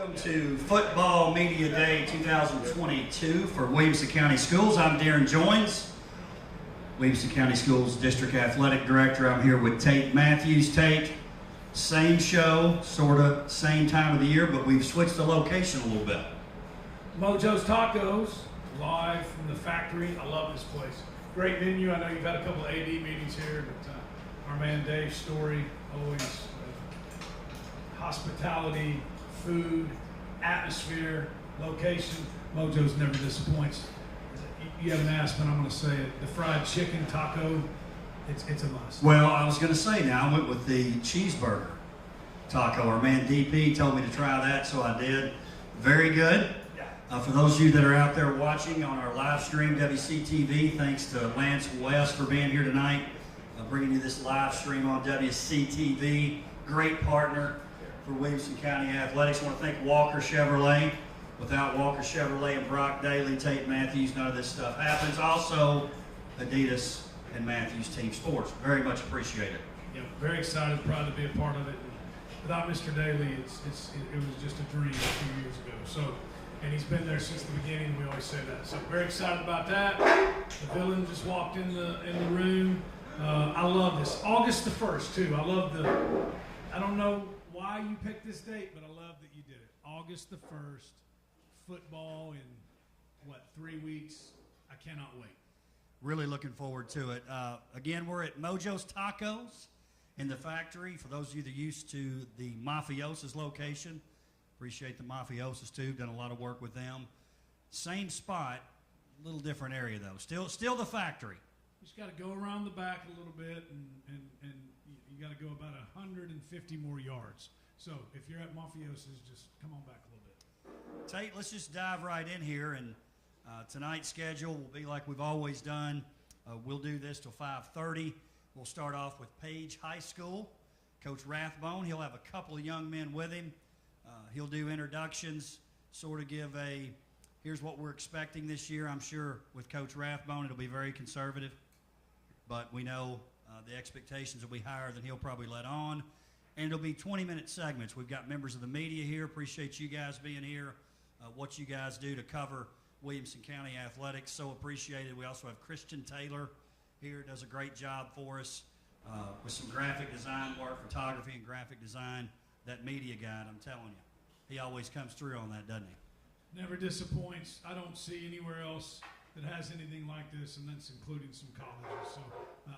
Welcome to Football Media Day 2022 for Williamson County Schools. I'm Darren Joines, Williamson County Schools District Athletic Director. I'm here with Tate Matthews. Tate, same show, sort of same time of the year, but we've switched the location a little bit. Mojo's Tacos, live from the factory. I love this place. Great venue. I know you've had a couple of AD meetings here, but our man Dave's story, always hospitality, food, atmosphere, location. Mojo's never disappoints. You haven't asked, but I'm going to say it. The fried chicken taco, it's a must. Well, I was going to say now, I went with the cheeseburger taco. Our man DP told me to try that, so I did. Very good. For those of you that are out there watching on our live stream, WCTV, thanks to Lance West for being here tonight, bringing you this live stream on WCTV. Great partner for Williamson County Athletics. I want to thank Walker Chevrolet. Without Walker Chevrolet and Brock Daly, Tate Matthews, none of this stuff happens. Also, Adidas and Matthews Team Sports. Very much appreciated. Yeah, very excited, proud to be a part of it. Without Mr. Daly, it was just a dream a few years ago. So, and he's been there since the beginning. We always say that. So very excited about that. The villain just walked in the room. I love this. August the 1st too. I don't know why you picked this date, but I love that you did it. August the 1st, football in 3 weeks. I cannot wait. Really looking forward to it. Again, we're at Mojo's Tacos in the factory. For those of you that are used to the Mafiosa's location, appreciate the Mafiosas too. Done a lot of work with them. Same spot, a little different area though. Still the factory. You just got to go around the back a little bit, and you got to go about 150 more yards. So if you're at Mafiosa's, just come on back a little bit. Tate, let's just dive right in here, and tonight's schedule will be like we've always done. We'll do this till 5:30. We'll start off with Page High School. Coach Rathbone, he'll have a couple of young men with him. He'll do introductions, sort of give here's what we're expecting this year. I'm sure with Coach Rathbone it'll be very conservative, but we know the expectations will be higher than he'll probably let on. And it'll be 20-minute segments. We've got members of the media here. Appreciate you guys being here, what you guys do to cover Williamson County Athletics. So appreciated. We also have Christian Taylor here, does a great job for us with some graphic design work, photography and graphic design. That media guide, I'm telling you, he always comes through on that, doesn't he? Never disappoints. I don't see anywhere else that has anything like this, and that's including some colleges. So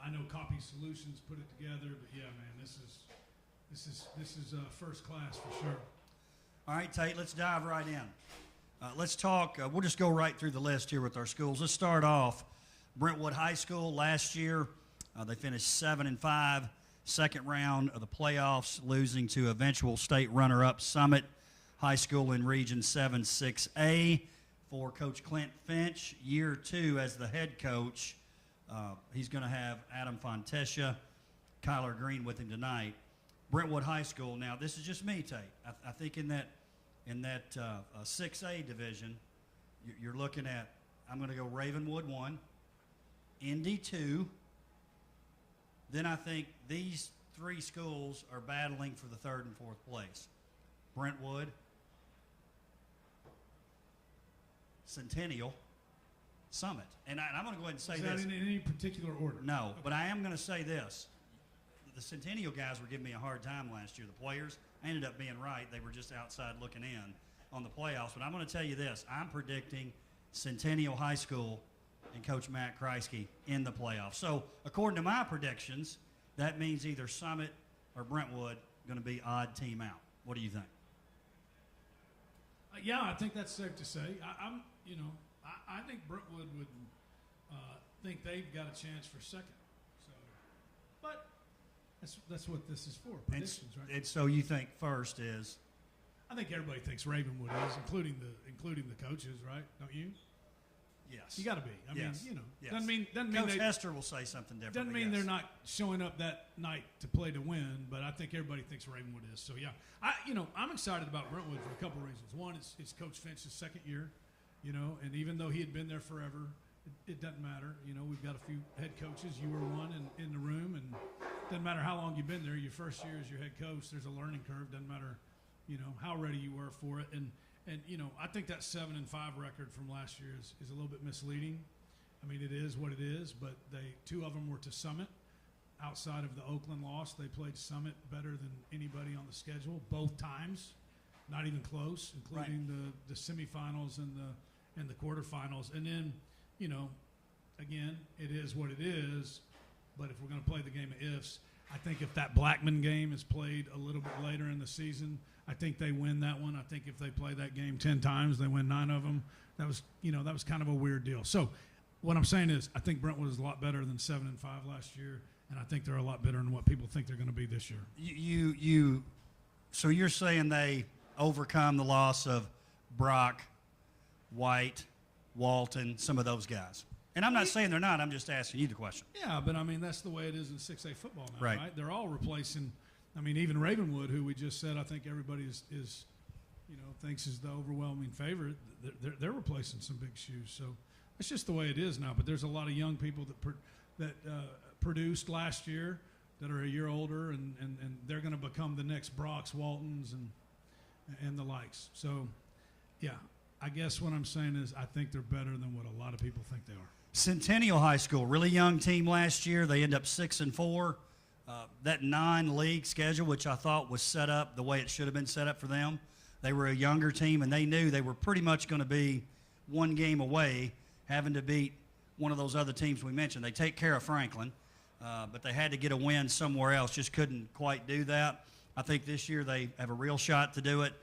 I know Copy Solutions put it together, but yeah, man, this is first class for sure. All right, Tate, let's dive right in. Let's talk. We'll just go right through the list here with our schools. Let's start off. Brentwood High School last year, they finished 7-5. Second round of the playoffs, losing to eventual state runner-up Summit High School in Region 7-6A. For Coach Clint Finch, year 2 as the head coach. He's going to have Adam Fontesha, Kyler Green with him tonight. Brentwood High School. Now, this is just me, Tate. I think in that 6A division, you're looking at, I'm going to go Ravenwood 1, Indy 2. Then I think these 3 schools are battling for the 3rd and 4th place. Brentwood, Centennial, Summit. And I'm going to go ahead and say this. Is that in any particular order? No, okay. But I am going to say this. The Centennial guys were giving me a hard time last year. The players, I ended up being right. They were just outside looking in on the playoffs. But I'm going to tell you this. I'm predicting Centennial High School and Coach Matt Kreisky in the playoffs. So according to my predictions, that means either Summit or Brentwood going to be odd team out. What do you think? Yeah, I think that's safe to say. I think Brentwood would think they've got a chance for second. So, but that's what this is for, predictions, right? And so you think first is? I think everybody thinks Ravenwood is, including the coaches, right? Don't you? Yes. You got to be. I mean, Yes. doesn't mean Coach Hester will say something different. Doesn't mean they're not showing up that night to play to win, but I think everybody thinks Ravenwood is. So yeah, I'm excited about Brentwood for a couple of reasons. One, it's Coach Finch's second year, and even though he had been there forever, it doesn't matter. We've got a few head coaches. You were one in the room, and it doesn't matter how long you've been there. Your first year as your head coach, there's a learning curve. Doesn't matter, how ready you were for it. And I think that 7-5 record from last year is a little bit misleading. I mean, it is what it is, but two of them were to Summit. Outside of the Oakland loss, they played Summit better than anybody on the schedule both times, not even close, including the semifinals and the quarterfinals. And then, again, it is what it is. But if we're going to play the game of ifs, I think if that Blackman game is played a little bit later in the season, I think they win that one. I think if they play that game 10 times, they win 9 of them. That was kind of a weird deal. So what I'm saying is I think Brentwood is a lot better than 7-5 last year. And I think they're a lot better than what people think they're going to be this year. So you're saying they overcome the loss of Brock, White, Walton, some of those guys. And I'm not saying they're not. I'm just asking you the question. Yeah, but, I mean, that's the way it is in 6A football now, right? They're all replacing. I mean, even Ravenwood, who we just said I think everybody is thinks is the overwhelming favorite, they're replacing some big shoes. So it's just the way it is now. But there's a lot of young people that produced last year that are a year older, and they're going to become the next Brocks, Waltons, and the likes. So, yeah, I guess what I'm saying is I think they're better than what a lot of people think they are. Centennial High School, really young team last year. They end up 6-4. That non-league schedule, which I thought was set up the way it should have been set up for them. They were a younger team, and they knew they were pretty much going to be one game away, having to beat one of those other teams we mentioned. They take care of Franklin, but they had to get a win somewhere else, just couldn't quite do that. I think this year they have a real shot to do it.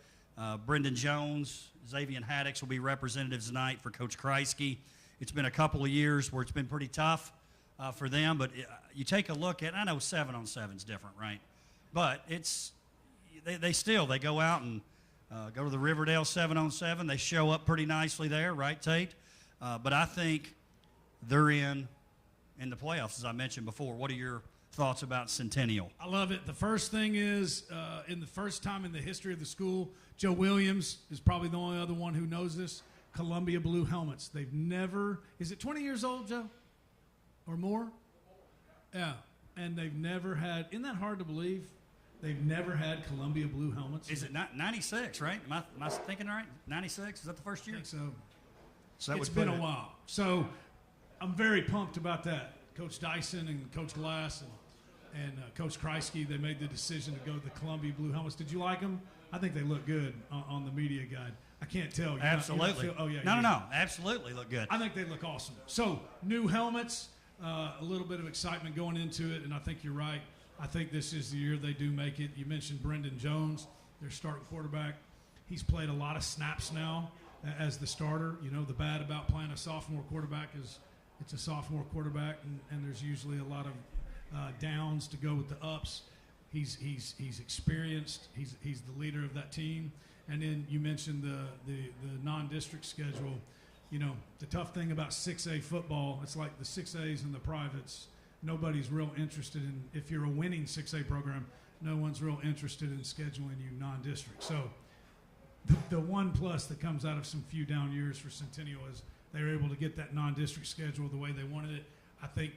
Brendan Jones, Xavier Haddix will be representatives tonight for Coach Kreisky. It's been a couple of years where it's been pretty tough for them, but you take a look at, I know 7-on-7 is different, right? But they go out and go to the Riverdale 7-on-7. They show up pretty nicely there, right, Tate? But I think they're in the playoffs, as I mentioned before. What are your thoughts about Centennial? I love it. The first thing is, in the first time in the history of the school, Joe Williams is probably the only other one who knows this, Columbia blue helmets. They've never, is it 20 years old, Joe? Or more? Yeah. And they've never had, isn't that hard to believe? They've never had Columbia blue helmets. Is it not 96, right? Am I thinking right? 96? Is that the first year? I think so. So that it's been a while. So I'm very pumped about that. Coach Dyson and Coach Glass and Coach Kreisky, they made the decision to go to the Columbia blue helmets. Did you like them? I think they look good on the media guide. I can't tell. Absolutely. No. Absolutely look good. I think they look awesome. So new helmets, a little bit of excitement going into it, and I think you're right. I think this is the year they do make it. You mentioned Brendan Jones, their starting quarterback. He's played a lot of snaps now as the starter. The bad about playing a sophomore quarterback is it's a sophomore quarterback, and there's usually a lot of downs to go with the ups. He's experienced. He's the leader of that team. And then you mentioned the non-district schedule. The tough thing about 6A football, it's like the 6As and the privates. Nobody's real interested in, if you're a winning 6A program, no one's real interested in scheduling you non-district. So the one plus that comes out of some few down years for Centennial is they were able to get that non-district schedule the way they wanted it. I think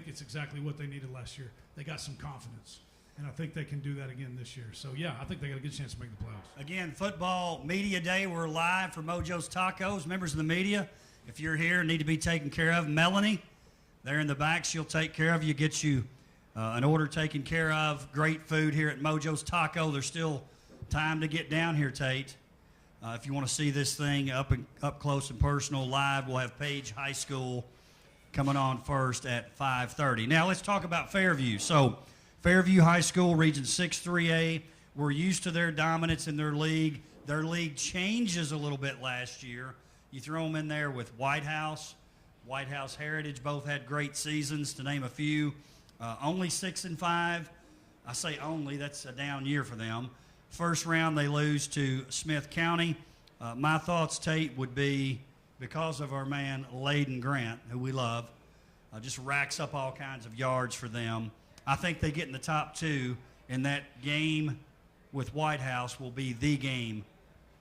it's exactly what they needed last year. They got some confidence. And I think they can do that again this year. So, yeah, I think they got a good chance to make the playoffs. Again, Football Media Day. We're live for Mojo's Tacos. Members of the media, if you're here, need to be taken care of. Melanie, there in the back, she'll take care of you, get you an order taken care of. Great food here at Mojo's Taco. There's still time to get down here, Tate. If you want to see this thing up close and personal, live, we'll have Page High School coming on first at 5:30. Now, let's talk about Fairview. So, Fairview High School, Region 6-3A, we're used to their dominance in their league. Their league changes a little bit last year. You throw them in there with White House Heritage, both had great seasons, to name a few. Only 6-5. I say only, that's a down year for them. First round, they lose to Smith County. My thoughts, Tate, would be because of our man, Layden Grant, who we love, just racks up all kinds of yards for them. I think they get in the top 2, and that game with White House will be the game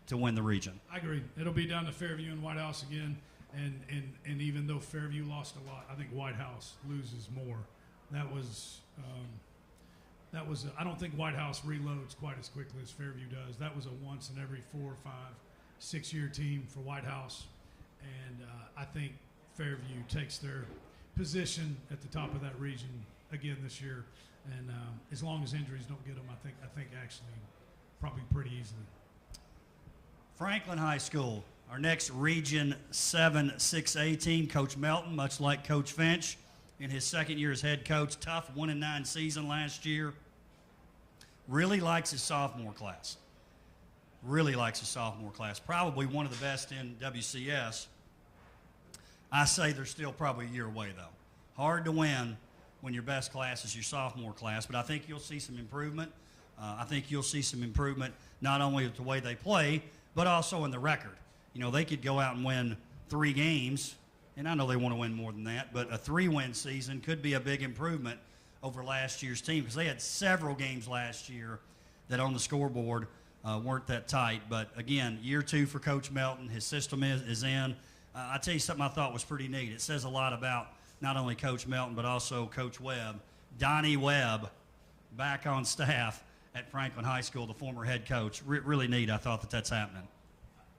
to win the region. I agree. It'll be down to Fairview and White House again, and even though Fairview lost a lot, I think White House loses more. That was that was I don't think White House reloads quite as quickly as Fairview does. That was a once in every 4, 5, 6-year team for White House, and I think Fairview takes their position at the top of that region again this year. And as long as injuries don't get them, I think actually probably pretty easily. Franklin High School, our next Region 7 6A team. Coach Melton, much like Coach Finch, in his second year as head coach. Tough 1-9 season last year. Really likes his sophomore class. Really likes his sophomore class. Probably one of the best in WCS. I say they're still probably a year away, though. Hard to win when your best class is your sophomore class, but I think you'll see some improvement. I think you'll see some improvement not only with the way they play, but also in the record. You know, they could go out and win 3 games, and I know they want to win more than that, but a 3-win season could be a big improvement over last year's team, because they had several games last year that on the scoreboard weren't that tight. But again, year 2 for Coach Melton. His system is in. I'll tell you something I thought was pretty neat. It says a lot about not only Coach Melton, but also Coach Webb. Donnie Webb back on staff at Franklin High School, the former head coach. Really neat. I thought that's happening.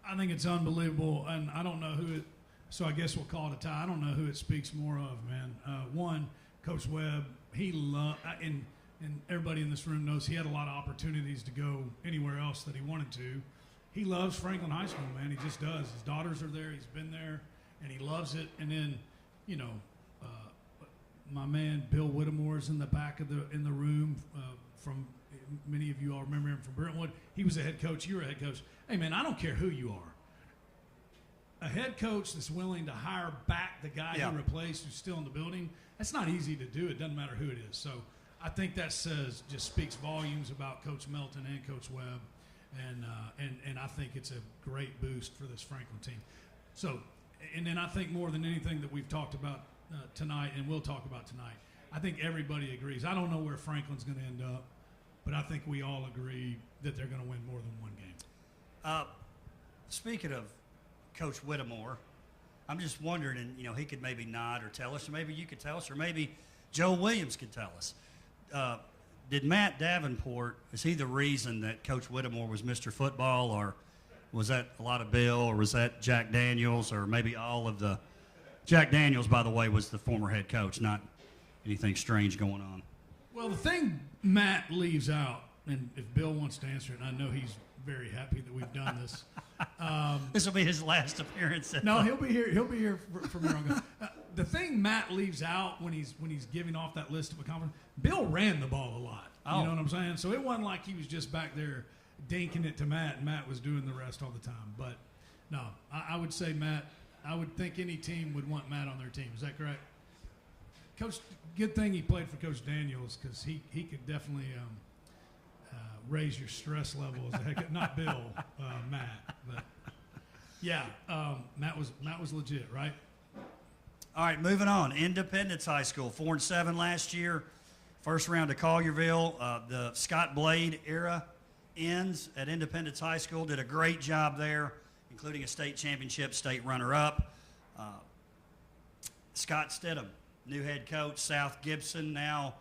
I think it's unbelievable, and I don't know who it – so I guess we'll call it a tie. I don't know who it speaks more of, man. One, Coach Webb, he loved – and everybody in this room knows he had a lot of opportunities to go anywhere else that he wanted to. He loves Franklin High School, man. He just does. His daughters are there. He's been there, and he loves it. And then, you know, my man Bill Whitmore's in the back of in the room. From many of you all remember him from Brentwood. He was a head coach. You were a head coach. Hey, man, I don't care who you are. A head coach that's willing to hire back the guy he replaced who's still in the building, that's not easy to do. It doesn't matter who it is. So I think that just speaks volumes about Coach Melton and Coach Webb. And I think it's a great boost for this Franklin team. So, and then I think more than anything that we've talked about tonight and we'll talk about tonight, I think everybody agrees. I don't know where Franklin's going to end up, but I think we all agree that they're going to win more than one game. Speaking of Coach Whitmore, I'm just wondering, and you know, he could maybe nod or tell us, or maybe you could tell us, or maybe Joe Williams could tell us. Did Matt Davenport, is he the reason that Coach Whitmore was Mr. Football, or was that a lot of Bill, or was that Jack Daniels, or maybe all of the – Jack Daniels, by the way, was the former head coach, not anything strange going on. Well, the thing Matt leaves out, and if Bill wants to answer it, and I know he's very happy that we've done this. This will be his last appearance. No, he'll be here. He'll be here from here on. The thing Matt leaves out when he's giving off that list of accomplishments, Bill ran the ball a lot. Oh. You know what I'm saying? So it wasn't like he was just back there dinking it to Matt, and Matt was doing the rest all the time. But no, I would say Matt. I would think any team would want Matt on their team. Is that correct? Coach, good thing he played for Coach Daniels, because he could definitely raise your stress level as a head coach. Not Bill, Matt, but yeah, Matt was legit, right? All right, moving on. Independence High School, 4-7 last year. First round to Collierville. The Scott Blade era ends at Independence High School. Did a great job there, including a state championship, state runner-up. Scott Stidham, new head coach. South Gibson now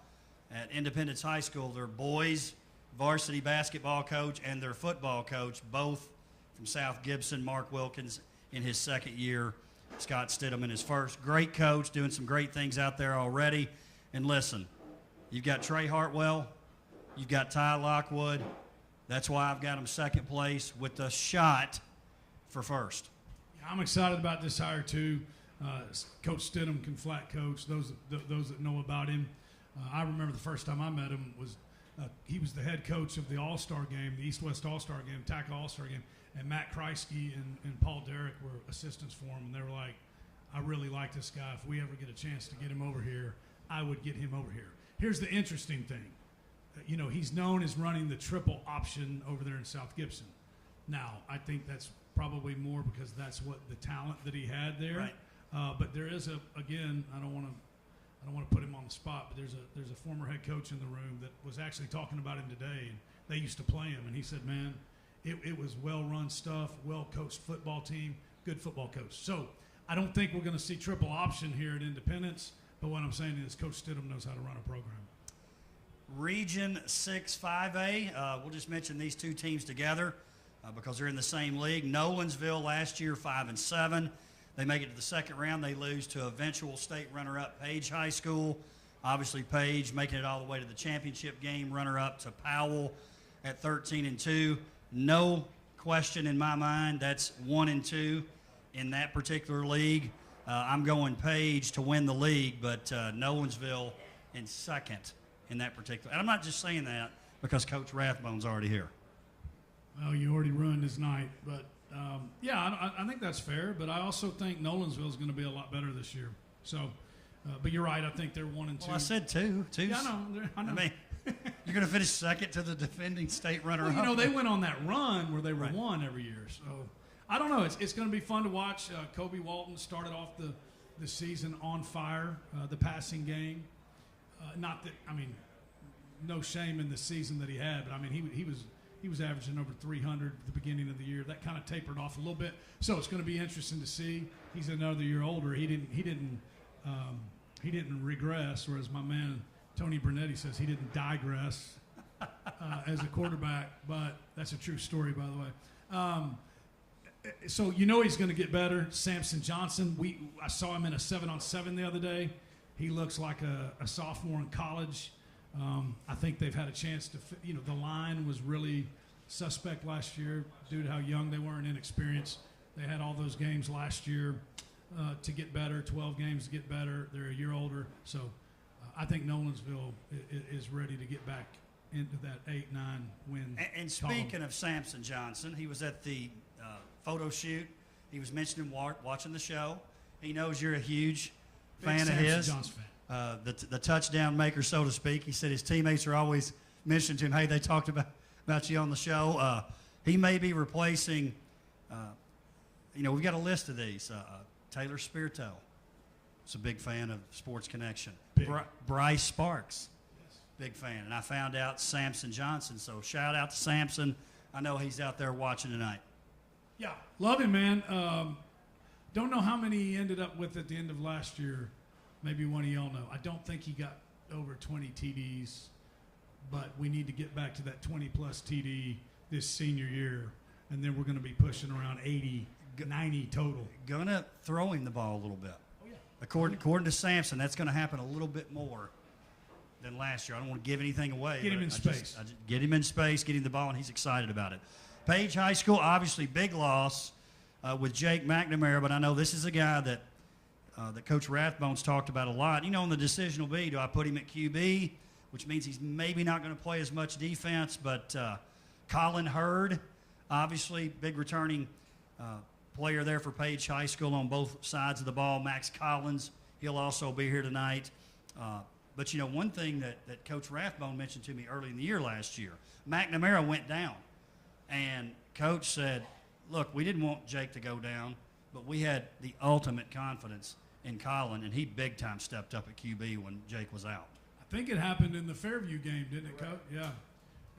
at Independence High School. Their boys varsity basketball coach and their football coach, both from South Gibson. Mark Wilkins in his second year. Scott Stidham in his first. Great coach, doing some great things out there already. And listen, you've got Trey Hartwell, you've got Ty Lockwood. That's why I've got him second place with a shot for first. Yeah, I'm excited about this hire too. Coach Stidham can flat coach. Those that know about him, I remember the first time I met him was he was the head coach of the All-Star game, the East-West All-Star game, tackle All-Star game. And Matt Kreisky and Paul Derrick were assistants for him, and they were like, I really like this guy. If we ever get a chance to get him over here, I would get him over here. Here's the interesting thing. You know, he's known as running the triple option over there in South Gibson. Now, I think that's probably more because that's what the talent that he had there. Right. But there is again, I don't want to put him on the spot, but there's a former head coach in the room that was actually talking about him today, and they used to play him, and he said, man, it was well-run stuff, well-coached football team, good football coach. So I don't think we're going to see triple option here at Independence, but what I'm saying is Coach Stidham knows how to run a program. Region 6 5A. We'll just mention these two teams together because they're in the same league. Nolensville last year 5-7. They make it to the second round. They lose to eventual state runner-up Page High School. Obviously, Page making it all the way to the championship game, runner-up to Powell at 13-2. No question in my mind that's 1-2 in that particular league. I'm going Page to win the league, but Nolensville in second in that particular. And I'm not just saying that because Coach Rathbone's already here. Well, you already ruined his night, but yeah, I think that's fair. But I also think Nolensville is going to be a lot better this year. So, but you're right. I think they're 1-2. Well, I said two. Yeah, I know. I mean, you're going to finish second to the defending state runner-up. Well, they went on that run where they were one every year. So I don't know. It's going to be fun to watch. Kobe Walton started off the season on fire. The passing game. Not that no shame in the season that he had, but he was averaging over 300 at the beginning of the year. That kind of tapered off a little bit. So it's going to be interesting to see. He's another year older. He didn't regress, whereas my man Tony Bernetti says he didn't digress as a quarterback. But that's a true story, by the way. So he's going to get better. Samson Johnson. I saw him in a 7-on-7 the other day. He looks like a sophomore in college. I think they've had a chance to, the line was really suspect last year due to how young they were and inexperienced. They had all those games last year to get better, 12 games to get better. They're a year older. So I think Nolensville is ready to get back into that 8-9 win. And speaking of Samson Johnson, he was at the photo shoot. He was mentioning watching the show. He knows you're a huge fan of his. Johnson fan. The touchdown maker, so to speak. He said his teammates are always mentioning to him, hey, they talked about you on the show. He may be replacing, we've got a list of these. Taylor Spirito is a big fan of Sports Connection. Bryce Sparks, yes. Big fan. And I found out Samson Johnson, so shout out to Samson. I know he's out there watching tonight. Yeah, love him, man. Don't know how many he ended up with at the end of last year. Maybe one of y'all know. I don't think he got over 20 TDs, but we need to get back to that 20-plus TD this senior year, and then we're going to be pushing around 80, 90 total. Gonna throw him the ball a little bit. Oh, yeah. According to Samson, that's going to happen a little bit more than last year. I don't want to give anything away. Get him in space. Get him in space, get him the ball, and he's excited about it. Page High School, obviously big loss with Jake McNamara, but I know this is a guy that Coach Rathbone's talked about a lot. In the decision will be, do I put him at QB, which means he's maybe not going to play as much defense, but Colin Hurd, obviously big returning player there for Page High School on both sides of the ball. Max Collins, he'll also be here tonight. But, one thing that Coach Rathbone mentioned to me early in the year last year, McNamara went down, and Coach said, look, we didn't want Jake to go down, but we had the ultimate confidence in Colin, and he big-time stepped up at QB when Jake was out. I think it happened in the Fairview game, didn't it, Coach? Yeah.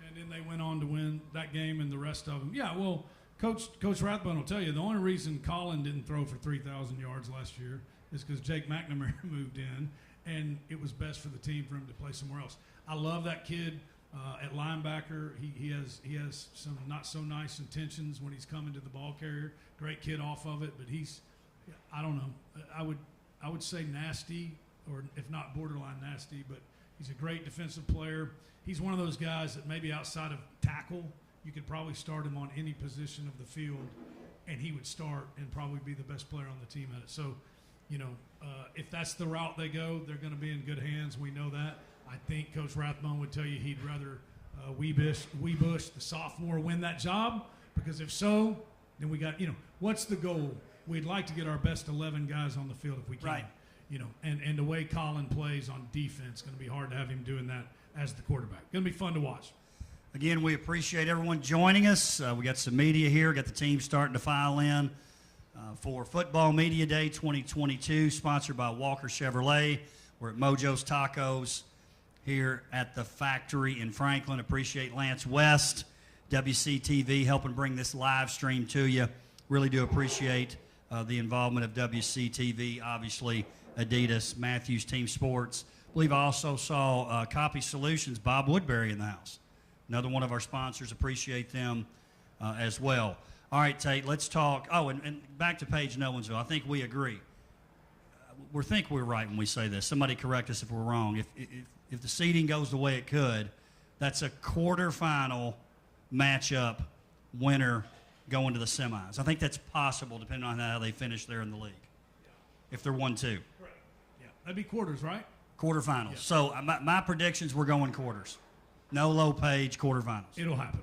And then they went on to win that game and the rest of them. Yeah, well, Coach Rathbone will tell you the only reason Colin didn't throw for 3,000 yards last year is because Jake McNamara moved in, and it was best for the team for him to play somewhere else. I love that kid at linebacker. He has some not so nice intentions when he's coming to the ball carrier. Great kid off of it, but I don't know. I would say nasty, or if not borderline nasty, but he's a great defensive player. He's one of those guys that maybe outside of tackle, you could probably start him on any position of the field, and he would start and probably be the best player on the team at it. So, if that's the route they go, they're going to be in good hands. We know that. I think Coach Rathbone would tell you he'd rather Weebush, the sophomore, win that job, because if so, then we got, what's the goal? We'd like to get our best 11 guys on the field if we can. Right. And the way Colin plays on defense, going to be hard to have him doing that as the quarterback. Going to be fun to watch. Again, we appreciate everyone joining us. We got some media here, got the team starting to file in for Football Media Day 2022, sponsored by Walker Chevrolet. We're at Mojo's Tacos here at the factory in Franklin. Appreciate Lance West, WCTV, helping bring this live stream to you. Really do appreciate the involvement of WCTV, obviously Adidas, Matthews Team Sports, believe I also saw Copy Solutions, Bob Woodbury in the house. Another one of our sponsors. Appreciate them as well. All right, Tate, let's talk. Oh, and back to Page Nolensville. I think we agree. We think we're right when we say this. Somebody correct us if we're wrong. If the seeding goes the way it could, that's a quarterfinal matchup winner going to the semis. I think that's possible depending on how they finish there in the league. If they're 1-2. Correct. Yeah, that'd be quarters, right? Quarterfinals. Yeah. So my predictions, we're going quarters. No low Page, quarterfinals. It'll happen.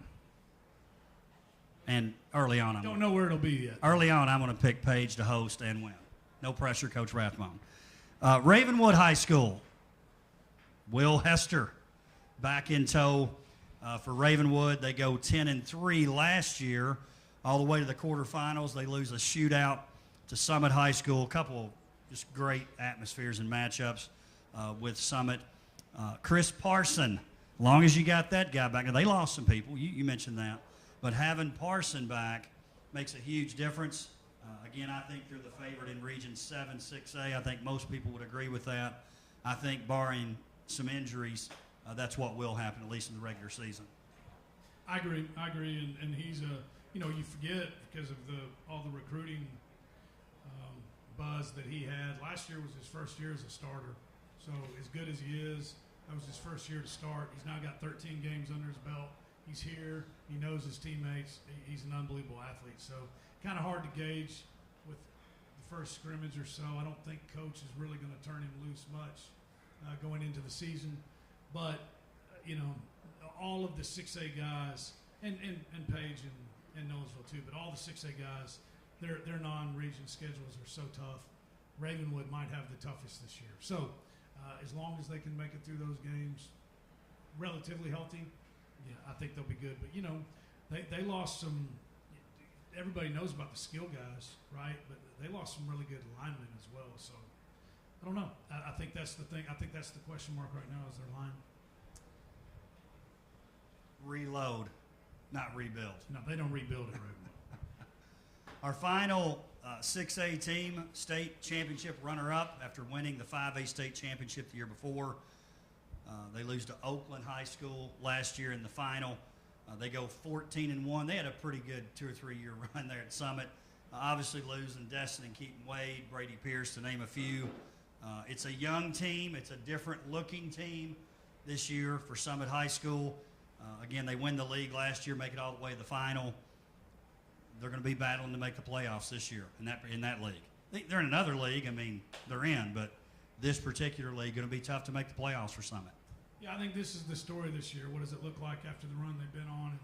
And early on, Don't know where it'll be yet. Early on, I'm going to pick Page to host and win. No pressure, Coach Rathbone. Ravenwood High School. Will Hester back in tow for Ravenwood. They go 10-3 last year, all the way to the quarterfinals. They lose a shootout to Summit High School. A couple of just great atmospheres and matchups with Summit. Chris Parson, long as you got that guy back. Now, they lost some people. You mentioned that. But having Parson back makes a huge difference. Again, I think they're the favorite in Region 7, 6A. I think most people would agree with that. I think barring some injuries, that's what will happen, at least in the regular season. I agree, and he's you forget because of all the recruiting buzz that he had. Last year was his first year as a starter, so as good as he is, that was his first year to start. He's now got 13 games under his belt. He's here. He knows his teammates. He's an unbelievable athlete. So kind of hard to gauge with the first scrimmage or so. I don't think Coach is really going to turn him loose much going into the season. But, all of the 6A guys, and Page and Nolensville too, but all the 6A guys, their non-region schedules are so tough. Ravenwood might have the toughest this year. So as long as they can make it through those games relatively healthy, yeah, I think they'll be good. But, they lost some – everybody knows about the skill guys, right? But they lost some really good linemen as well. So, I don't know. I think that's the thing. I think that's the question mark right now is their line. Reload, not rebuild. No, they don't rebuild it right now. Our final 6A team, state championship runner-up after winning the 5A state championship the year before. They lose to Oakland High School last year in the final. They go 14-1. They had a pretty good 2 or 3 year run there at Summit. Obviously losing Destin and Keaton Wade, Brady Pierce, to name a few. It's a young team. It's a different-looking team this year for Summit High School. Again, they win the league last year, make it all the way to the final. They're going to be battling to make the playoffs this year in that league. They're in another league. I mean, they're in, but this particular league going to be tough to make the playoffs for Summit. Yeah, I think this is the story this year. What does it look like after the run they've been on? And,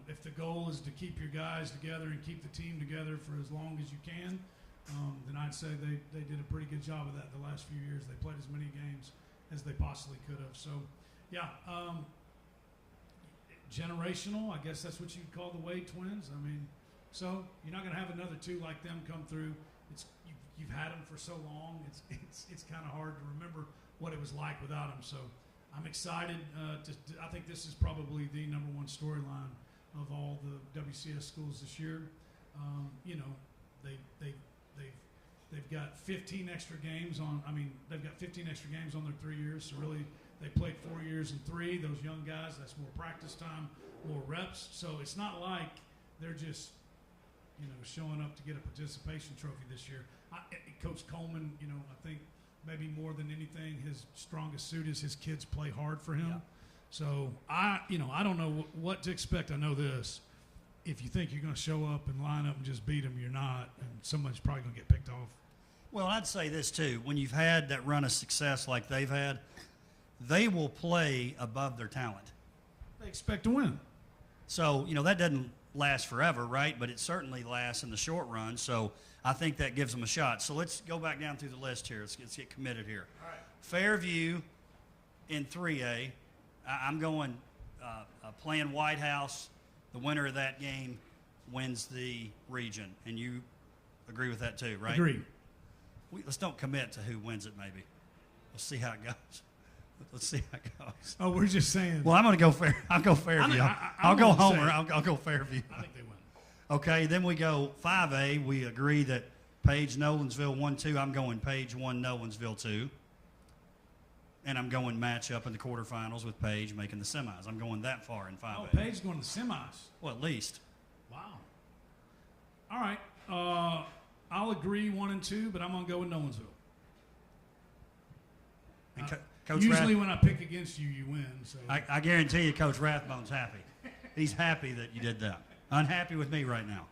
if the goal is to keep your guys together and keep the team together for as long as you can, then I'd say they did a pretty good job of that the last few years. They played as many games as they possibly could have. So, yeah, generational, I guess that's what you'd call the Wade twins. I mean, so you're not going to have another two like them come through. You've had them for so long. It's kind of hard to remember what it was like without them. So I'm excited. I think this is probably the number one storyline of all the WCS schools this year. They've got 15 extra games on. I mean, they've got 15 extra games on their 3 years. So really, they played 4 years and 3. Those young guys, that's more practice time, more reps. So it's not like they're just showing up to get a participation trophy this year. Coach Coleman, I think maybe more than anything, his strongest suit is his kids play hard for him. Yeah. So I don't know what to expect. I know this: if you think you're going to show up and line up and just beat them, you're not, and someone's probably going to get picked off. Well, I'd say this too: when you've had that run of success like they've had, they will play above their talent. They expect to win. So that doesn't last forever, right? But it certainly lasts in the short run. So I think that gives them a shot. So let's go back down through the list here. Let's get committed here. All right. Fairview in 3A. I'm going playing White House. The winner of that game wins the region. And you agree with that too, right? Agree. Let's don't commit to who wins it maybe. We'll see how it goes. Let's see how it goes. Oh, we're just saying. Well, I'm going to go I'll go Fairview. I'll go Homer. I'll go Fairview. I think they win. Okay, then we go 5A. We agree that Page Nolensville 1-2. I'm going Page 1, Nolensville 2. And I'm going matchup in the quarterfinals with Page making the semis. I'm going that far in 5A. Oh, Page going to the semis. Well, at least. Wow. All right. I'll agree 1 and 2, but I'm going to go with Nolensville. And Coach Usually when I pick against you, you win. So I guarantee you Coach Rathbone's happy. He's happy that you did that. Unhappy with me right now.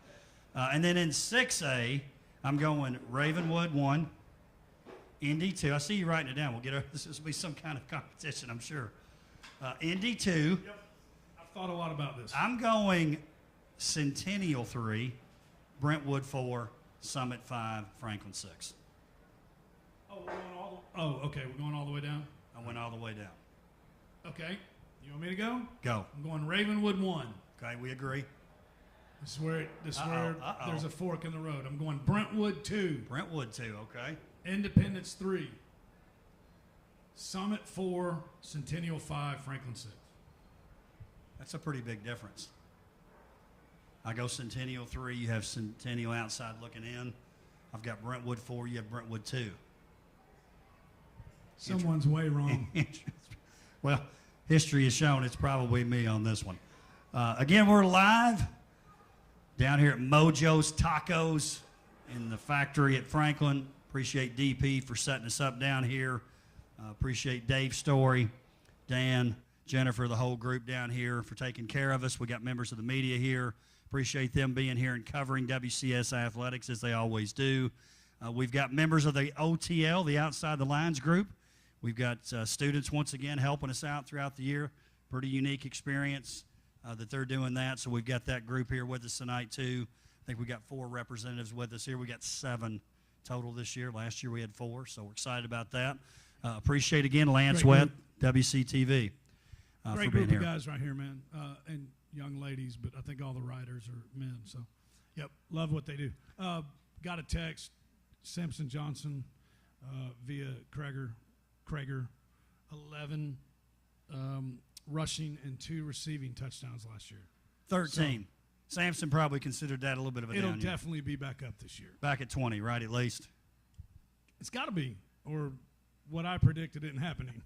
And then in 6A, I'm going Ravenwood 1, Indy 2. I see you writing it down. This will be some kind of competition, I'm sure. Indy 2. Yep. I've thought a lot about this. I'm going Centennial 3, Brentwood 4, Summit 5, Franklin 6. Okay. We're going all the way down? I went all the way down. Okay. You want me to go? Go. I'm going Ravenwood 1. Okay, we agree. This is where there's a fork in the road. I'm going Brentwood 2. Brentwood 2, okay. Independence 3. Summit 4. Centennial 5. Franklin 6. That's a pretty big difference. I go Centennial 3. You have Centennial outside looking in. I've got Brentwood 4. You have Brentwood 2. Someone's way wrong. Well, history has shown it's probably me on this one. Again, we're live down here at Mojo's Tacos in the factory at Franklin. Appreciate DP for setting us up down here. Appreciate Dave Story, Dan, Jennifer, the whole group down here for taking care of us. We got members of the media here. Appreciate them being here and covering WCS athletics as they always do. We've got members of the OTL, the Outside the Lines group. We've got students once again helping us out throughout the year. Pretty unique experience that they're doing that. So we've got that group here with us tonight too. I think we got 4 representatives with us here. We got 7 total this year. Last year we had 4, so we're excited about that. Appreciate again Lance Webb, WCTV, for Great being group here. of guys right here, man, and young ladies, but I think all the riders are men. So, yep, love what they do. Got a text, Samson Johnson via Krager, 11 rushing and 2 receiving touchdowns last year. 13. So, Samson probably considered that a little bit of a down year. It'll definitely be back up this year. Back at 20, right, at least? It's got to be, or what I predicted isn't happening.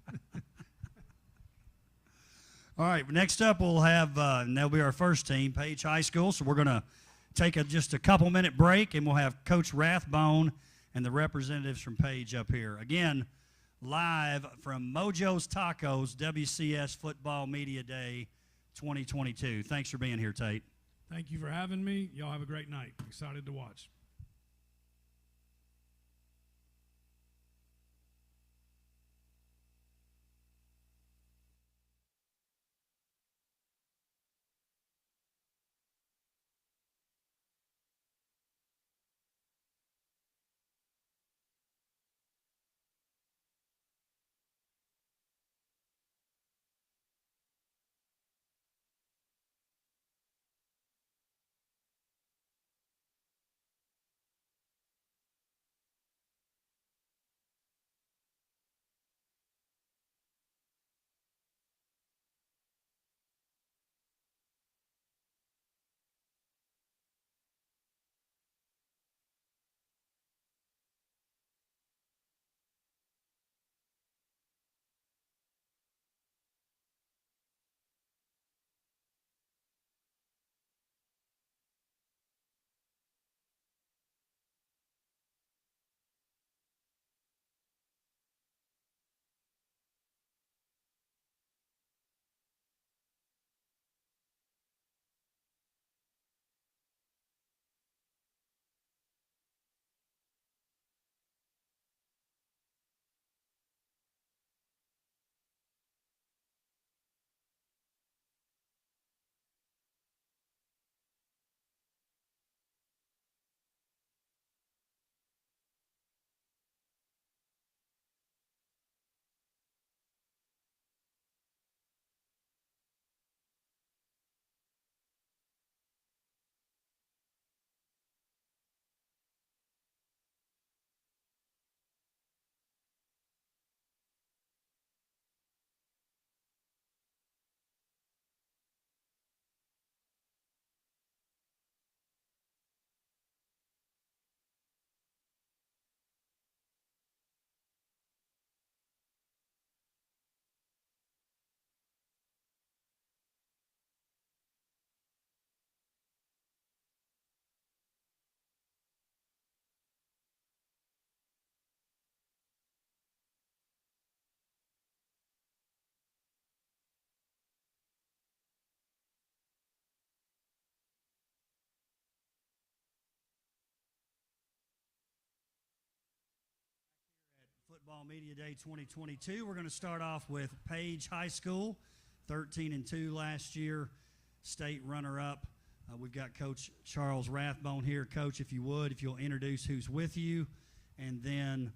All right, next up we'll have, and that'll be our first team, Page High School. So we're going to take just a couple-minute break, and we'll have Coach Rathbone and the representatives from Page up here. Again, live from Mojo's Tacos, WCS Football Media Day 2022. Thanks for being here, Tate. Thank you for having me. Y'all have a great night. Excited to watch. Football Media Day 2022. We're going to start off with Page High School, 13-2 last year, state runner-up. We've got Coach Charles Rathbone here. Coach, if you would, if you'll introduce who's with you, and then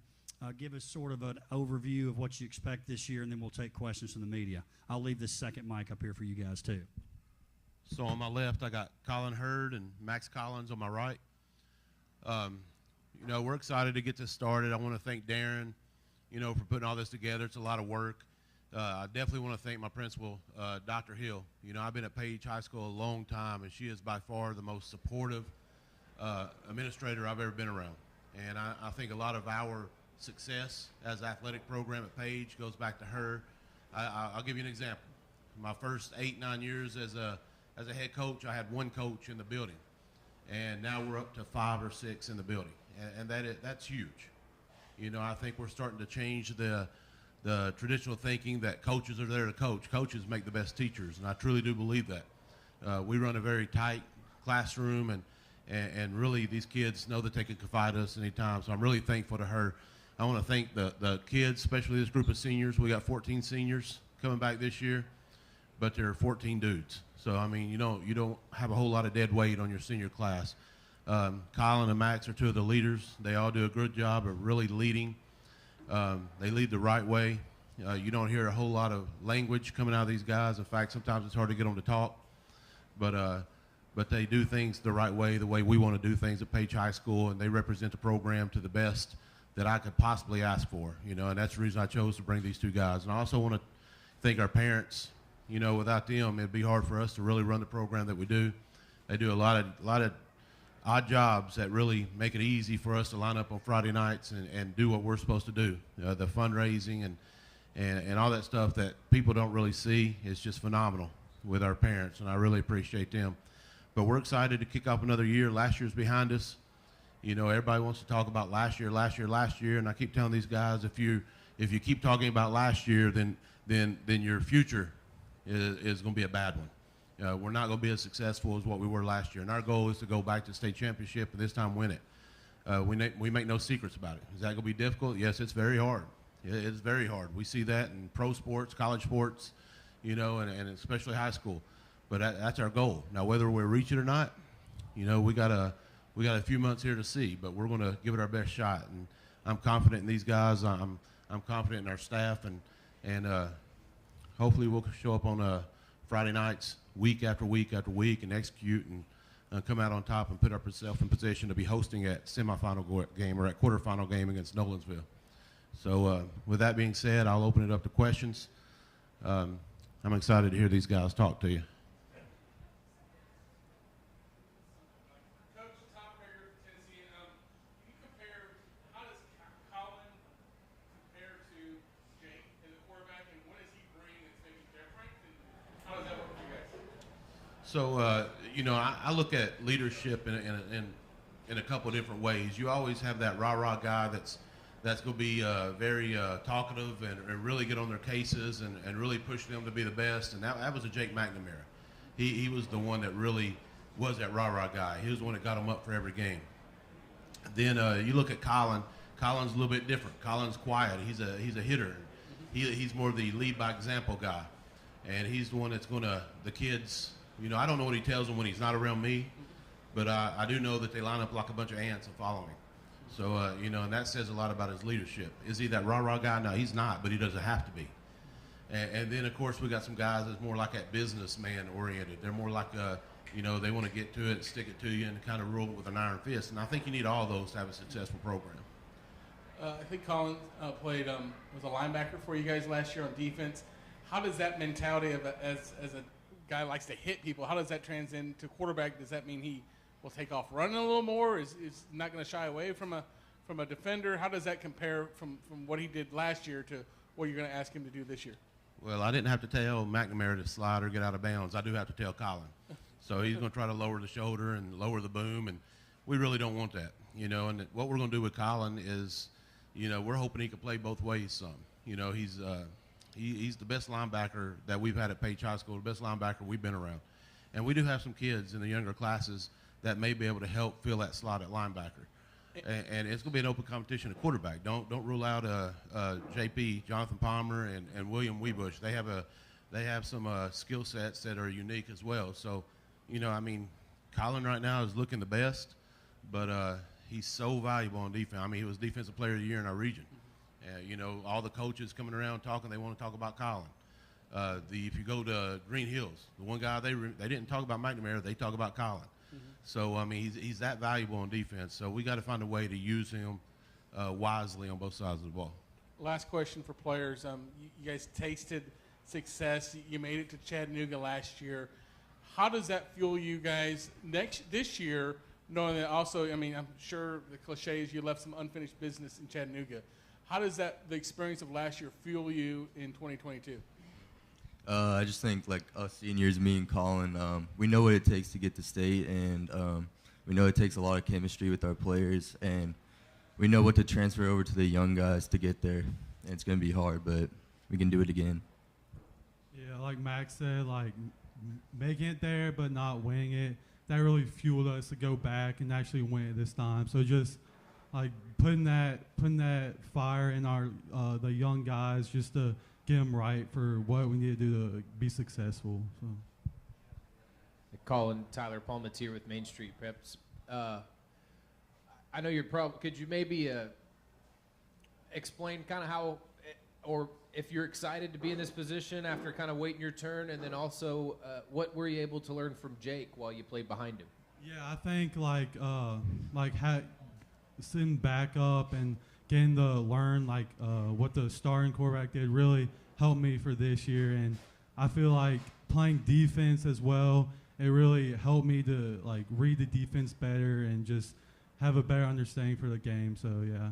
give us sort of an overview of what you expect this year, and then we'll take questions from the media. I'll leave this second mic up here for you guys, too. So on my left, I got Colin Hurd and Max Collins on my right. You know, we're excited to get this started. I want to thank Darren, you know, for putting all this together. It's a lot of work. I definitely want to thank my principal, Dr. Hill. You know, I've been at Page High School a long time, and she is by far the most supportive administrator I've ever been around. And I think a lot of our success as athletic program at Page goes back to her. I'll give you an example. My first 8-9 years as a head coach, I had one coach in the building, and now we're up to 5 or 6 in the building, and that's huge. You know, I think we're starting to change the traditional thinking that coaches are there to coach. Coaches make the best teachers, and I truly do believe that. We run a very tight classroom, and really these kids know that they can confide in us anytime, so I'm really thankful to her. I want to thank the kids, especially this group of seniors. We got 14 seniors coming back this year, but there are 14 dudes. So, I mean, you don't have a whole lot of dead weight on your senior class. Colin and Max are two of the leaders. They all do a good job of really leading. They lead the right way. You don't hear a whole lot of language coming out of these guys. In fact, sometimes it's hard to get them to talk. But they do things the right way, the way we want to do things at Page High School, and they represent the program to the best that I could possibly ask for. You know, and that's the reason I chose to bring these two guys. And I also want to thank our parents. You know, without them, it'd be hard for us to really run the program that we do. They do a lot of odd jobs that really make it easy for us to line up on Friday nights and do what we're supposed to do. The fundraising and all that stuff that people don't really see is just phenomenal with our parents, and I really appreciate them. But we're excited to kick off another year. Last year's behind us. You know, everybody wants to talk about last year, and I keep telling these guys, if you keep talking about last year, then your future is going to be a bad one. We're not going to be as successful as what we were last year, and our goal is to go back to the state championship and this time win it. We make no secrets about it. Is that going to be difficult? Yes, it's very hard. It's very hard. We see that in pro sports, college sports, you know, and especially high school. But that's our goal. Now, whether we reach it or not, you know, we got a few months here to see, but we're going to give it our best shot. And I'm confident in these guys. I'm confident in our staff, and hopefully we'll show up on Friday nights, week after week after week, and execute and come out on top and put ourselves in position to be hosting at semifinal game or at quarterfinal game against Nolensville. So with that being said, I'll open it up to questions. I'm excited to hear these guys talk to you. So, you know, I look at leadership in a couple of different ways. You always have that rah-rah guy that's going to be very talkative and really get on their cases and really push them to be the best. And that was a Jake McNamara. He was the one that really was that rah-rah guy. He was the one that got him up for every game. Then you look at Colin. Colin's a little bit different. Colin's quiet. He's a hitter. He's more the lead by example guy. And he's the one that's going to, the kids, you know, I don't know what he tells them when he's not around me, but I do know that they line up like a bunch of ants and follow me. So, you know, and that says a lot about his leadership. Is he that rah-rah guy? No, he's not, but he doesn't have to be. And then, of course, we got some guys that's more like that businessman oriented. They're more like, you know, they want to get to it, stick it to you, and kind of rule it with an iron fist. And I think you need all those to have a successful program. I think Colin played was a linebacker for you guys last year on defense. How does that mentality of as a guy likes to hit people, how does that transcend to quarterback? Does that mean he will take off running a little more? Is not going to shy away from a defender? How does that compare from what he did last year to what you're going to ask him to do this year? Well, I didn't have to tell McNamara to slide or get out of bounds. I do have to tell Colin. So he's going to try to lower the shoulder and lower the boom, and we really don't want that, you know. And what we're going to do with Colin is, you know, we're hoping he can play both ways some. You know, he's the best linebacker that we've had at Page High School, the best linebacker we've been around. And we do have some kids in the younger classes that may be able to help fill that slot at linebacker. and it's going to be an open competition at quarterback. Don't rule out JP, Jonathan Palmer, and William Weebush. They have some skill sets that are unique as well. So, I mean, Colin right now is looking the best, but he's so valuable on defense. I mean, he was Defensive Player of the Year in our region. All the coaches coming around talking, they want to talk about Colin. If you go to Green Hills, the one guy they didn't talk about McNamara, they talk about Colin. So, I mean, he's that valuable on defense. So we got to find a way to use him wisely on both sides of the ball. Last question for players. You guys tasted success. You made it to Chattanooga last year. How does that fuel you guys this year, knowing that also, I mean, I'm sure the cliche is you left some unfinished business in Chattanooga. How does the experience of last year fuel you in 2022? I just think, like, us seniors, me and Colin, we know what it takes to get to state, and we know it takes a lot of chemistry with our players, and we know what to transfer over to the young guys to get there. And it's going to be hard, but we can do it again. Yeah, like Max said, like, making it there but not winning it, that really fueled us to go back and actually win it this time. So just, like, putting that fire in our the young guys just to get them right for what we need to do to be successful. So. Colin, Tyler Palmatier with Main Street Preps. I know you're probably, could you maybe explain kind of how, or if you're excited to be in this position after kind of waiting your turn, and then also what were you able to learn from Jake while you played behind him? Yeah, I think sitting back up and getting to learn what the starting quarterback did really helped me for this year, and I feel like playing defense as well, it really helped me to read the defense better and just have a better understanding for the game. So yeah.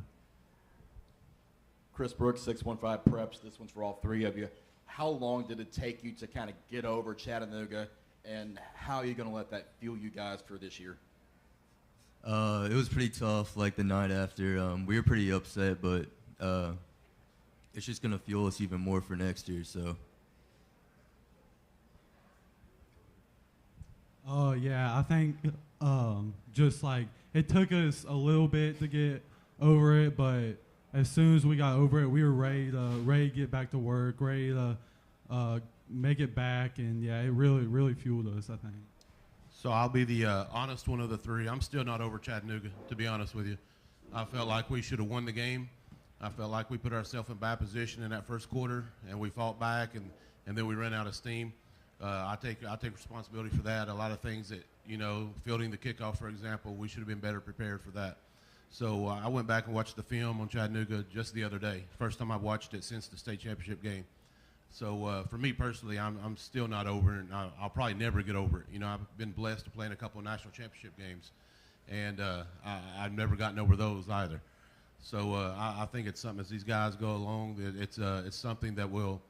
Chris Brooks, 615 Preps. This one's for all three of you. How long did it take you to kind of get over Chattanooga, and how are you going to let that fuel you guys for this year? It was pretty tough, like the night after. We were pretty upset, but it's just going to fuel us even more for next year. So. Yeah, I think it took us a little bit to get over it, but as soon as we got over it, we were ready to get back to work, ready to make it back, and yeah, it really fueled us, I think. So I'll be the honest one of the three. I'm still not over Chattanooga, to be honest with you. I felt like we should have won the game. I felt like we put ourselves in bad position in that first quarter, and we fought back, and then we ran out of steam. I take responsibility for that. A lot of things that, fielding the kickoff, for example, we should have been better prepared for that. So I went back and watched the film on Chattanooga just the other day. First time I've watched it since the state championship game. So for me personally, I'm still not over it, and I'll probably never get over it. I've been blessed to play in a couple of national championship games, and I've never gotten over those either. So I think it's something as these guys go along, it's something that will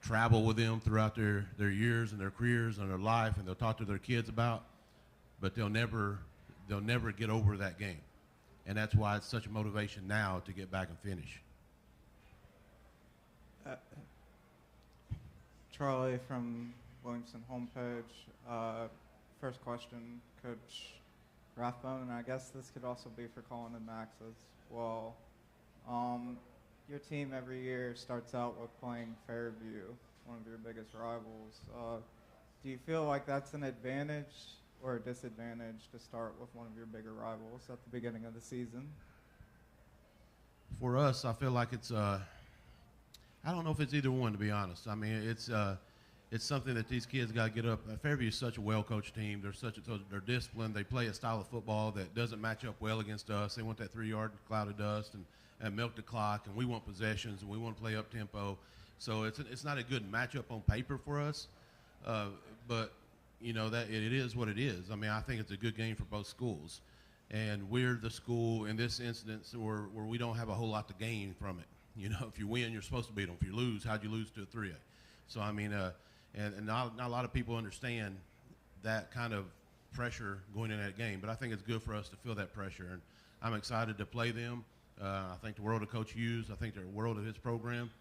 travel with them throughout their years and their careers and their life, and they'll talk to their kids about, but they'll never get over that game. And that's why it's such a motivation now to get back and finish. Charlie from Williamson homepage. First question, Coach Rathbone, and I guess this could also be for Colin and Max as well. Your team every year starts out with playing Fairview, one of your biggest rivals. Do you feel like that's an advantage or a disadvantage to start with one of your bigger rivals at the beginning of the season? For us, I feel like it's I don't know if it's either one, to be honest. I mean, it's something that these kids got to get up. Fairview is such a well-coached team. They're disciplined. They play a style of football that doesn't match up well against us. They want that 3-yard cloud of dust and milk the clock, and we want possessions, and we want to play up tempo. So it's not a good matchup on paper for us, but that it is what it is. I mean, I think it's a good game for both schools, and we're the school in this instance where we don't have a whole lot to gain from it. If you win, you're supposed to beat them. If you lose, how'd you lose to a 3A? So I mean, and not a lot of people understand that kind of pressure going in that game, but I think it's good for us to feel that pressure, and I'm excited to play them. I think the world of Coach Hughes. I think the world of his program.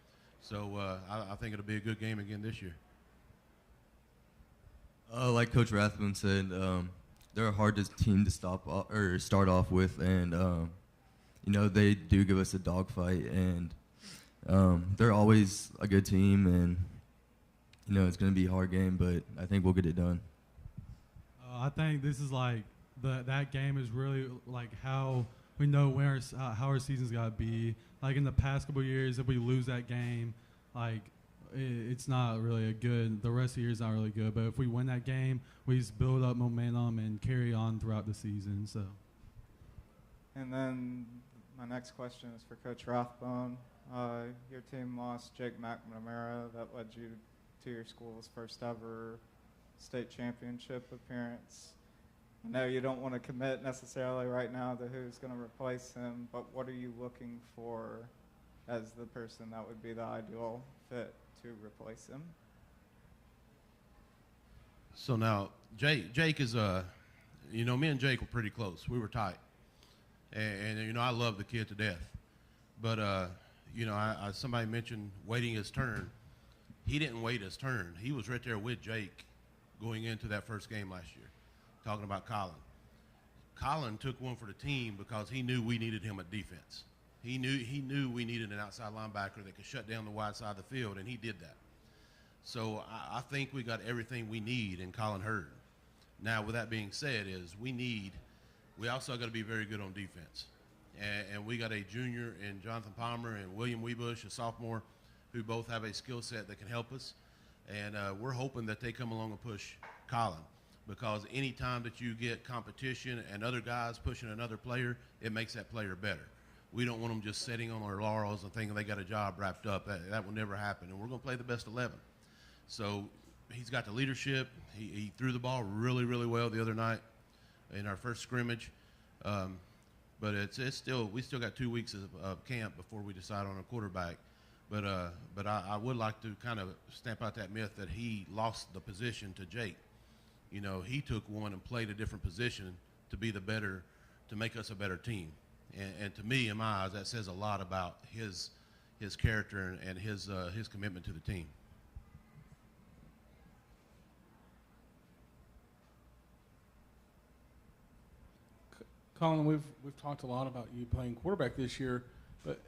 So I think it'll be a good game again this year. Like Coach Rathbone said, they're a hard team to start off with, and they do give us a dogfight, and they're always a good team, and it's going to be a hard game, but I think we'll get it done. I think this is like that game is really like how we know where how our season's got to be. Like in the past couple of years, if we lose that game, like it's not really a good. The rest of the year is not really good. But if we win that game, we just build up momentum and carry on throughout the season. So. And then my next question is for Coach Rathbone. Your team lost Jake McNamara. That led you to your school's first ever state championship appearance. I know you don't want to commit necessarily right now to who's going to replace him, but what are you looking for as the person that would be the ideal fit to replace him? So now, Jake is, me and Jake were pretty close. We were tight. And I love the kid to death. But, somebody mentioned waiting his turn. He didn't wait his turn. He was right there with Jake going into that first game last year, talking about Colin. Colin took one for the team because he knew we needed him at defense. He knew we needed an outside linebacker that could shut down the wide side of the field, and he did that. So I think we got everything we need in Colin Hurd. Now, with that being said, we also got to be very good on defense. And we got a junior in Jonathan Palmer and William Weebush, a sophomore, who both have a skill set that can help us. And we're hoping that they come along and push Colin, because any time that you get competition and other guys pushing another player, it makes that player better. We don't want them just sitting on their laurels and thinking they got a job wrapped up. That will never happen. And we're going to play the best 11. So he's got the leadership. He threw the ball really, really well the other night in our first scrimmage. But we still got 2 weeks of camp before we decide on a quarterback. But I would like to kind of stamp out that myth that he lost the position to Jake. He took one and played a different position to make us a better team. And to me, in my eyes, that says a lot about his character and his commitment to the team. Colin, we've talked a lot about you playing quarterback this year, but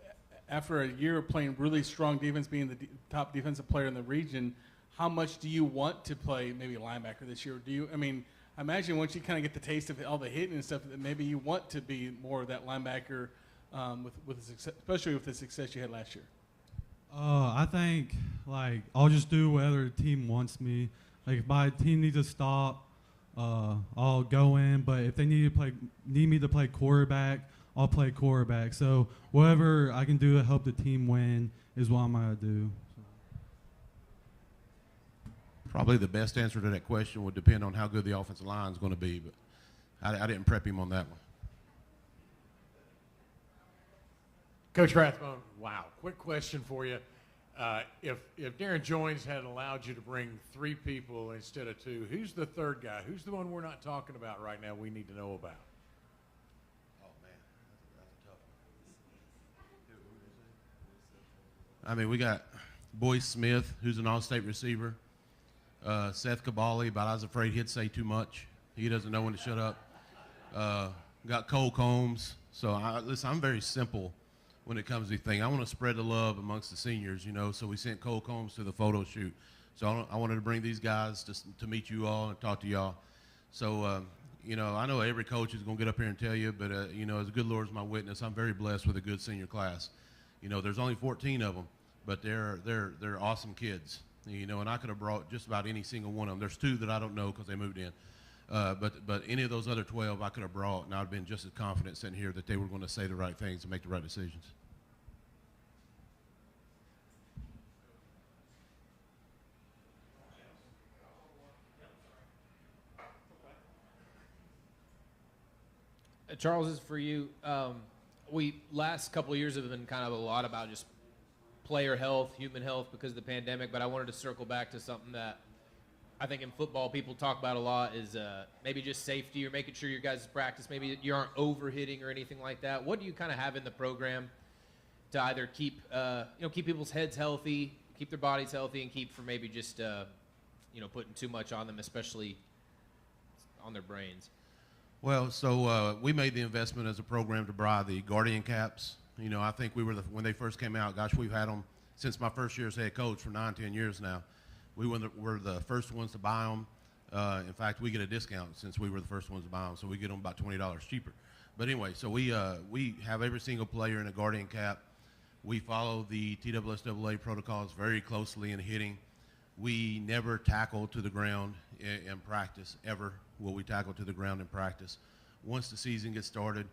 after a year of playing really strong defense, being the top defensive player in the region, how much do you want to play maybe a linebacker this year? I imagine once you kind of get the taste of all the hitting and stuff, that maybe you want to be more of that linebacker, with the success, especially with the success you had last year. I think I'll just do whatever the team wants me. Like if my team needs to stop, I'll go in. But if they need me to play quarterback, I'll play quarterback. So whatever I can do to help the team win is what I'm gonna do. Probably the best answer to that question would depend on how good the offensive line is going to be, but I didn't prep him on that one. Coach Rathbone, wow. Quick question for you. If Darren Joines had allowed you to bring 3 people instead of 2, who's the third guy? Who's the one we're not talking about right now we need to know about? Oh, man, that's a tough one. We got Boyce Smith, who's an all-state receiver. Seth Cabali, but I was afraid he'd say too much. He doesn't know when to shut up. Got Cole Combs. So, I'm very simple when it comes to things. I want to spread the love amongst the seniors, so we sent Cole Combs to the photo shoot. So I wanted to bring these guys to meet you all and talk to y'all. So, I know every coach is going to get up here and tell you, but, as the good Lord's my witness, I'm very blessed with a good senior class. There's only 14 of them, but they're awesome kids. And I could have brought just about any single one of them. There's 2 that I don't know because they moved in. But any of those other 12 I could have brought, and I'd have been just as confident sitting here that they were going to say the right things and make the right decisions. Charles, this is for you. We last couple of years have been kind of a lot about just player health, human health because of the pandemic, but I wanted to circle back to something that I think in football people talk about a lot is maybe just safety or making sure your guys' practice, maybe you aren't overhitting or anything like that. What do you kind of have in the program to either keep people's heads healthy, keep their bodies healthy, and keep from maybe just putting too much on them, especially on their brains? Well, so we made the investment as a program to buy the Guardian caps. You know, I think we were when they first came out. Gosh, we've had them since my first year as head coach for 9-10 years now. We were the first ones to buy them. In fact, we get a discount since we were the first ones to buy them, so we get them about $20 cheaper. But anyway, so we have every single player in a Guardian cap. We follow the TSSAA protocols very closely in hitting. We never tackle to the ground in practice, ever will we tackle to the ground in practice. Once the season gets started,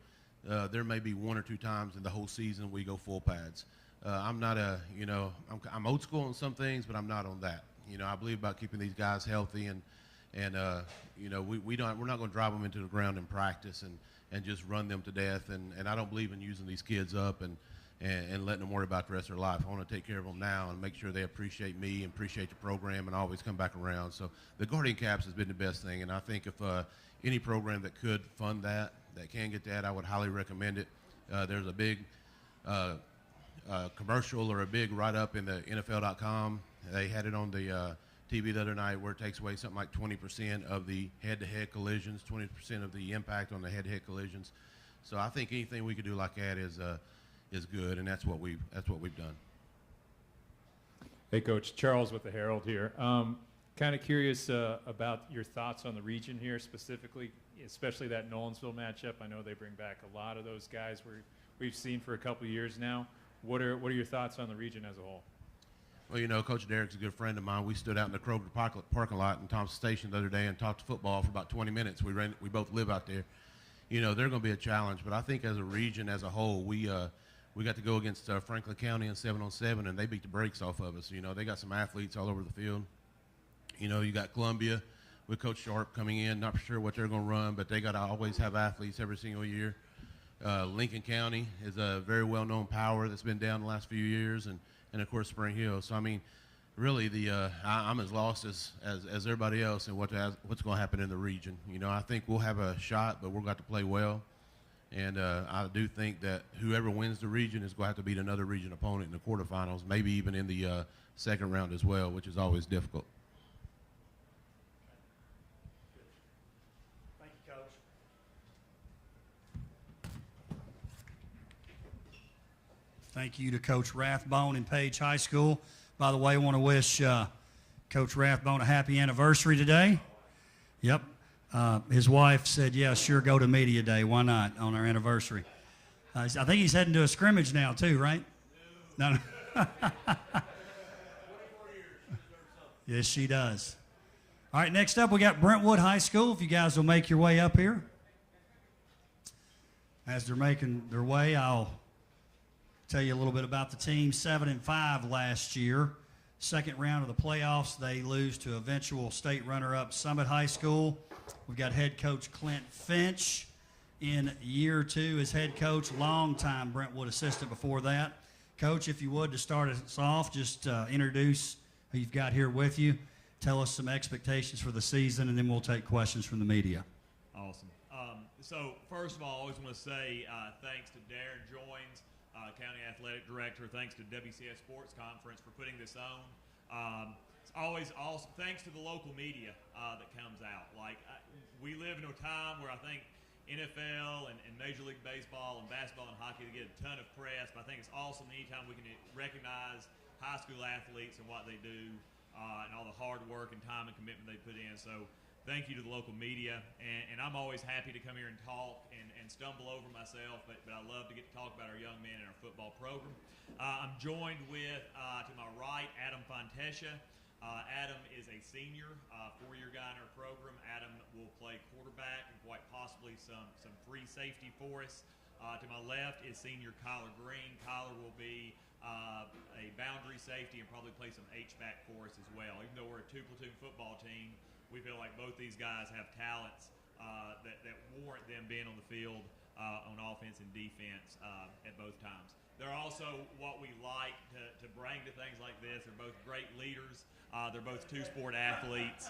there may be 1 or 2 times in the whole season we go full pads. I'm not I'm old school on some things, but I'm not on that. You know, I believe about keeping these guys healthy and we're not going to drive them into the ground in practice and just run them to death. And I don't believe in using these kids up and letting them worry about the rest of their life. I want to take care of them now and make sure they appreciate me and appreciate the program and always come back around. So the Guardian Caps has been the best thing, and I think if any program that could fund that can get that, I would highly recommend it. There's a big commercial or a big write-up in the NFL.com. They had it on the TV the other night where it takes away something like 20% of the head-to-head collisions, 20% of the impact on the head-to-head collisions. So I think anything we could do like that is good, and that's what we've done. Hey, Coach. Charles with the Herald here. Kind of curious about your thoughts on the region here specifically, especially that Nolensville matchup. I know they bring back a lot of those guys we've seen for a couple of years now. What are your thoughts on the region as a whole? Well, you know, Coach Derek's a good friend of mine. We stood out in the Kroger parking lot in Thompson Station the other day and talked football for about 20 minutes. We both live out there. You know, they're going to be a challenge, but I think as a region as a whole, we got to go against Franklin County in 7-on-7, and they beat the brakes off of us. You know, they got some athletes all over the field. You know, you got Columbia with Coach Sharp coming in. Not sure what they're going to run, but they got to always have athletes every single year. Lincoln County is a very well-known power that's been down the last few years, and of course Spring Hill. So I mean, really, I'm as lost as everybody else in what's going to happen in the region. You know, I think we'll have a shot, but we've got to play well. And I do think that whoever wins the region is going to have to beat another region opponent in the quarterfinals, maybe even in the second round as well, which is always difficult. Thank you, Coach. Thank you to Coach Rathbone and Page High School. By the way, I want to wish Coach Rathbone a happy anniversary today. Yep. His wife said, yeah, sure, go to Media Day. Why not on our anniversary? I think he's heading to a scrimmage now, too, right? No. Yes, she does. All right, next up, we got Brentwood High School. If you guys will make your way up here. As they're making their way, I'll tell you a little bit about the team. 7-5 last year. Second round of the playoffs, they lose to eventual state runner-up Summit High School. We've got head coach Clint Finch in year 2 as head coach, longtime Brentwood assistant before that. Coach, if you would, to start us off, just introduce who you've got here with you. Tell us some expectations for the season, and then we'll take questions from the media. Awesome. So first of all, I always want to say thanks to Darren Joins, County Athletic Director. Thanks to WCS Sports Conference for putting this on. It's always awesome. Thanks to the local media that comes out. We live in a time where I think NFL and Major League Baseball and basketball and hockey, they get a ton of press, but I think it's awesome anytime we can recognize high school athletes and what they do and all the hard work and time and commitment they put in. So thank you to the local media, and I'm always happy to come here and talk and stumble over myself, but I love to get to talk about our young men and our football program. I'm joined with, to my right, Adam Fontesha. Adam is a senior, 4-year guy in our program. Adam will play quarterback and quite possibly some free safety for us. To my left is senior Kyler Green. Kyler will be a boundary safety and probably play some H-back for us as well. Even though we're a 2-platoon football team, we feel like both these guys have talents that warrant them being on the field on offense and defense at both times. They're also what we like to bring to things like this. They're both great leaders. They're both 2-sport athletes,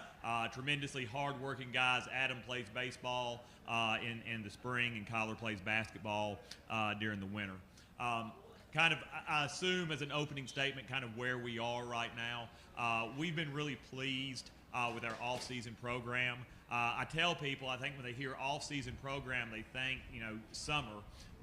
tremendously hard-working guys. Adam plays baseball in the spring, and Kyler plays basketball during the winter. I assume as an opening statement kind of where we are right now. We've been really pleased with our off-season program. I tell people, I think when they hear off-season program, they think, summer.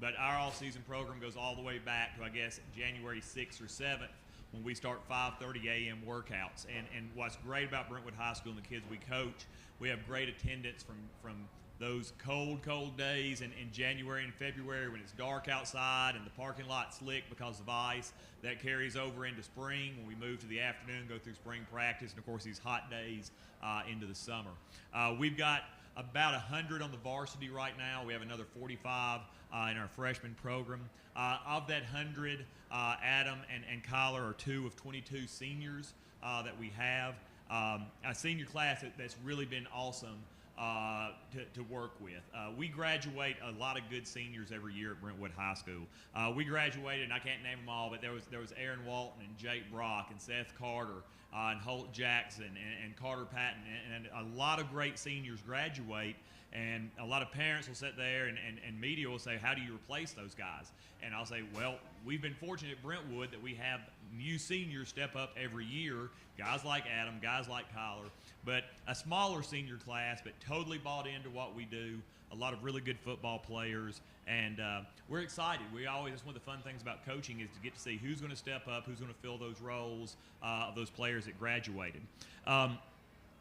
But our off-season program goes all the way back to, I guess, January 6th or 7th when we start 5:30 a.m. workouts. And what's great about Brentwood High School and the kids we coach, we have great attendance from those cold days in January and February when it's dark outside and the parking lot slick because of ice. That carries over into spring when we move to the afternoon, go through spring practice, and of course these hot days into the summer. We've got about 100 on the varsity right now. We have another 45 in our freshman program. Of that 100, Adam and Kyler are 2 of 22 seniors that we have. A senior class that's really been awesome to work with. We graduate a lot of good seniors every year at Brentwood High School. We graduated, and I can't name them all, but there was Aaron Walton and Jake Brock and Seth Carter and Holt Jackson and Carter Patton, and a lot of great seniors graduate. And a lot of parents will sit there and media will say, how do you replace those guys? And I'll say, well, we've been fortunate at Brentwood that we have new seniors step up every year, guys like Adam, guys like Kyler, but a smaller senior class, but totally bought into what we do, a lot of really good football players, and we're excited. That's one of the fun things about coaching is to get to see who's going to step up, who's going to fill those roles of those players that graduated.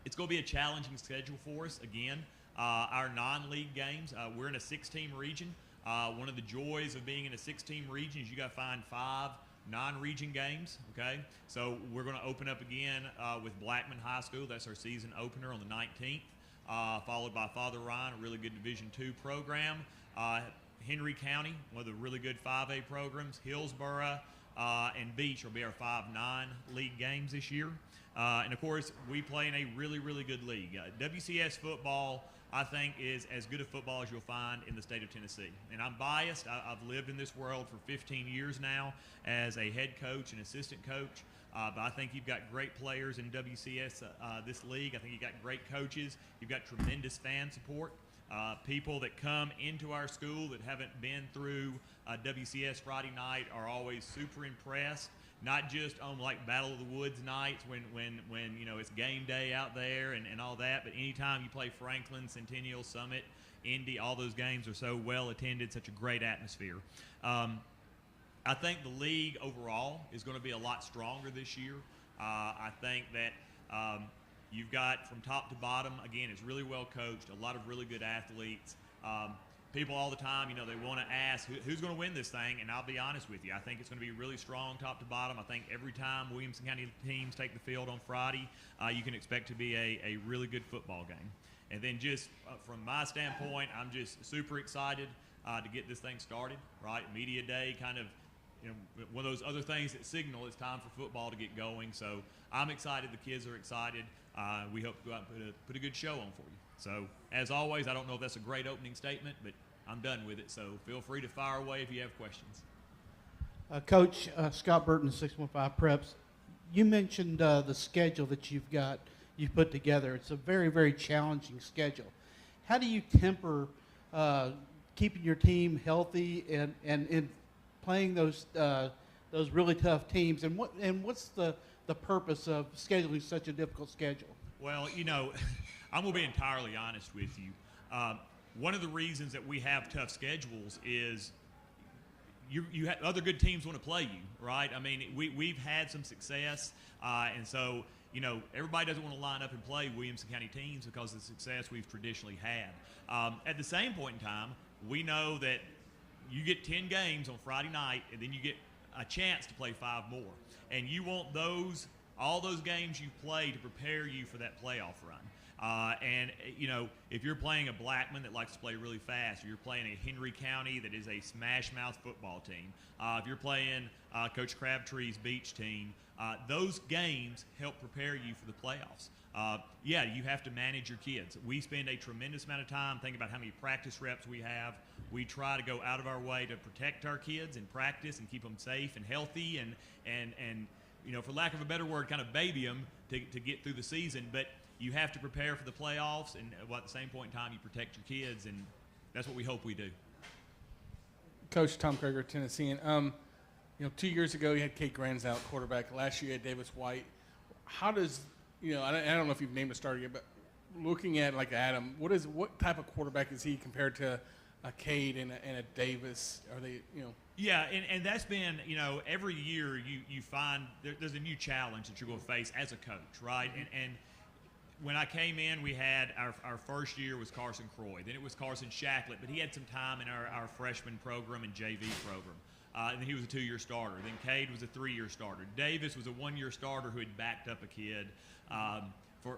It's going to be a challenging schedule for us, again. Our non-league games, we're in a 6-team region. One of the joys of being in a 6-team region is you got to find 5 non-region games, okay? So we're going to open up again with Blackman High School. That's our season opener on the 19th, followed by Father Ryan, a really good Division II program. Henry County, one of the really good 5A programs. Hillsborough and Beach will be our 5 non-league games this year. And, of course, we play in a really, really good league. WCS football, I think, is as good a football as you'll find in the state of Tennessee. And I'm biased. I've lived in this world for 15 years now as a head coach and assistant coach. But I think you've got great players in WCS, this league. I think you've got great coaches. You've got tremendous fan support. People that come into our school that haven't been through WCS Friday night are always super impressed. Not just on like Battle of the Woods nights when it's game day out there and all that, but anytime you play Franklin, Centennial, Summit, Indy, all those games are so well attended, such a great atmosphere. I think the league overall is going to be a lot stronger this year. I think that you've got from top to bottom, again, it's really well coached, a lot of really good athletes. People all the time, they want to ask who's going to win this thing, and I'll be honest with you. I think it's going to be really strong top to bottom. I think every time Williamson County teams take the field on Friday, you can expect to be a really good football game. And then just from my standpoint, I'm just super excited to get this thing started, right? Media Day kind of, one of those other things that signal it's time for football to get going. So I'm excited. The kids are excited. We hope to go out and put a good show on for you. So, as always, I don't know if that's a great opening statement, but I'm done with it. So, feel free to fire away if you have questions. Coach, Scott Burton, 615 Preps, you mentioned the schedule that you've put together. It's a very, very challenging schedule. How do you temper keeping your team healthy and playing those really tough teams? And what's the purpose of scheduling such a difficult schedule? Well, I'm going to be entirely honest with you. One of the reasons that we have tough schedules is you have other good teams want to play you, right? I mean, we've had some success, and so everybody doesn't want to line up and play Williamson County teams because of the success we've traditionally had. At the same point in time, we know that you get 10 games on Friday night, and then you get a chance to play 5 more, and you want all those games you play to prepare you for that playoff run. And if you're playing a Blackman that likes to play really fast, or you're playing a Henry County that is a smash-mouth football team, if you're playing Coach Crabtree's Beach team, those games help prepare you for the playoffs. You have to manage your kids. We spend a tremendous amount of time thinking about how many practice reps we have. We try to go out of our way to protect our kids in practice and keep them safe and healthy and for lack of a better word, kind of baby them to get through the season. But you have to prepare for the playoffs, and at the same point in time, you protect your kids, and that's what we hope we do. Coach Tom Krager, Tennessean. 2 years ago you had Kate Granz out, quarterback. Last year you had Davis White. How does I don't know if you've named a starter yet, but looking at like Adam, what type of quarterback is he compared to a Cade and a Davis? Are they, you know? Yeah, and that's been, you know, every year you find there's a new challenge that you're going to face as a coach, right? And when I came in, we had our first year was Carson Croy. Then it was Carson Shacklett, but he had some time in our freshman program and JV program. And he was a 2-year starter. Then Cade was a 3-year starter. Davis was a 1-year starter who had backed up a kid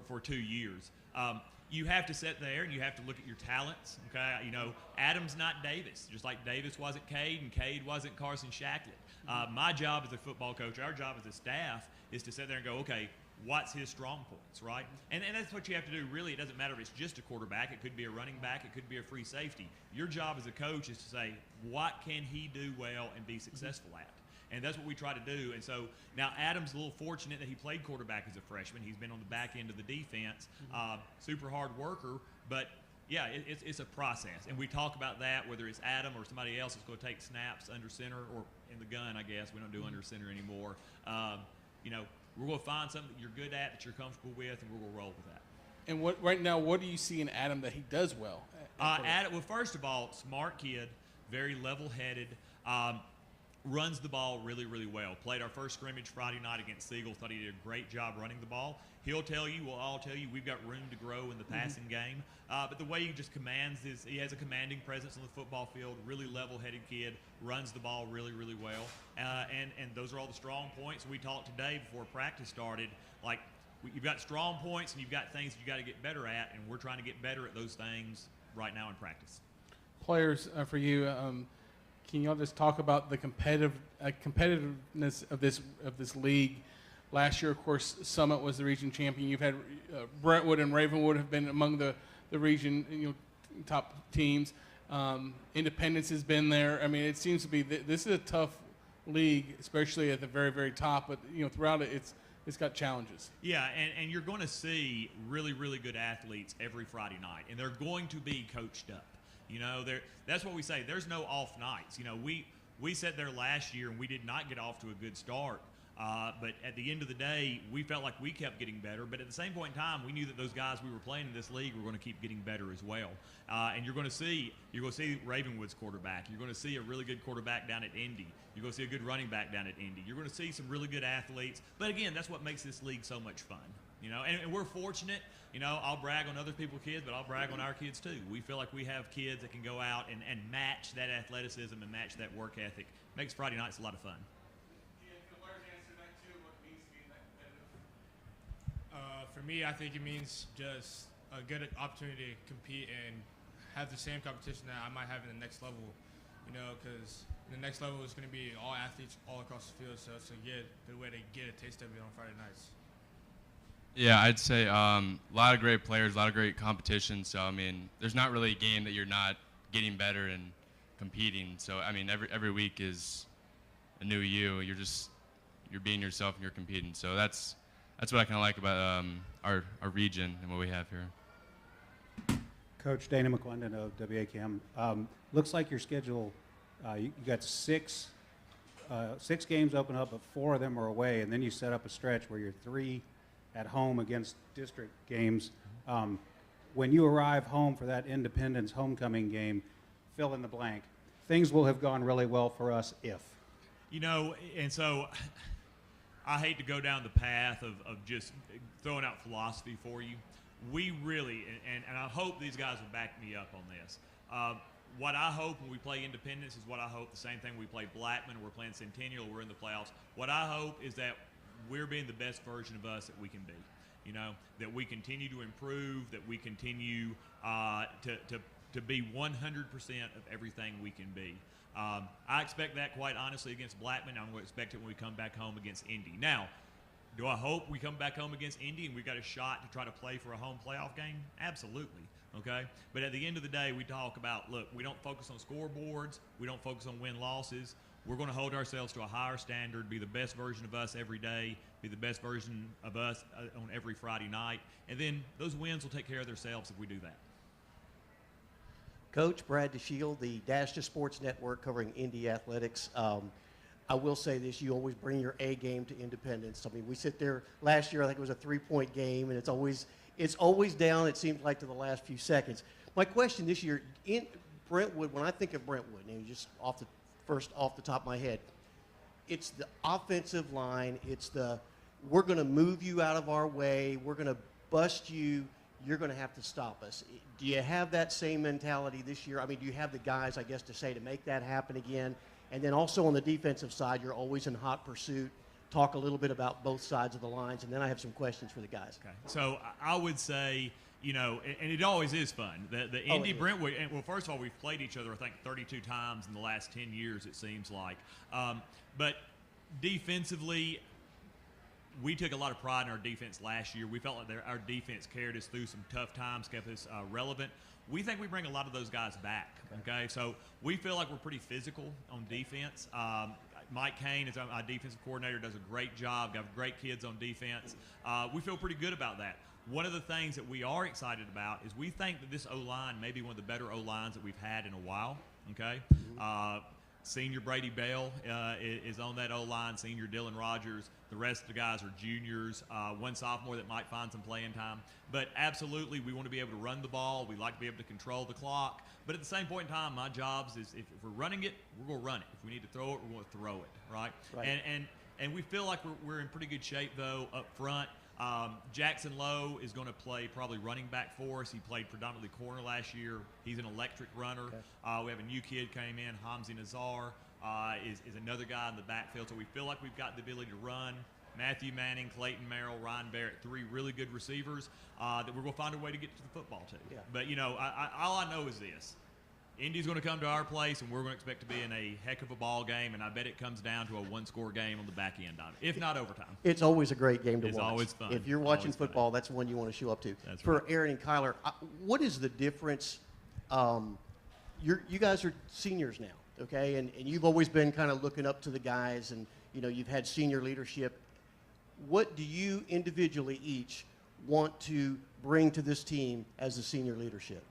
for 2 years. You have to sit there and you have to look at your talents. Okay, you know, Adam's not Davis, just like Davis wasn't Cade and Cade wasn't Carson Shacklett. My job as a football coach, our job as a staff, is to sit there and go, okay, what's his strong points, right? And that's what you have to do. Really, it doesn't matter if it's just a quarterback. It could be a running back. It could be a free safety. Your job as a coach is to say, what can he do well and be successful at? And that's what we try to do. And so now Adam's a little fortunate that he played quarterback as a freshman. He's been on the back end of the defense. Super hard worker. But, yeah, it's a process. And we talk about that, whether it's Adam or somebody else that's going to take snaps under center or in the gun, I guess. We don't do under center anymore. You know, we're going to find something that you're good at, that you're comfortable with, and we're going to roll with that. And what do you see in Adam that he does well? Adam, well, first of all, smart kid, very level-headed. Runs the ball really, really well. Played our first scrimmage Friday night against Siegel. Thought he did a great job running the ball. He'll tell you, we'll all tell you, we've got room to grow in the passing game. But the way he just commands he has a commanding presence on the football field. Really level-headed kid. Runs the ball really, really well. And those are all the strong points. We talked today before practice started. Like, you've got strong points and you've got things that you got to get better at, and we're trying to get better at those things right now in practice. Players, for you. Can y'all just talk about the competitiveness of this league? Last year, of course, Summit was the region champion. You've had Brentwood and Ravenwood have been among the region, you know, top teams. Independence has been there. I mean, it seems to be this is a tough league, especially at the very, very top. But you know, throughout it, it's got challenges. Yeah, and you're going to see really, really good athletes every Friday night, and they're going to be coached up. You know, that's what we say. There's no off nights. You know, we sat there last year and we did not get off to a good start. But at the end of the day, we felt like we kept getting better. But at the same point in time, we knew that those guys we were playing in this league were going to keep getting better as well. And you're going to see Ravenwood's quarterback. You're going to see a really good quarterback down at Indy. You're going to see a good running back down at Indy. You're going to see some really good athletes. But again, that's what makes this league so much fun. You know, and we're fortunate. You know, I'll brag on other people's kids, but I'll brag on our kids too. We feel like we have kids that can go out and match that athleticism and match that work ethic. Makes Friday nights a lot of fun. For me, I think it means just a good opportunity to compete and have the same competition that I might have in the next level. You know, because the next level is going to be all athletes all across the field, so it's a good way to get a taste of it on Friday nights. Yeah, I'd say a lot of great players, a lot of great competition. So, I mean, there's not really a game that you're not getting better and competing. So, I mean, every week is a new you. You're being yourself and you're competing. So that's what I kind of like about our region and what we have here. Coach Dana McClendon of WACAM. Looks like your schedule, you got six games open up, but 4 of them are away, and then you set up a stretch where you're 3 at home against district games. When you arrive home for that Independence homecoming game, fill in the blank. Things will have gone really well for us if. You know, and so I hate to go down the path of just throwing out philosophy for you. We really, and I hope these guys will back me up on this. What I hope when we play Independence is what I hope the same thing we play Blackman or we're playing Centennial or we're in the playoffs. What I hope is that we're being the best version of us that we can be. You know, that we continue to improve, that we continue to be 100% of everything we can be. I expect that, quite honestly, against Blackman. I'm going to expect it when we come back home against Indy. Now, do I hope we come back home against Indy and we've got a shot to try to play for a home playoff game? Absolutely. Okay? But at the end of the day, we talk about, look, we don't focus on scoreboards. We don't focus on win-losses. We're going to hold ourselves to a higher standard, be the best version of us every day, be the best version of us on every Friday night. And then those wins will take care of themselves if we do that. Coach Brad DeShield, the Dash to Sports Network covering Indy athletics. I will say this, you always bring your A game to Independence. I mean, we sit there, last year I think it was a 3-point game, and it's always It's always down, it seems like, to the last few seconds. My question this year, in Brentwood, when I think of Brentwood, just off the top of my head, it's the offensive line, it's the we're going to move you out of our way, we're going to bust you, you're going to have to stop us. Do you have that same mentality this year? I mean, do you have the guys, I guess, to make that happen again? And then also on the defensive side, you're always in hot pursuit. Talk a little bit about both sides of the lines, and then I have some questions for the guys. Okay. So I would say, and it always is fun. The Indy Brentwood, well, first of all, we've played each other, I think, 32 times in the last 10 years, it seems like. But defensively, we took a lot of pride in our defense last year. We felt like our defense carried us through some tough times, kept us relevant. We think we bring a lot of those guys back, okay? So we feel like we're pretty physical on defense. Mike Kane, is our defensive coordinator, does a great job, got great kids on defense. We feel pretty good about that. One of the things that we are excited about is we think that this O-line may be one of the better O-lines that we've had in a while, okay? Senior Brady Bell is on that O-line, senior Dylan Rogers. The rest of the guys are juniors, one sophomore that might find some playing time. But absolutely, we want to be able to run the ball. We like to be able to control the clock. But at the same point in time, my job is if we're running it, we're going to run it. If we need to throw it, we're going to throw it, right? And we feel like we're in pretty good shape, though, up front. Jackson Lowe is going to play probably running back for us. He played predominantly corner last year. He's an electric runner. Okay. We have a new kid came in, Hamzi Nazar, is another guy in the backfield. So we feel like we've got the ability to run. Matthew Manning, Clayton Merrill, Ryan Barrett, three really good receivers that we're going to find a way to get to the football team. Yeah. But, all I know is this. Indy's going to come to our place, and we're going to expect to be in a heck of a ball game, and I bet it comes down to a one-score game on the back end of it, if not overtime. It's always a great game to watch. It's always fun. If you're watching football, that's the one you want to show up to. That's For right. Aaron and Kyler, what is the difference? You guys are seniors now, okay? And you've always been kind of looking up to the guys, and, you've had senior leadership. What do you individually each want to bring to this team as a senior leadership?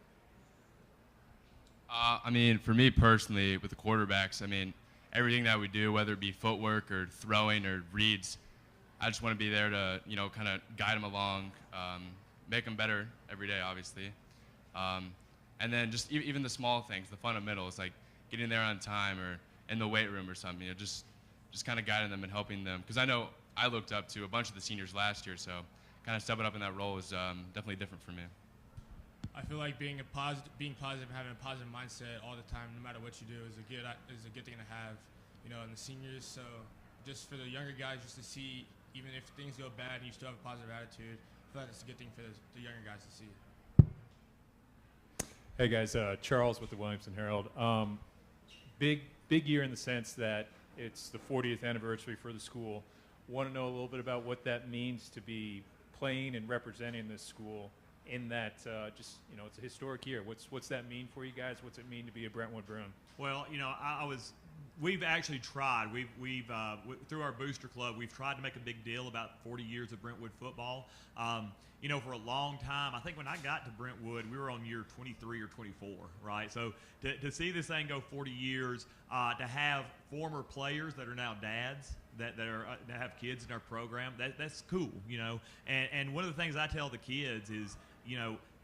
For me personally, with the quarterbacks, everything that we do, whether it be footwork or throwing or reads, I just want to be there to, kind of guide them along, make them better every day, obviously. And then just even the small things, the fundamentals, like getting there on time or in the weight room or something, just kind of guiding them and helping them. Because I know I looked up to a bunch of the seniors last year, so kind of stepping up in that role is definitely different for me. I feel like being positive, and having a positive mindset all the time, no matter what you do, is a good thing to have, in the seniors. So just for the younger guys, just to see, even if things go bad and you still have a positive attitude, I feel like it's a good thing for the younger guys to see. Hey guys, Charles with the Williamson Herald. Big year in the sense that it's the 40th anniversary for the school. Want to know a little bit about what that means to be playing and representing this school in that it's a historic year. What's that mean for you guys? What's it mean to be a Brentwood Bruin? Well, we've actually tried. We've through our booster club, we've tried to make a big deal about 40 years of Brentwood football. For a long time, I think when I got to Brentwood, we were on year 23 or 24, right? So to see this thing go 40 years, to have former players that are now dads that have kids in our program, that's cool, And one of the things I tell the kids is,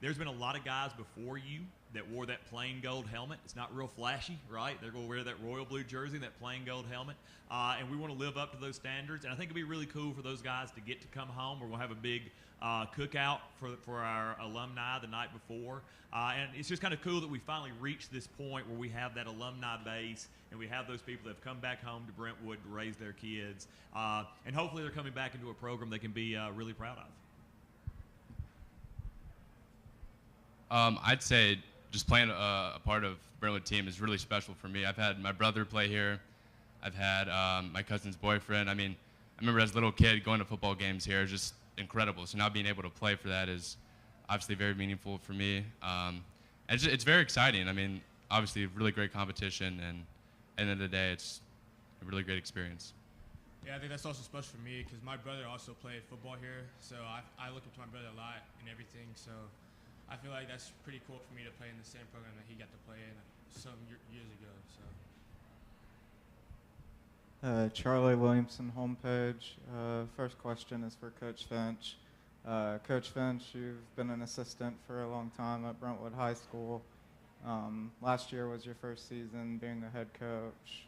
there's been a lot of guys before you that wore that plain gold helmet. It's not real flashy, right? They're going to wear that royal blue jersey, that plain gold helmet, and we want to live up to those standards. And I think it'd be really cool for those guys to get to come home. We're going to have a big cookout for our alumni the night before, and it's just kind of cool that we finally reached this point where we have that alumni base and we have those people that have come back home to Brentwood to raise their kids, and hopefully they're coming back into a program they can be really proud of. I'd say just playing a part of Brentwood team is really special for me. I've had my brother play here. I've had my cousin's boyfriend. I remember as a little kid going to football games here, just incredible. So now being able to play for that is obviously very meaningful for me. And it's very exciting. Obviously really great competition, and at the end of the day, it's a really great experience. Yeah, I think that's also special for me because my brother also played football here, so I look up to my brother a lot and everything. So I feel like that's pretty cool for me to play in the same program that he got to play in some years ago. So. Charlie Williamson homepage. First question is for Coach Finch. Coach Finch, you've been an assistant for a long time at Brentwood High School. Last year was your first season being the head coach.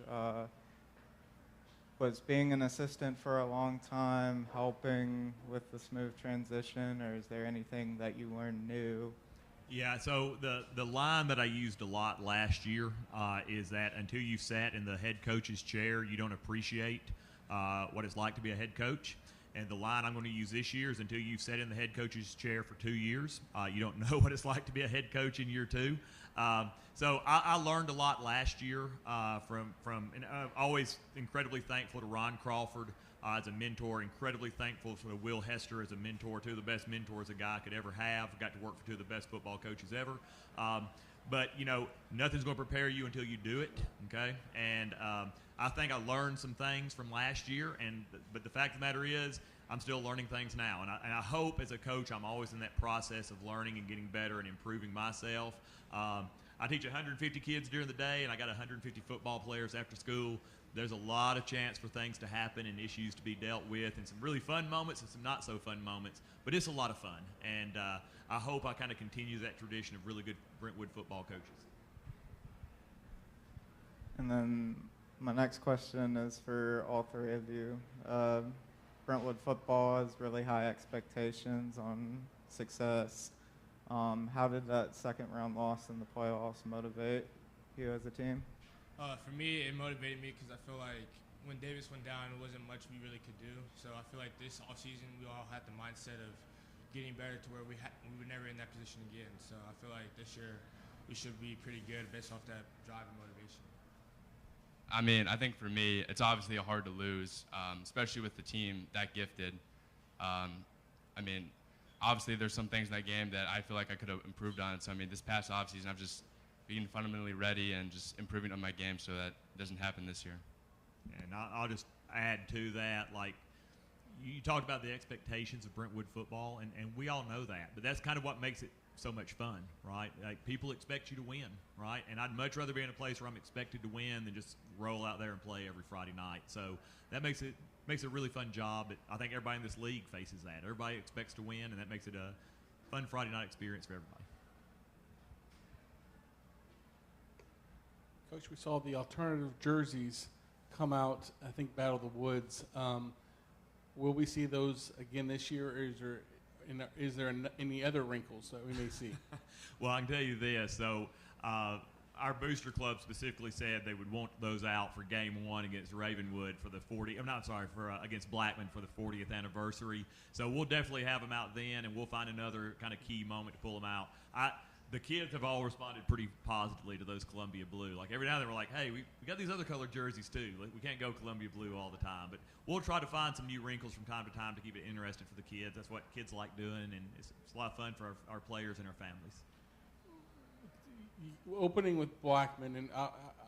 Was being an assistant for a long time helping with the smooth transition, or is there anything that you learned new? Yeah, so the line that I used a lot last year is that until you sat in the head coach's chair, you don't appreciate what it's like to be a head coach. And the line I'm going to use this year is until you've sat in the head coach's chair for 2 years, you don't know what it's like to be a head coach in year 2. So I learned a lot last year and I'm always incredibly thankful to Ron Crawford as a mentor, incredibly thankful for Will Hester as a mentor, two of the best mentors a guy could ever have. Got to work for two of the best football coaches ever. But, nothing's going to prepare you until you do it, okay? And I think I learned some things from last year, but the fact of the matter is I'm still learning things now. And I hope as a coach I'm always in that process of learning and getting better and improving myself. I teach 150 kids during the day, and I got 150 football players after school. There's a lot of chance for things to happen and issues to be dealt with, and some really fun moments and some not so fun moments. But it's a lot of fun, and I hope I kind of continue that tradition of really good Brentwood football coaches. And then my next question is for all three of you. Brentwood football has really high expectations on success. How did that second round loss in the playoffs motivate you as a team? For me, it motivated me because I feel like when Davis went down, it wasn't much we really could do. So I feel like this offseason, we all had the mindset of getting better to where we were never in that position again. So I feel like this year we should be pretty good based off that drive and motivation. I mean, I think for me, it's obviously hard to lose, especially with the team that gifted. I mean, obviously there's some things in that game that I feel like I could have improved on. So, I mean, this past offseason, I've just been fundamentally ready and just improving on my game so that it doesn't happen this year. And I'll just add to that, like, you talked about the expectations of Brentwood football, and we all know that. But that's kind of what makes it so much fun, right? Like, people expect you to win, right? And I'd much rather be in a place where I'm expected to win than just roll out there and play every Friday night. So that makes it a really fun job. But I think everybody in this league faces that. Everybody expects to win, and that makes it a fun Friday night experience for everybody. Coach, we saw the alternative jerseys come out, I think, Battle of the Woods. Will we see those again this year, or is there any other wrinkles that we may see? Well, I can tell you this. So our booster club specifically said they would want those out for Game 1 against Ravenwood for the against Blackman for the 40th anniversary. So we'll definitely have them out then, and we'll find another kind of key moment to pull them out. The kids have all responded pretty positively to those Columbia blue. Like, every now and then we're like, hey, we got these other colored jerseys too. Like, we can't go Columbia blue all the time. But we'll try to find some new wrinkles from time to time to keep it interesting for the kids. That's what kids like doing, and it's a lot of fun for our players and our families. Opening with Blackman, and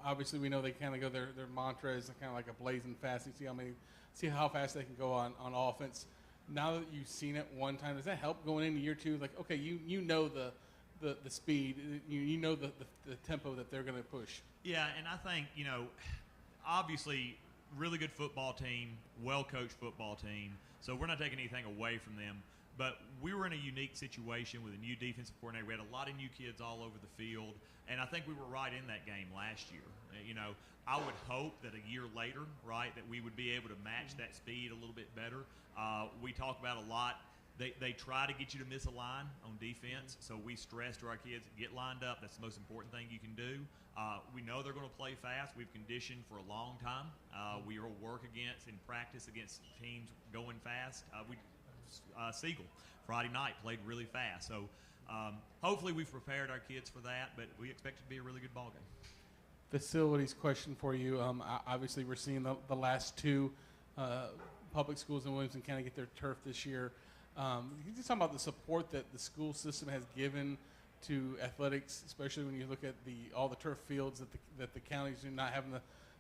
obviously we know they kind of go their mantra is kind of like a blazing fast. You see how fast they can go on offense. Now that you've seen it one time, does that help going into year 2? Like, okay, you know the speed, you know the tempo that they're going to push. Yeah, and I think, obviously, really good football team, well-coached football team, so we're not taking anything away from them. But we were in a unique situation with a new defensive coordinator. We had a lot of new kids all over the field, and I think we were right in that game last year. I would hope that a year later, right, that we would be able to match that speed a little bit better. We talk about a lot. They try to get you to miss a line on defense, so we stress to our kids, get lined up. That's the most important thing you can do. We know they're going to play fast. We've conditioned for a long time. We will work against, in practice, against teams going fast. Siegel, Friday night, played really fast. So hopefully we've prepared our kids for that, but we expect it to be a really good ball game. Facilities question for you. Obviously, we're seeing the last 2 public schools in Williamson County get their turf this year. Can you just talk about the support that the school system has given to athletics, especially when you look at all the turf fields that the counties do not having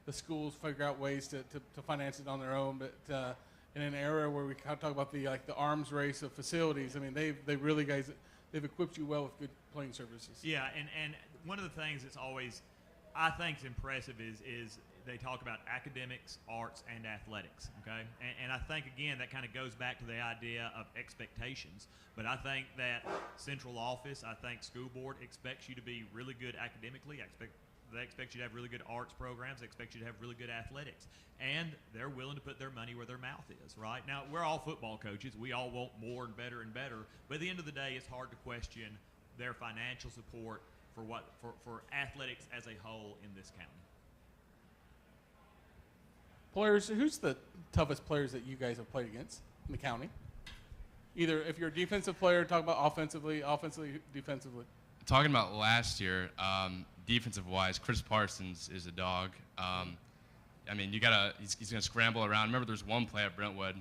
the schools figure out ways to finance it on their own, but in an era where we kind of talk about the arms race of facilities, I mean they've equipped you well with good playing services. Yeah, and one of the things that's always I think is impressive is they talk about academics, arts, and athletics, okay? And I think, again, that kind of goes back to the idea of expectations. But I think that central office, I think school board expects you to be really good academically. They expect you to have really good arts programs. They expect you to have really good athletics. And they're willing to put their money where their mouth is, right? Now, we're all football coaches. We all want more and better and better. But at the end of the day, it's hard to question their financial support for athletics as a whole in this county. Players, who's the toughest players that you guys have played against in the county? Either if you're a defensive player, talk about offensively, defensively. Talking about last year, defensive-wise, Chris Parsons is a dog. I mean, he's going to scramble around. Remember, there's one play at Brentwood,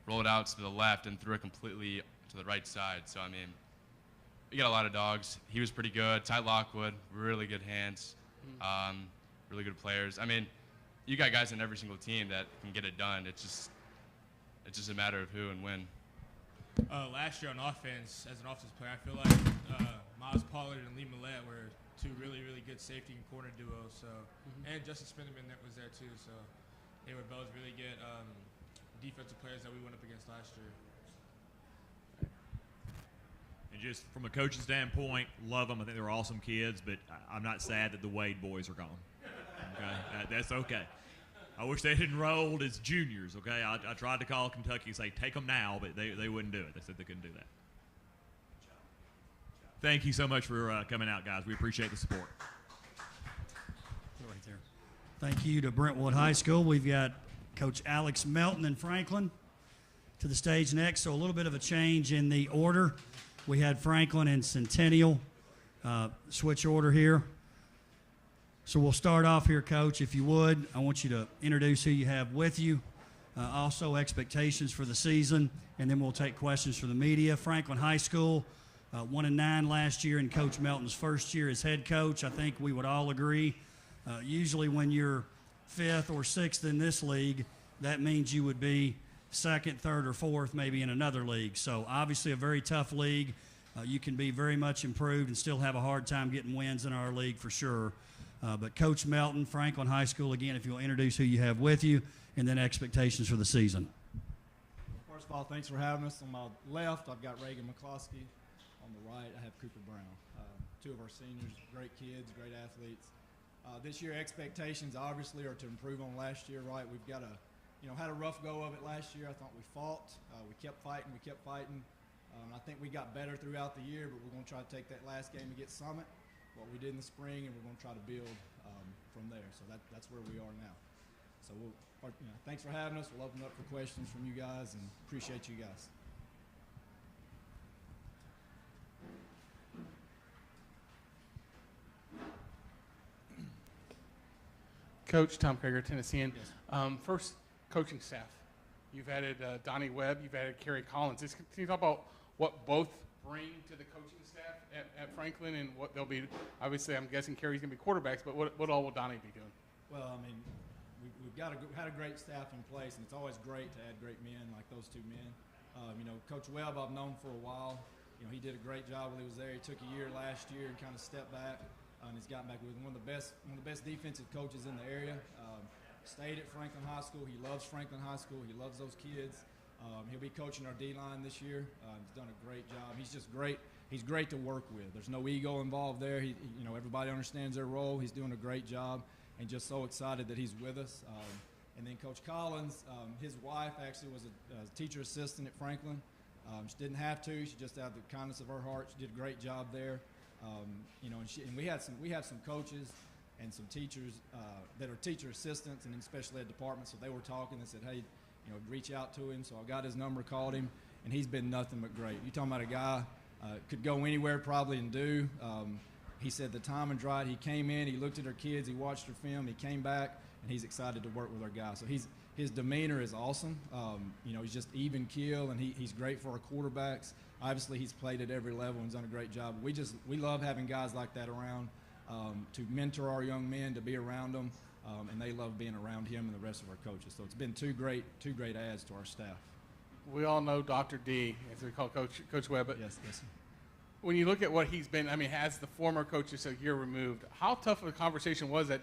rolled out to the left and threw it completely to the right side. So, I mean, we got a lot of dogs. He was pretty good. Ty Lockwood, really good hands, really good players. I mean, you got guys in every single team that can get it done. It's just a matter of who and when. Last year on offense, as an offensive player, I feel like Miles Pollard and Lee Millette were two really, really good safety and corner duos. So, and Justin Spenderman that was there too. So, they were both really good defensive players that we went up against last year. And just from a coaching standpoint, love them. I think they were awesome kids, but I'm not sad that the Wade boys are gone. Okay, that's okay. I wish they had enrolled as juniors. Okay, I tried to call Kentucky and say take them now, but they wouldn't do it. They said they couldn't do that. Thank you so much for coming out, guys. We appreciate the support. Right there. Thank you to Brentwood High School. We've got Coach Alex Melton and Franklin to the stage next. So a little bit of a change in the order. We had Franklin and Centennial switch order here. So we'll start off here, Coach, if you would. I want you to introduce who you have with you, also expectations for the season, and then we'll take questions from the media. Franklin High School, 1-9 last year in Coach Melton's first year as head coach. I think we would all agree. Usually when you're 5th or 6th in this league, that means you would be 2nd, 3rd, or 4th maybe in another league. So obviously a very tough league. You can be very much improved and still have a hard time getting wins in our league for sure. But Coach Melton, Franklin High School, again, if you'll introduce who you have with you, and then expectations for the season. First of all, thanks for having us. On my left, I've got Reagan McCloskey. On the right, I have Cooper Brown. Two of our seniors, great kids, great athletes. This year, expectations obviously are to improve on last year, right? We've got had a rough go of it last year. I thought we fought. We kept fighting. I think we got better throughout the year, but we're going to try to take that last game against Summit, what we did in the spring, and we're going to try to build from there. So that's where we are now. So thanks for having us. We'll open up for questions from you guys, and appreciate you guys. Coach Tom Krager, Tennessean. Yes. First, coaching staff. You've added Donnie Webb. You've added Kerry Collins. Can you talk about what both bring to the coaching staff at Franklin and what they'll be? Obviously, I'm guessing Kerry's going to be quarterbacks, but what all will Donnie be doing? Well, I mean, we've had a great staff in place, and it's always great to add great men like those two men. Coach Webb I've known for a while. He did a great job while he was there. He took a year last year and kind of stepped back, and he's gotten back with one of the best defensive coaches in the area. Stayed at Franklin High School. He loves Franklin High School. He loves those kids. He'll be coaching our D-line this year. He's done a great job. He's just great. He's great to work with. There's no ego involved there. Everybody understands their role. He's doing a great job, and just so excited that he's with us. And then Coach Collins, his wife actually was a teacher assistant at Franklin. She didn't have to. She just out of the kindness of her heart. She did a great job there. And we have some coaches and some teachers that are teacher assistants and in special ed departments. So they were talking and said, hey, reach out to him. So I got his number, called him, and he's been nothing but great. You're talking about a guy could go anywhere probably and do. He said the timing's right. He came in, he looked at our kids, he watched our film, he came back, and he's excited to work with our guys. So his demeanor is awesome. He's just even keel, and he's great for our quarterbacks. Obviously, he's played at every level and done a great job. We love having guys like that around to mentor our young men, to be around them, and they love being around him and the rest of our coaches. So it's been two great adds to our staff. We all know Dr. D, as we call Coach Webb. But yes. When you look at what he's been, as the former coach is a year removed, how tough of a conversation was that?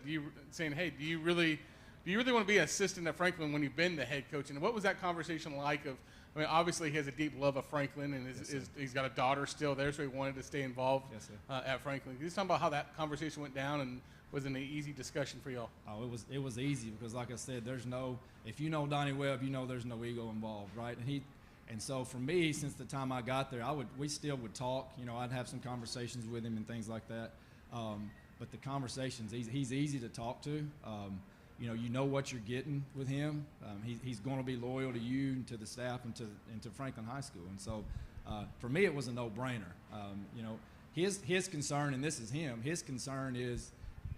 Saying, hey, do you really do you really want to be an assistant at Franklin when you've been the head coach? And what was that conversation like? I mean, obviously he has a deep love of Franklin, and he's got a daughter still there, so he wanted to stay involved at Franklin. Can you just talk about how that conversation went down, and was it an easy discussion for y'all? Oh, it was easy because, like I said, if you know Donnie Webb, you know there's no ego involved, right? And so for me, since the time I got there, we still would talk. You know, I'd have some conversations with him and things like that. But the conversations, he's easy to talk to. You know what you're getting with him. He's going to be loyal to you and to the staff and to Franklin High School. And so for me, it was a no-brainer. His concern, and this is him, his concern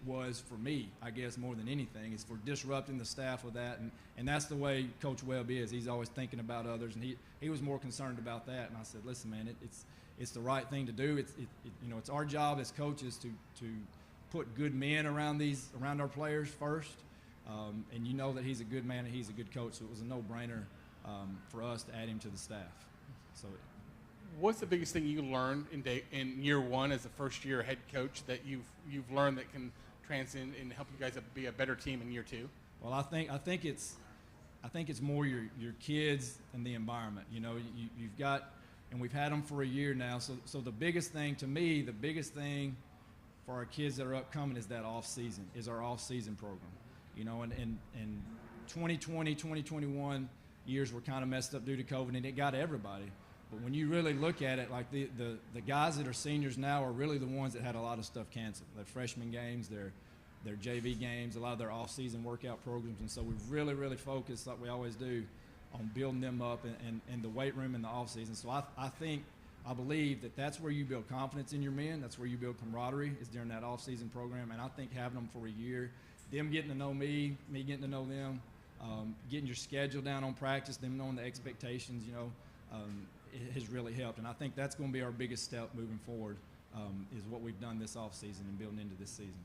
was for me, I guess, more than anything, is for disrupting the staff with that. And that's the way Coach Webb is. He's always thinking about others, and he was more concerned about that. And I said, listen, man, it's the right thing to do. It's our job as coaches to put good men around our players first. And you know that he's a good man and he's a good coach, so it was a no-brainer for us to add him to the staff. So, what's the biggest thing you learned in year one as a first-year head coach that you've learned that can transcend and help you guys be a better team in year two? Well, I think it's more your kids and the environment. You know, you've got, and we've had them for a year now. So the biggest thing to me, the biggest thing for our kids that are upcoming is that our off-season program. You know, and 2020, 2021 years were kind of messed up due to COVID, and it got everybody. But when you really look at it, like the guys that are seniors now are really the ones that had a lot of stuff canceled. Their freshman games, their JV games, a lot of their off-season workout programs. And so we've really, really focused, like we always do, on building them up and the weight room in the off-season. So I believe that's where you build confidence in your men. That's where you build camaraderie, is during that off-season program. And I think having them for a year, them getting to know me getting to know them, getting your schedule down on practice, them knowing the expectations, it has really helped. And I think that's going to be our biggest step moving forward, is what we've done this offseason and building into this season.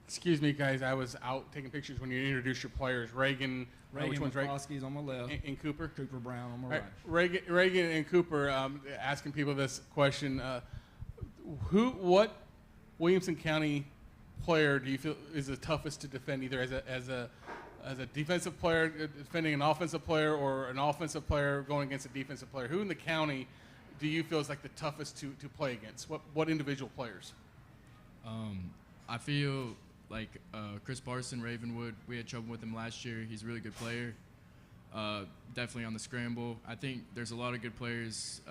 Excuse me, guys. I was out taking pictures when you introduced your players. Reagan which one's McCloskey's on my left. And Cooper? Cooper Brown on my right. Reagan and Cooper, asking people this question. What Williamson County player do you feel is the toughest to defend, either as a defensive player defending an offensive player, or an offensive player going against a defensive player? Who in the county do you feel is like the toughest to play against? What individual players? I feel like Chris Parson, Ravenwood, we had trouble with him last year. He's a really good player. Definitely on the scramble. I think there's a lot of good players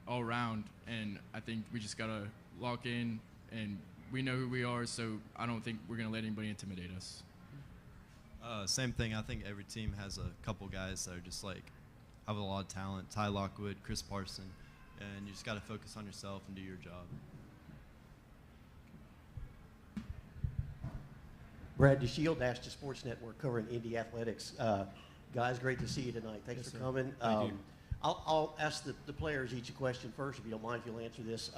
all around, and I think we just got to lock in, and we know who we are, so I don't think we're going to let anybody intimidate us. Same thing. I think every team has a couple guys that are just like have a lot of talent. Ty Lockwood, Chris Parson, and you just got to focus on yourself and do your job. Brad DeShield, Ashton Sports Network, covering Indy athletics. Guys, great to see you tonight. Thanks for coming. Thank you. I'll ask the players each a question first, if you don't mind, if you'll answer this.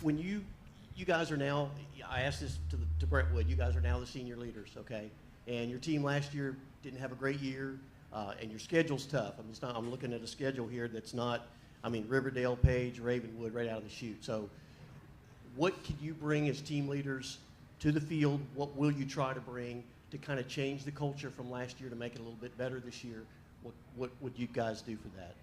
When you guys are now, I asked this to Brentwood, you guys are now the senior leaders, okay? And your team last year didn't have a great year, and your schedule's tough. I'm looking at a schedule here that's not, Riverdale, Page, Ravenwood, right out of the chute. So what can you bring as team leaders to the field? What will you try to bring to kind of change the culture from last year to make it a little bit better this year? What would you guys do for that?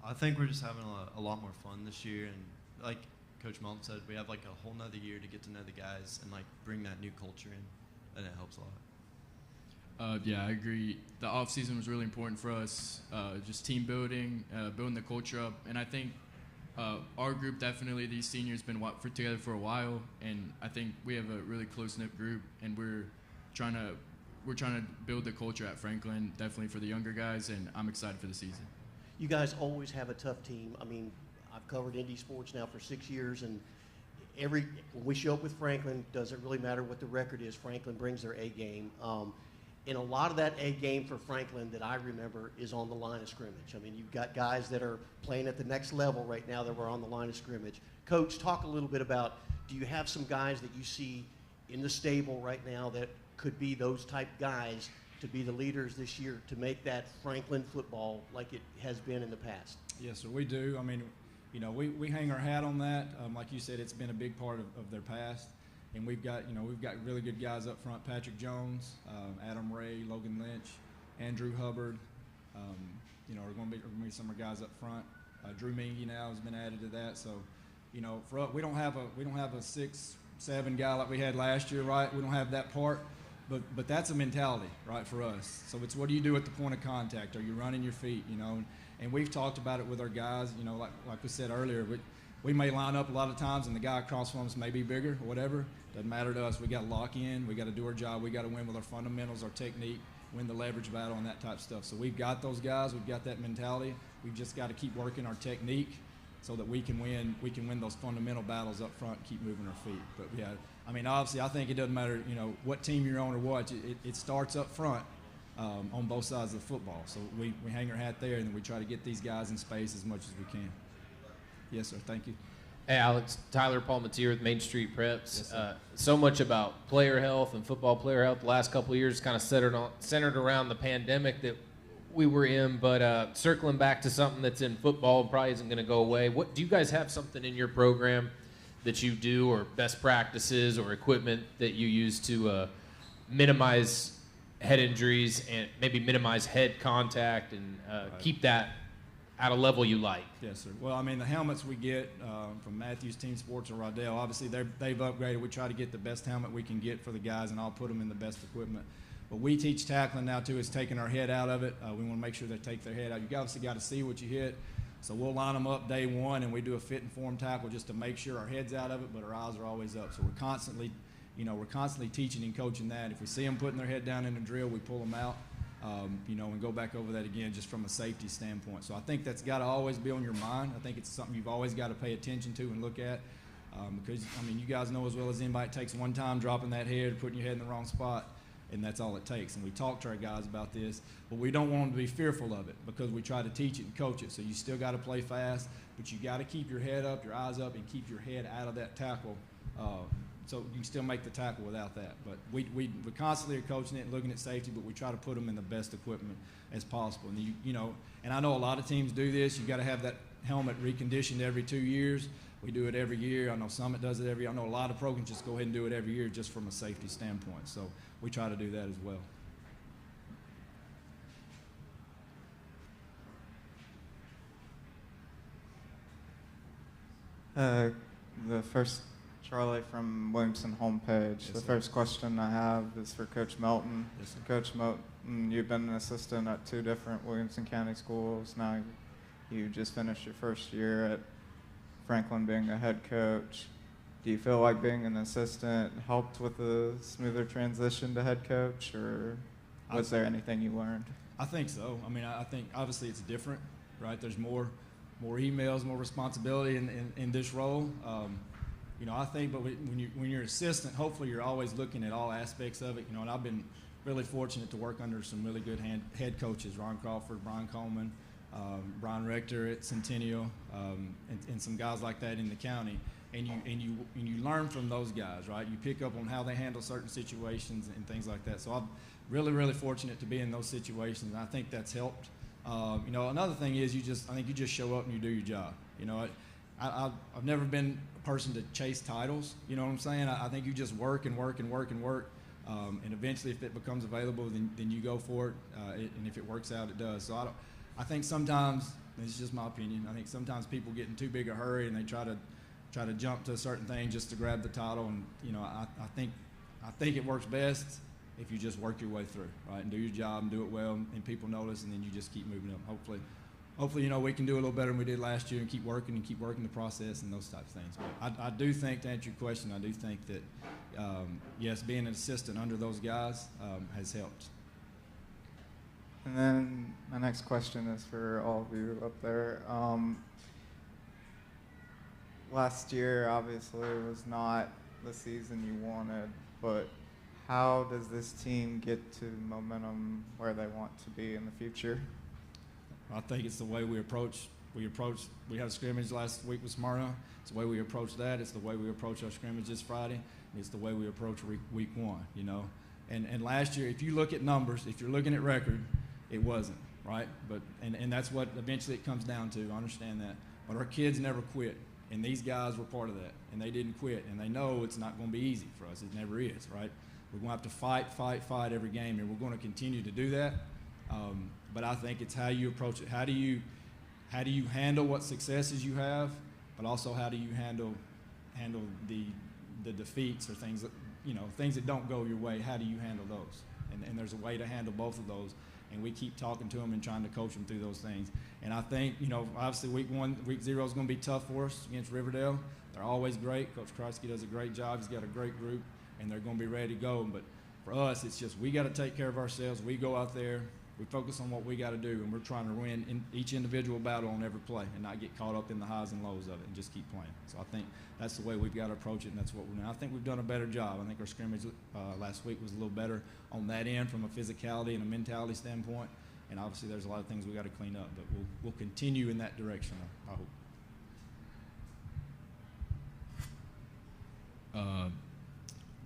I think we're just having a lot more fun this year, and like Coach Melton said, we have like a whole nother year to get to know the guys and like bring that new culture in, and it helps a lot. Yeah, I agree. The off season was really important for us, just team building, building the culture up, and I think our group, definitely these seniors, been together for a while, and I think we have a really close-knit group, and we're trying to build the culture at Franklin, definitely for the younger guys, and I'm excited for the season. You guys always have a tough team. I've covered Indy sports now for 6 years, and when we show up with Franklin, doesn't really matter what the record is. Franklin brings their A game. And a lot of that A game for Franklin that I remember is on the line of scrimmage. You've got guys that are playing at the next level right now that were on the line of scrimmage. Coach, talk a little bit about, do you have some guys that you see in the stable right now that could be those type guys to be the leaders this year to make that Franklin football like it has been in the past? Yes, sir, we do. We hang our hat on that. Like you said, it's been a big part of their past. And we've got really good guys up front: Patrick Jones, Adam Ray, Logan Lynch, Andrew Hubbard. Are going to be some of our guys up front. Drew Mingy now has been added to that. So, for us, we don't have a 6-7 guy like we had last year, right? We don't have that part, but that's a mentality, right, for us. So it's what do you do at the point of contact? Are you running your feet? And we've talked about it with our guys. Like we said earlier, we may line up a lot of times, and the guy across from us may be bigger or whatever. Doesn't matter to us. We got to lock in. We got to do our job. We got to win with our fundamentals, our technique, win the leverage battle, and that type of stuff. So we've got those guys. We've got that mentality. We've just got to keep working our technique so that we can win those fundamental battles up front and keep moving our feet. But yeah, obviously, I think it doesn't matter, what team you're on or what. It starts up front on both sides of the football. So we hang our hat there, and then we try to get these guys in space as much as we can. Yes, sir. Thank you. Hey, Alex. Tyler Palmatier with Main Street Preps. Yes, so much about player health and football player health the last couple of years kind of centered around the pandemic that we were in, but circling back to something that's in football probably isn't going to go away. What do you guys have something in your program that you do, or best practices or equipment that you use to minimize head injuries and maybe minimize head contact and keep that at a level you like? Yes, sir. Well, the helmets we get from Matthews Team Sports and Rodell, obviously they've upgraded. We try to get the best helmet we can get for the guys, and I'll put them in the best equipment. What we teach tackling now, too, is taking our head out of it. We want to make sure they take their head out. You obviously got to see what you hit. So we'll line them up day one, and we do a fit and form tackle just to make sure our head's out of it, but our eyes are always up. So we're constantly teaching and coaching that. If we see them putting their head down in the drill, we pull them out, and go back over that again just from a safety standpoint. So I think that's got to always be on your mind. I think it's something you've always got to pay attention to and look at because, you guys know as well as anybody, it takes one time dropping that head, putting your head in the wrong spot, and that's all it takes. And we talk to our guys about this, but we don't want them to be fearful of it because we try to teach it and coach it. So you still got to play fast, but you got to keep your head up, your eyes up, and keep your head out of that tackle so you can still make the tackle without that. But we constantly are coaching it and looking at safety, but we try to put them in the best equipment as possible. And, and I know a lot of teams do this. You got to have that helmet reconditioned every 2 years. We do it every year. I know Summit does it every year. I know a lot of programs just go ahead and do it every year just from a safety standpoint. So we try to do that as well. The first, Charlie from Williamson homepage. Yes, the sir. First question I have is for Coach Melton. Yes, sir. Coach Melton, you've been an assistant at 2 different Williamson County schools. Now you just finished your first year at Franklin being a head coach. Do you feel like being an assistant helped with a smoother transition to head coach, or was there anything you learned? I think so. I think obviously it's different, right? There's more emails, more responsibility in this role. I think, but when you're an assistant, hopefully you're always looking at all aspects of it. And I've been really fortunate to work under some really good head coaches: Ron Crawford, Brian Coleman, Brian Rector at Centennial, and some guys like that in the county. And you learn from those guys, right? You pick up on how they handle certain situations and things like that. So I'm really, really fortunate to be in those situations, and I think that's helped. Another thing is I think you just show up and you do your job. I've never been a person to chase titles. You know what I'm saying? I think you just work and work and work and work, and eventually, if it becomes available, then you go for it. And if it works out, it does. So I think sometimes, this is just my opinion, I think sometimes people get in too big a hurry and they try to jump to a certain thing just to grab the title. And I think it works best if you just work your way through, right, and do your job and do it well, and people notice, and then you just keep moving up. Hopefully, we can do a little better than we did last year and keep working the process and those types of things. But I do think, to answer your question, I do think that, yes, being an assistant under those guys has helped. And then my next question is for all of you up there. Last year, obviously, was not the season you wanted, but how does this team get to momentum where they want to be in the future? I think it's the way we approach. We had a scrimmage last week with Smyrna. It's the way we approach that. It's the way we approach our scrimmage this Friday. And it's the way we approach week one, And last year, if you look at numbers, if you're looking at record, it wasn't, right? And that's what eventually it comes down to. I understand that. But our kids never quit. And these guys were part of that, and they didn't quit, and they know it's not going to be easy for us. It never is, right? We're going to have to fight every game, and we're going to continue to do that. But I think it's how you approach it. How do you handle what successes you have, but also how do you handle the defeats or things that don't go your way? How do you handle those? And there's a way to handle both of those. And we keep talking to them and trying to coach them through those things. And I think, obviously week 0 is going to be tough for us against Riverdale. They're always great. Coach Kreisky does a great job. He's got a great group, and they're going to be ready to go. But for us, it's just we got to take care of ourselves. We go out there. We focus on what we got to do, and we're trying to win in each individual battle on every play and not get caught up in the highs and lows of it and just keep playing. So I think that's the way we've got to approach it, and that's what we're doing. I think we've done a better job. I think our scrimmage last week was a little better on that end from a physicality and a mentality standpoint, and obviously there's a lot of things we got to clean up, but we'll continue in that direction, I hope.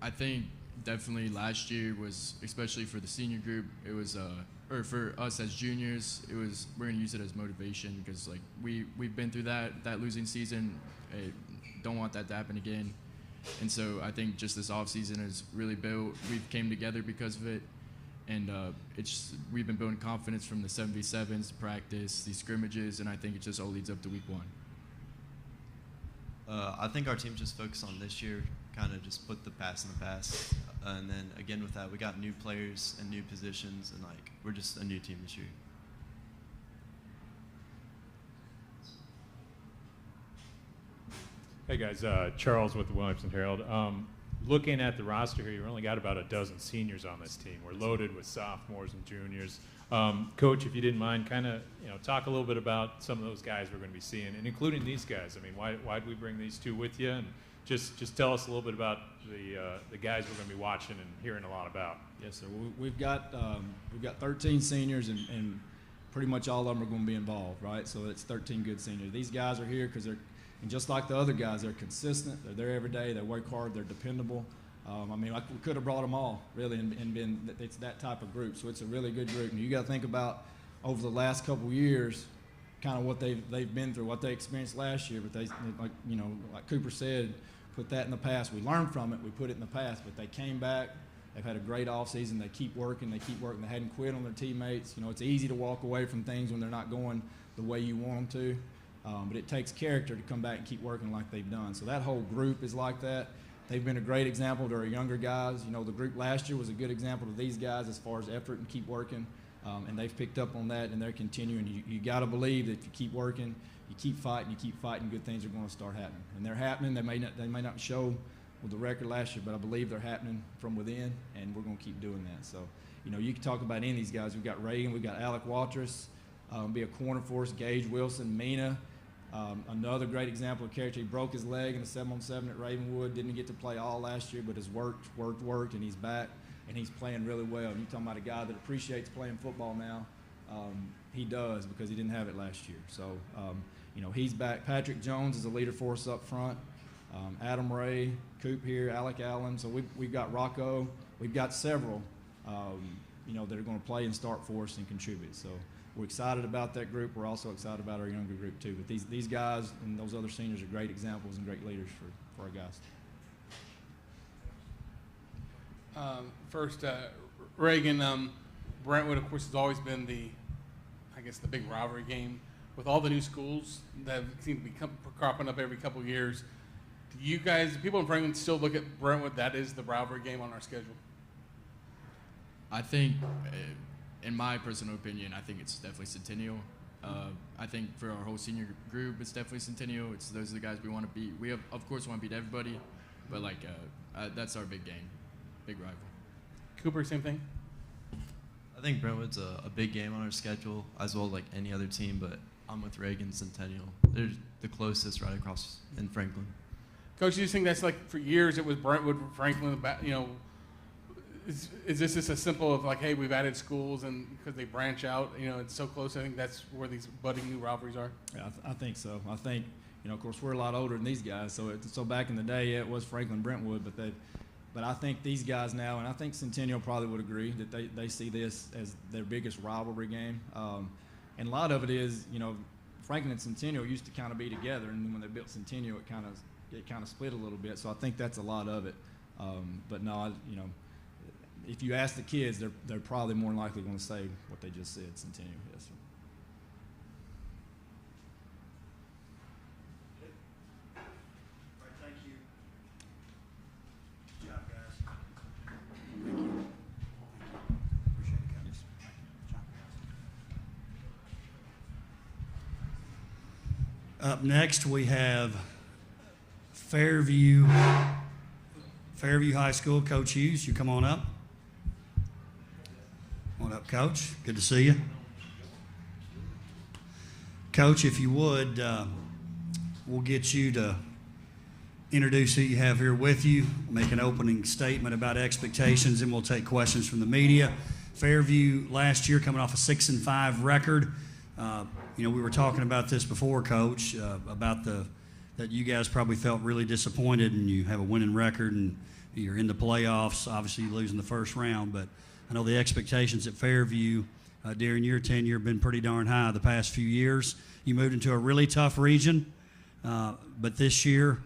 I think definitely last year was, especially for the senior group, it was or for us as juniors, we're gonna use it as motivation because like we've been through that losing season. I don't want that to happen again, and so I think just this off season has really built. We've came together because of it, and we've been building confidence from the 7v7s, practice, these scrimmages, and I think it just all leads up to week 1. I think our team just focused on this year, kind of just put the past in the past. And then again with that, we got new players and new positions, and like we're just a new team this year. Hey guys, Charles with the Williamson Herald. Looking at the roster here, you've only got about a dozen seniors on this team. We're loaded with sophomores and juniors. Coach, if you didn't mind, kind of talk a little bit about some of those guys we're going to be seeing, and including these guys. I mean, why did we bring these two with you? And just tell us a little bit about the guys we're going to be watching and hearing a lot about. Yes, sir. We've got 13 seniors, and pretty much all of them are going to be involved, right? So it's 13 good seniors. These guys are here because and just like the other guys, they're consistent. They're there every day. They work hard. They're dependable. We could have brought them all, really, and been. It's that type of group. So it's a really good group. And you got to think about over the last couple of years, kind of what they've been through, what they experienced last year. But like Cooper said, put that in the past. We learned from it. We put it in the past. But they came back. They've had a great offseason. They keep working. They hadn't quit on their teammates. It's easy to walk away from things when they're not going the way you want them to. But it takes character to come back and keep working like they've done. So that whole group is like that. They've been a great example to our younger guys. The group last year was a good example to these guys as far as effort and keep working. And they've picked up on that, and they're continuing. You got to believe that if you keep working, you keep fighting, good things are going to start happening. And they're happening. They may not show with the record last year, but I believe they're happening from within, and we're going to keep doing that. So, you can talk about any of these guys. We've got Reagan. We've got Alec Walters, be a corner for us, Gage Wilson, Mina. Another great example of character. He broke his leg in a 7-on-7 at Ravenwood. Didn't get to play all last year, but has worked, and he's back, and he's playing really well. And you're talking about a guy that appreciates playing football now. He does, because he didn't have it last year. So, he's back. Patrick Jones is a leader for us up front. Adam Ray, Coop here, Alec Allen. So we've got Rocco. We've got several, that are going to play and start for us and contribute. So we're excited about that group. We're also excited about our younger group too. But these guys and those other seniors are great examples and great leaders for our guys. First, Reagan, Brentwood, of course, has always been the big rivalry game. With all the new schools that seem to be cropping up every couple of years, do you guys, people in Franklin, still look at Brentwood, that is the rivalry game on our schedule? I think, in my personal opinion, I think it's definitely Centennial. I think for our whole senior group, it's definitely Centennial. Those are the guys we want to beat. We of course want to beat everybody, but that's our big game, big rival. Cooper, same thing? I think Brentwood's a big game on our schedule, as well as like any other team, but I'm with Reagan Centennial. They're the closest right across in Franklin. Coach, do you think that's like for years it was Brentwood, Franklin, is this just as simple of like, hey, we've added schools and because they branch out, it's so close? I think that's where these budding new rivalries are. Yeah, I think so. I think, of course, we're a lot older than these guys. So back in the day, it was Franklin Brentwood, but I think these guys now, and I think Centennial probably would agree that they see this as their biggest rivalry game. And a lot of it is, Franklin and Centennial used to kind of be together, and then when they built Centennial, it kind of split a little bit. So I think that's a lot of it. But no, if you ask the kids, they're probably more likely going to say what they just said, Centennial. Yes, sir. All right, thank you. Good job, guys. Thank you. Appreciate it, guys. Good job, guys. Up next, we have Fairview High School. Coach Hughes, you come on up. Come on up, Coach. Good to see you. Coach, if you would, we'll get you to introduce who you have here with you, make an opening statement about expectations, and we'll take questions from the media. Fairview last year coming off a 6-5 record. We were talking about this before, Coach, about that you guys probably felt really disappointed, and you have a winning record, and you're in the playoffs, obviously losing the first round. But I know the expectations at Fairview during your tenure have been pretty darn high the past few years. You moved into a really tough region, but this year,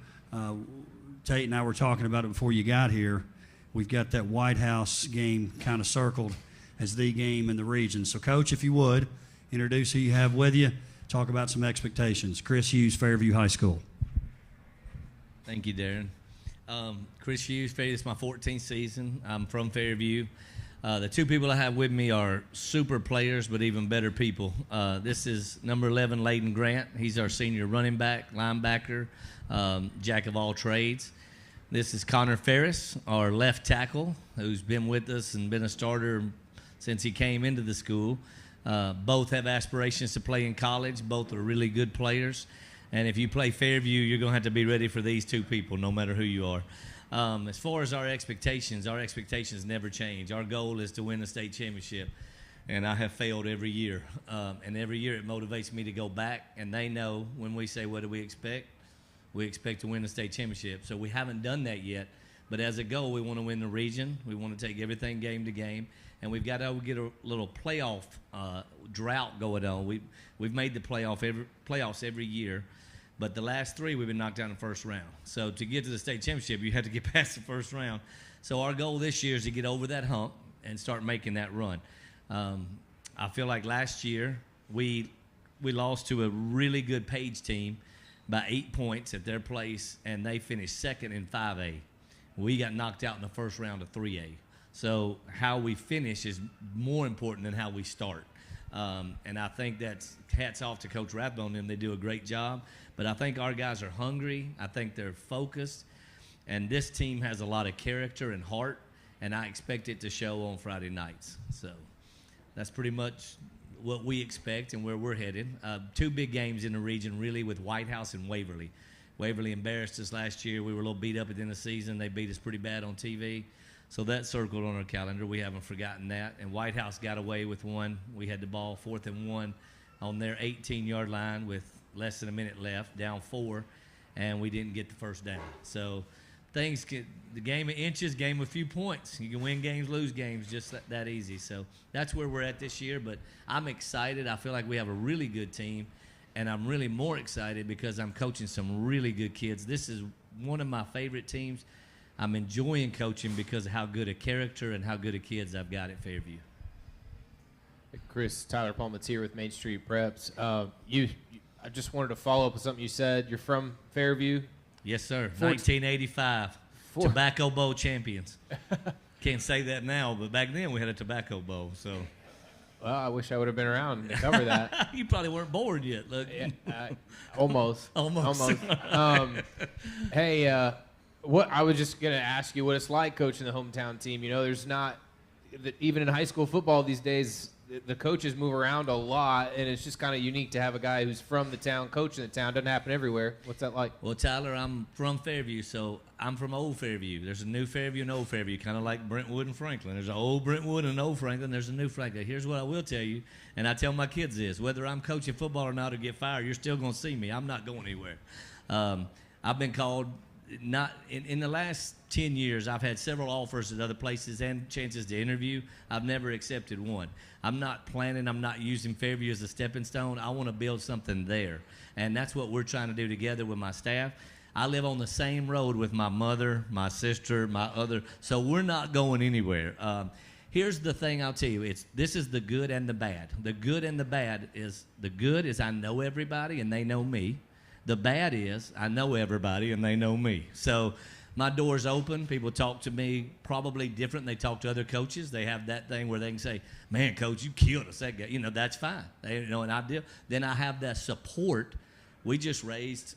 Tate and I were talking about it before you got here, we've got that White House game kind of circled as the game in the region. So, Coach, if you would, introduce who you have with you, talk about some expectations. Chris Hughes, Fairview High School. Thank you, Darren. Chris Hughes, Fairview, this is my 14th season. I'm from Fairview. The two people I have with me are super players, but even better people. This is number 11, Layden Grant. He's our senior running back, linebacker, jack of all trades. This is Connor Ferris, our left tackle, who's been with us and been a starter since he came into the school. Both have aspirations to play in college. Both are really good players. And if you play Fairview, you're going to have to be ready for these two people, no matter who you are. As far as our expectations never change. Our goal is to win the state championship, and I have failed every year. And every year it motivates me to go back, and they know when we say, what do we expect? We expect to win the state championship. So we haven't done that yet, but as a goal, we want to win the region. We want to take everything game to game, and we've got to get a little playoff drought going on. We've made the playoffs every year, but the last three we've been knocked out in the first round. So to get to the state championship, you have to get past the first round. So our goal this year is to get over that hump and start making that run. I feel like last year we lost to a really good Page team by 8 points at their place, and they finished second in 5A. We got knocked out in the first round of 3A. So how we finish is more important than how we start. And I think that's hats off to Coach Rathbone and them. They do a great job. But I think our guys are hungry. I think they're focused. And this team has a lot of character and heart, and I expect it to show on Friday nights. So that's pretty much what we expect and where we're headed. Two big games in the region, really, with White House and Waverly. Waverly embarrassed us last year. We were a little beat up at the end of the season. They beat us pretty bad on TV. So that's circled on our calendar. We haven't forgotten that. And White House got away with one. We had the ball 4th and 1 on their 18-yard line with less than a minute left, down 4, and we didn't get the first down. So the game of inches, game of few points. You can win games, lose games, just that easy. So that's where we're at this year. But I'm excited. I feel like we have a really good team, and I'm really more excited because I'm coaching some really good kids. This is one of my favorite teams. I'm enjoying coaching because of how good a character and how good a kids I've got at Fairview. Chris, Tyler Palmatier with Main Street Preps. I just wanted to follow up with something you said. You're from Fairview? Yes, sir. 1985. Tobacco Bowl champions. Can't say that now, but back then we had a Tobacco Bowl. So, well, I wish I would have been around to cover that. You probably weren't born yet. Look. Almost. Hey, what I was just going to ask you what it's like coaching the hometown team. You know, there's not even in high school football these days. The coaches move around a lot, and it's just kind of unique to have a guy who's from the town coaching the town. Doesn't happen everywhere. What's that like? Well, Tyler, I'm from Fairview, so I'm from Old Fairview. There's a new Fairview and Old Fairview, kind of like Brentwood and Franklin. There's an old Brentwood and an old Franklin. There's a new Franklin. Here's what I will tell you, and I tell my kids this: whether I'm coaching football or not or get fired, you're still going to see me. I'm not going anywhere. I've been called not in the last 10 years, I've had several offers at other places and chances to interview. I've never accepted one. I'm not using Fairview as a stepping stone. I want to build something there. And that's what we're trying to do together with my staff. I live on the same road with my mother, my sister, so we're not going anywhere. Here's the thing I'll tell you. This is the good and the bad. The good and the bad is, the good is I know everybody and they know me. The bad is I know everybody and they know me. So my door's open. People talk to me probably different than they talk to other coaches. They have that thing where they can say, man, coach, you killed us. That guy. That's fine. And I do. Then I have that support. We just raised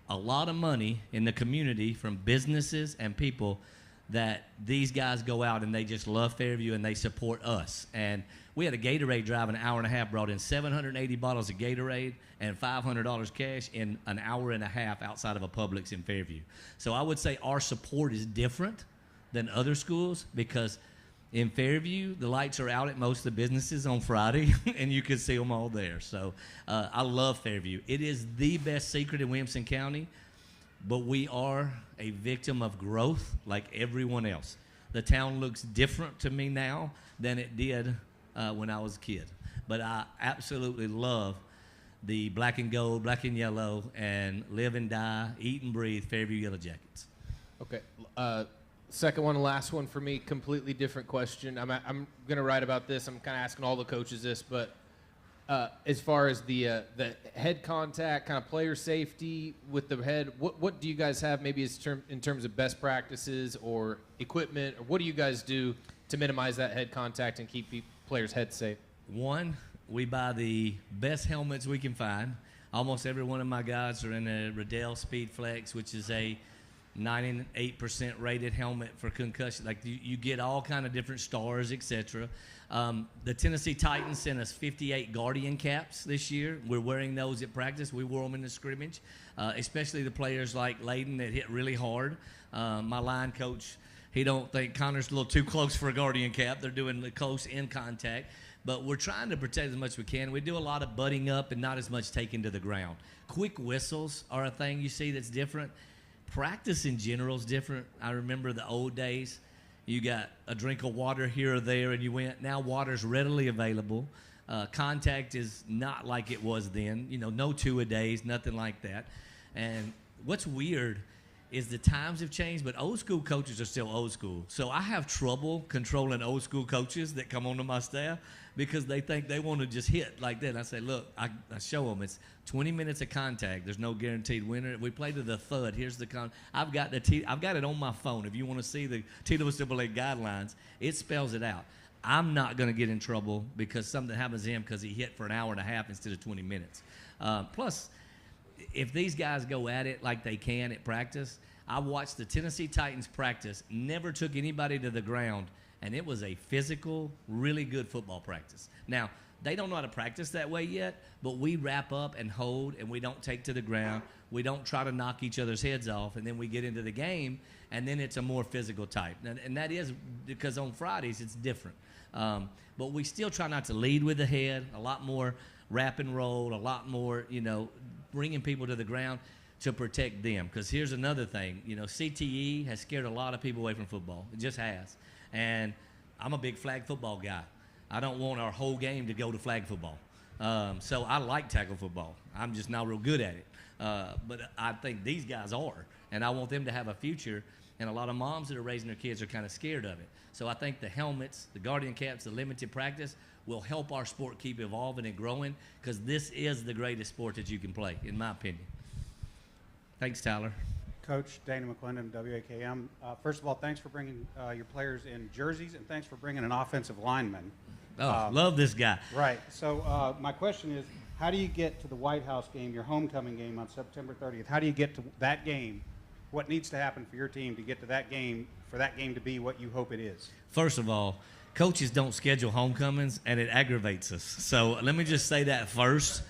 a lot of money in the community from businesses and people that these guys go out and they just love Fairview and they support us. And we had a Gatorade drive an hour and a half, brought in 780 bottles of Gatorade and $500 cash in an hour and a half outside of a Publix in Fairview. So I would say our support is different than other schools because in Fairview, the lights are out at most of the businesses on Friday, and you can see them all there. So I love Fairview. It is the best secret in Williamson County, but we are a victim of growth like everyone else. The town looks different to me now than it did when I was a kid. But I absolutely love the black and gold, black and yellow, and live and die, eat and breathe Fairview Yellow Jackets. Okay. Second one, last one for me, completely different question. I'm going to write about this. I'm kind of asking all the coaches this, but as far as the head contact, kind of player safety with the head, what do you guys have maybe in terms of best practices or equipment, or what do you guys do to minimize that head contact and keep players' heads safe? One, we buy the best helmets we can find. Almost every one of my guys are in a Riddell Speed Flex, which is a 98% rated helmet for concussion. Like you get all kind of different stars, etc. The Tennessee Titans sent us 58 Guardian caps this year. We're wearing those at practice. We wore them in the scrimmage, especially the players like Layden that hit really hard. My line coach, he don't think Connor's a little too close for a Guardian cap. They're doing the close in contact. But we're trying to protect as much as we can. We do a lot of butting up and not as much taking to the ground. Quick whistles are a thing you see that's different. Practice in general is different. I remember the old days. You got a drink of water here or there, and you went. Now water's readily available. Contact is not like it was then. No two-a-days, nothing like that. And what's weird is the times have changed, but old school coaches are still old school. So I have trouble controlling old school coaches that come onto my staff because they think they want to just hit like that. And I say, look, I show them it's 20 minutes of contact. There's no guaranteed winner. We play to the thud. Here's the I've got it on my phone. If you want to see the TWCAA guidelines, it spells it out. I'm not going to get in trouble because something happens to him because he hit for an hour and a half instead of 20 minutes. Plus, if these guys go at it like they can at practice, I watched the Tennessee Titans practice, never took anybody to the ground, and it was a physical, really good football practice. Now, they don't know how to practice that way yet, but we wrap up and hold, and we don't take to the ground. We don't try to knock each other's heads off, and then we get into the game, and then it's a more physical type. And that is because on Fridays it's different. But we still try not to lead with the head, a lot more wrap and roll, a lot more, bringing people to the ground to protect them. Because here's another thing. CTE has scared a lot of people away from football. It just has. And I'm a big flag football guy. I don't want our whole game to go to flag football. So I like tackle football. I'm just not real good at it. But I think these guys are. And I want them to have a future. And a lot of moms that are raising their kids are kind of scared of it. So I think the helmets, the Guardian caps, the limited practice will help our sport keep evolving and growing because this is the greatest sport that you can play, in my opinion. Thanks, Tyler. Coach Dana McClendon, WAKM. First of all, thanks for bringing your players in jerseys, and thanks for bringing an offensive lineman. Oh, love this guy. Right. So my question is, how do you get to the White House game, your homecoming game on September 30th? How do you get to that game? What needs to happen for your team to get to that game, for that game to be what you hope it is? First of all, coaches don't schedule homecomings, and it aggravates us. So let me just say that first.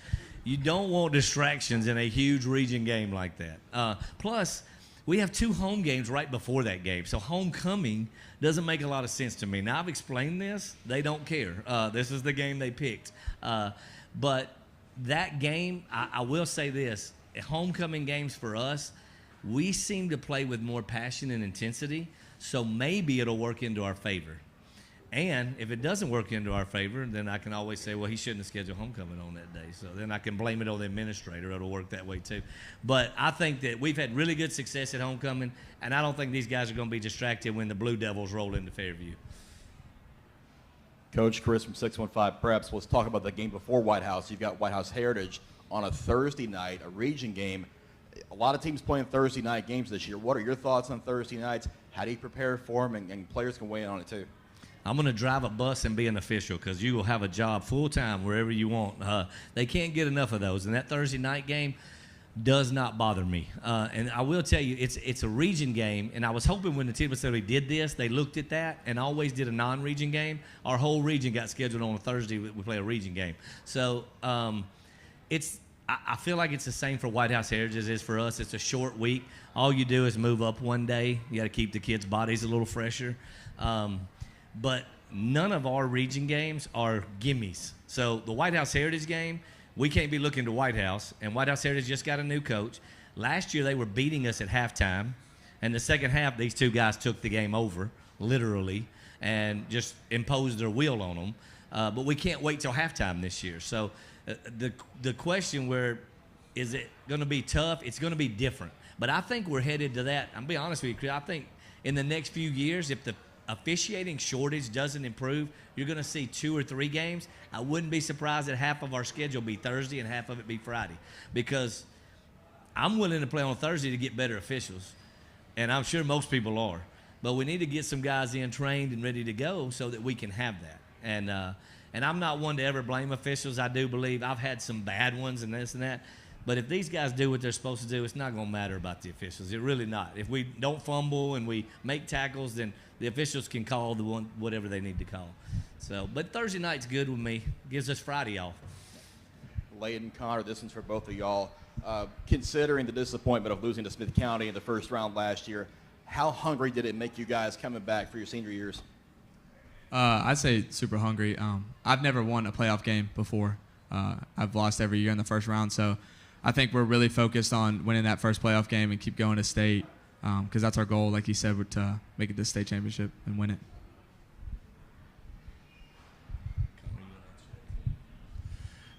You don't want distractions in a huge region game like that. Plus, we have 2 home games right before that game. So homecoming doesn't make a lot of sense to me. Now, I've explained this. They don't care. This is the game they picked. But that game, I will say this. Homecoming games for us, we seem to play with more passion and intensity, so maybe it'll work into our favor. And if it doesn't work into our favor, then I can always say, well, he shouldn't have scheduled homecoming on that day. So then I can blame it on the administrator. It'll work that way too. But I think that we've had really good success at homecoming, and I don't think these guys are going to be distracted when the Blue Devils roll into Fairview. Coach Chris from 615 Preps. Let's talk about the game before White House. You've got White House Heritage on a Thursday night, a region game. A lot of teams playing Thursday night games this year. What are your thoughts on Thursday nights? How do you prepare for them? And players can weigh in on it too. I'm going to drive a bus and be an official because you will have a job full-time wherever you want. They can't get enough of those. And that Thursday night game does not bother me. And I will tell you, it's a region game. And I was hoping when the team facility did this, they looked at that and always did a non-region game. Our whole region got scheduled on a Thursday. We play a region game. So I feel like it's the same for White House Heritage as it is for us. It's a short week. All you do is move up one day. You got to keep the kids' bodies a little fresher. But none of our region games are gimmies. So the White House Heritage game, we can't be looking to White House, and White House Heritage just got a new coach. Last year they were beating us at halftime, and the second half these two guys took the game over, literally, and just imposed their will on them. But we can't wait till halftime this year. So the question where is it going to be tough? It's going to be different. But I think we're headed to that. I'm going to be honest with you, Chris. I think in the next few years, if the officiating shortage doesn't improve, you're going to see 2 or 3 games. I wouldn't be surprised that half of our schedule be Thursday and half of it be Friday, because I'm willing to play on Thursday to get better officials, and I'm sure most people are. But we need to get some guys in trained and ready to go so that we can have that. And I'm not one to ever blame officials. I do believe I've had some bad ones and this and that. But if these guys do what they're supposed to do, it's not going to matter about the officials. It really not. If we don't fumble and we make tackles, then the officials can call whatever they need to call. So, but Thursday night's good with me. Gives us Friday off. Layden, Connor, this one's for both of y'all. Considering the disappointment of losing to Smith County in the first round last year, how hungry did it make you guys coming back for your senior years? I'd say super hungry. I've never won a playoff game before. I've lost every year in the first round, so I think we're really focused on winning that first playoff game and keep going to state, because that's our goal, like you said, to make it to the state championship and win it.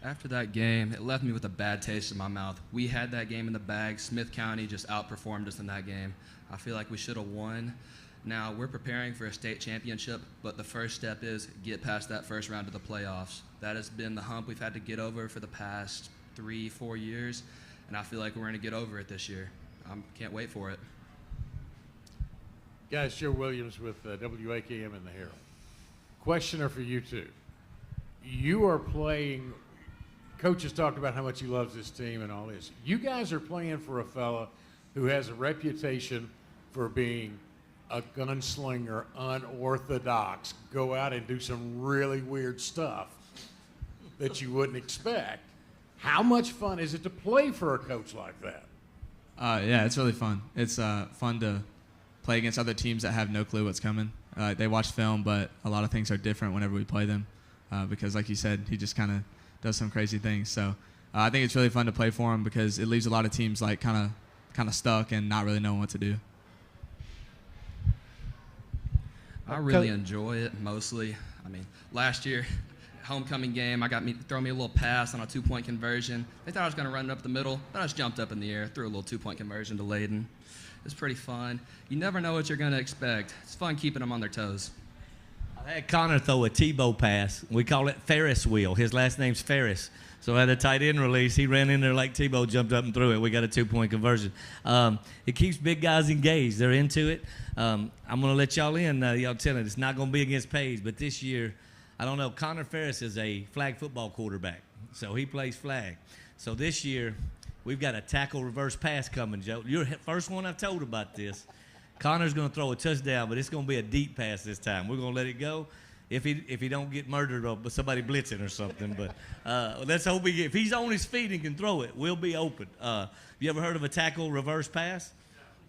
After that game, it left me with a bad taste in my mouth. We had that game in the bag. Smith County just outperformed us in that game. I feel like we should have won. Now, we're preparing for a state championship, but the first step is get past that first round of the playoffs. That has been the hump we've had to get over for the past 3-4 years, and I feel like we're going to get over it this year. I can't wait for it. Guys, Joe Williams with WAKM and the Herald. Questioner for you two. You are playing, Coach has talked about how much he loves this team and all this. You guys are playing for a fella who has a reputation for being a gunslinger, unorthodox, go out and do some really weird stuff that you wouldn't expect. How much fun is it to play for a coach like that? Yeah, it's really fun. It's fun to play against other teams that have no clue what's coming. They watch film, but a lot of things are different whenever we play them because, like you said, he just kind of does some crazy things. So I think it's really fun to play for him because it leaves a lot of teams like kind of stuck and not really knowing what to do. I really enjoy it mostly. I mean, last year, homecoming game, throw me a little pass on a 2-point conversion. They thought I was going to run it up the middle, but I just jumped up in the air, threw a little 2-point conversion to Layden. It's pretty fun. You never know what you're going to expect. It's fun keeping them on their toes. I had Connor throw a Tebow pass. We call it Ferris wheel. His last name's Ferris. So at a tight end release, he ran in there like Tebow, jumped up and threw it. We got a 2-point conversion. It keeps big guys engaged. They're into it. I'm going to let y'all in. Y'all tell it it's not going to be against Page, but this year, I don't know. Connor Ferris is a flag football quarterback, so he plays flag. So this year, we've got a tackle reverse pass coming, Joe. You're the first one I've told about this. Connor's going to throw a touchdown, but it's going to be a deep pass this time. We're going to let it go. If he don't get murdered or somebody blitzing or something, but let's hope if he's on his feet and can throw it, we'll be open. You ever heard of a tackle reverse pass?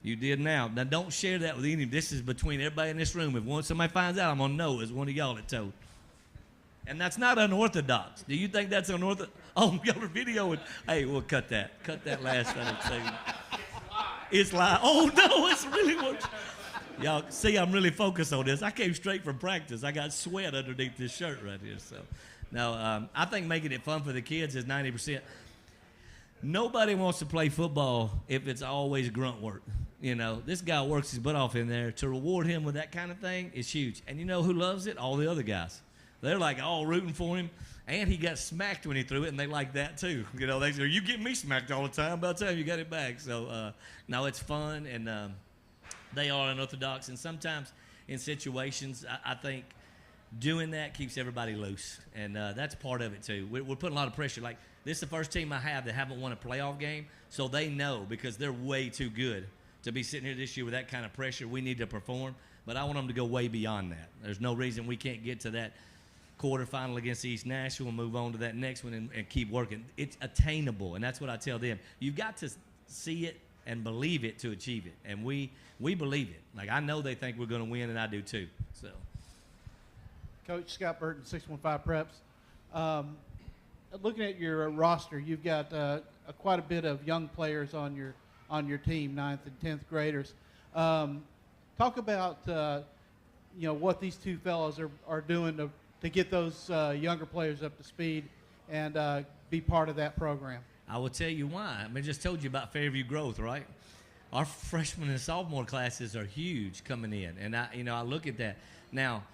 You did now. Now don't share that with any. This is between everybody in this room. If somebody finds out, I'm gonna know it's one of y'all that told. And that's not unorthodox. Do you think that's unorthodox? Oh, y'all are videoing. Hey, we'll cut that. Cut that last thing. It's like, oh no, it's really worse. Y'all see, I'm really focused on this. I came straight from practice. I got sweat underneath this shirt right here. So, no, I think making it fun for the kids is 90%. Nobody wants to play football if it's always grunt work. You know, this guy works his butt off in there. To reward him with that kind of thing is huge. And you know who loves it? All the other guys. They're like all rooting for him. And he got smacked when he threw it, and they like that too. You know, they say, you get me smacked all the time. By the time you got it back. So, no, it's fun, and they are unorthodox. And sometimes in situations, I think doing that keeps everybody loose. And that's part of it too. We're putting a lot of pressure. Like, this is the first team I have that haven't won a playoff game, so they know because they're way too good to be sitting here this year with that kind of pressure. We need to perform, but I want them to go way beyond that. There's no reason we can't get to that quarterfinal against East Nashville and move on to that next one and keep working. It's attainable, and that's what I tell them. You've got to see it and believe it to achieve it, and we believe it. Like, I know they think we're going to win, and I do too. So, Coach Scott Burton, 615 Preps. Looking at your roster, you've got quite a bit of young players on your team, 9th and 10th graders. Talk about what these two fellows are doing to get those younger players up to speed and be part of that program. I will tell you why. I just told you about Fairview growth, right? Our freshman and sophomore classes are huge coming in, and I look at that. Now,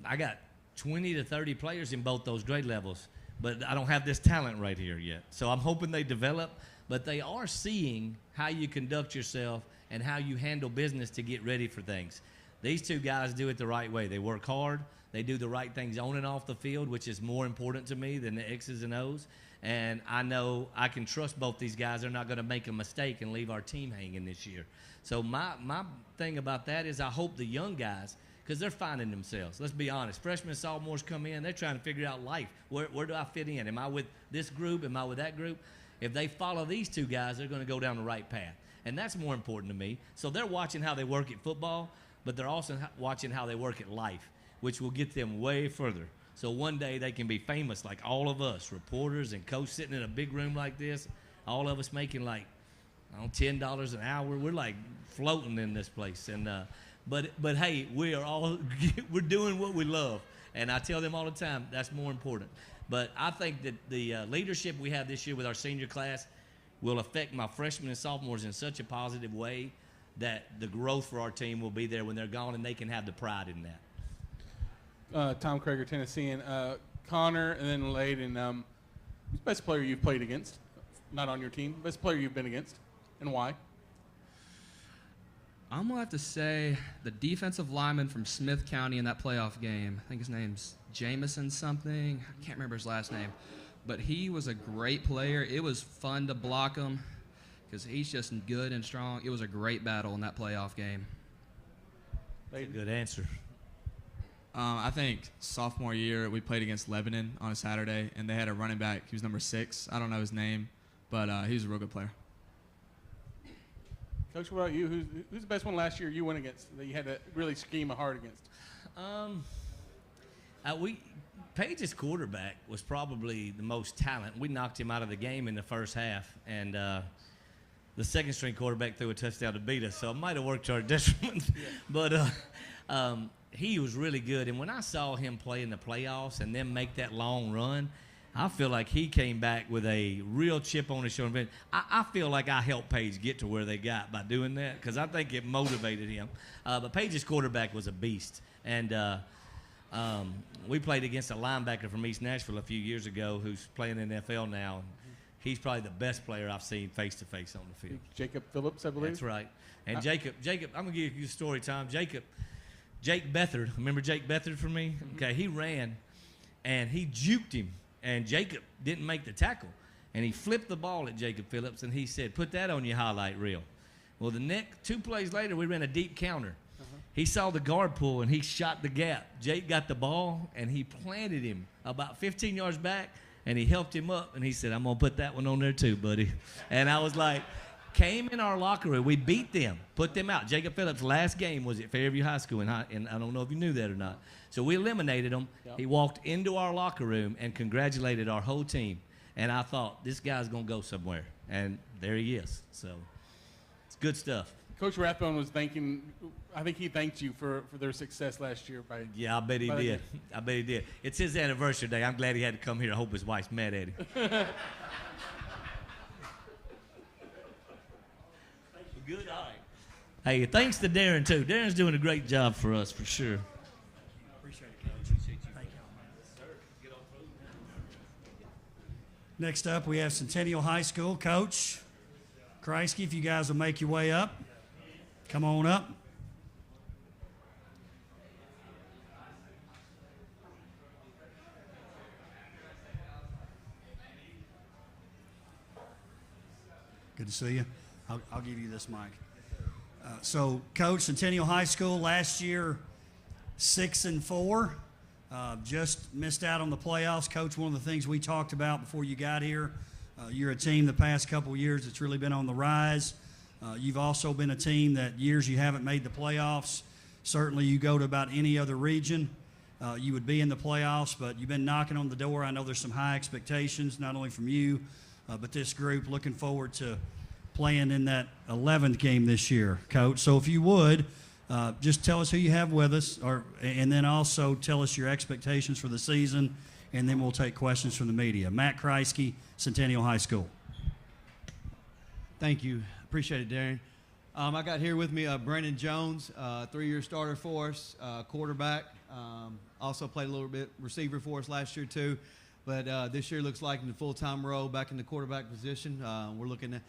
I got 20 to 30 players in both those grade levels, but I don't have this talent right here yet. So I'm hoping they develop, but they are seeing how you conduct yourself and how you handle business to get ready for things. These two guys do it the right way. They work hard. They do the right things on and off the field, which is more important to me than the X's and O's. And I know I can trust both these guys. They're not going to make a mistake and leave our team hanging this year. So my thing about that is I hope the young guys, because they're finding themselves. Let's be honest. Freshmen and sophomores come in. They're trying to figure out life. Where do I fit in? Am I with this group? Am I with that group? If they follow these two guys, they're going to go down the right path. And that's more important to me. So they're watching how they work at football, but they're also watching how they work at life, which will get them way further. So one day they can be famous like all of us, reporters and coach sitting in a big room like this, all of us making like $10 an hour. We're like floating in this place. And but hey, we're doing what we love. And I tell them all the time, that's more important. But I think that the leadership we have this year with our senior class will affect my freshmen and sophomores in such a positive way that the growth for our team will be there when they're gone, and they can have the pride in that. Tom Krager, Tennessean. Connor and then Layden, who's the best player you've played against? Not on your team. Best player you've been against, and why? I'm going to have to say the defensive lineman from Smith County in that playoff game. I think his name's Jameson something. I can't remember his last name. But he was a great player. It was fun to block him because he's just good and strong. It was a great battle in that playoff game. Good answer. I think sophomore year we played against Lebanon on a Saturday, and they had a running back. He was number 6. I don't know his name, but he was a real good player. Coach, what about you? Who's the best one last year you went against that you had to really scheme hard against? Page's quarterback was probably the most talent. We knocked him out of the game in the first half, and the second-string quarterback threw a touchdown to beat us, so it might have worked to our detriment. Yeah. But he was really good, and when I saw him play in the playoffs and then make that long run, I feel like he came back with a real chip on his shoulder. I feel like I helped Page get to where they got by doing that because I think it motivated him. But Page's quarterback was a beast, and we played against a linebacker from East Nashville a few years ago who's playing in the NFL now. He's probably the best player I've seen face-to-face on the field. Jacob Phillips, I believe. That's right. And Jacob, I'm going to give you a story time. Jake Bethard, remember Jake Bethard for me? Okay, he ran, and he juked him, and Jacob didn't make the tackle. And he flipped the ball at Jacob Phillips, and he said, put that on your highlight reel. Well, the next 2 plays later, we ran a deep counter. He saw the guard pull, and he shot the gap. Jake got the ball, and he planted him about 15 yards back, and he helped him up, and he said, I'm going to put that one on there too, buddy. And I was like, came in our locker room. We beat them, put them out. Jacob Phillips' last game was at Fairview High School, and I don't know if you knew that or not. So we eliminated him. Yep. He walked into our locker room and congratulated our whole team. And I thought, this guy's going to go somewhere. And there he is. So It's good stuff. Coach Rathbone was thanking. I think he thanked you for their success last year. Yeah, I bet he did. I bet he did. It's his anniversary day. I'm glad he had to come here. I hope his wife's mad at him. Good, all right. Hey, thanks to Darren, too. Darren's doing a great job for us, for sure. Appreciate it, Coach. Thank you. Next up, we have Centennial High School. Coach Kreisky, if you guys will make your way up. Come on up. Good to see you. I'll give you this mic. So, Coach, Centennial High School last year, 6-4, just missed out on the playoffs. Coach, one of the things we talked about before you got here, you're a team the past couple of years that's really been on the rise. You've also been a team that years you haven't made the playoffs. Certainly, you go to about any other region, you would be in the playoffs, but you've been knocking on the door. I know there's some high expectations, not only from you, but this group. Looking forward to playing in that 11th game this year, Coach. So if you would, just tell us who you have with us, and then also tell us your expectations for the season, and then we'll take questions from the media. Matt Kreisky, Centennial High School. Thank you. Appreciate it, Darren. I got here with me Brandon Jones, 3-year starter for us, quarterback. Also played a little bit receiver for us last year too, but this year looks like in the full-time role back in the quarterback position. We're looking at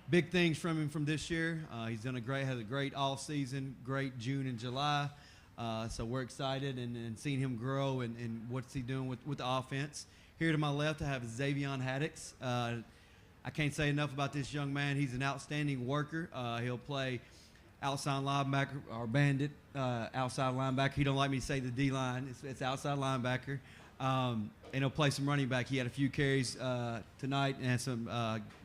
big things from him from this year. He's had a great off season, great June and July. So we're excited and seeing him grow and what's he doing with the offense. Here to my left, I have Xavion Haddix. I can't say enough about this young man. He's an outstanding worker. He'll play outside linebacker or bandit outside linebacker. He don't like me to say the D-line. It's outside linebacker. And he'll play some running back. He had a few carries tonight and some.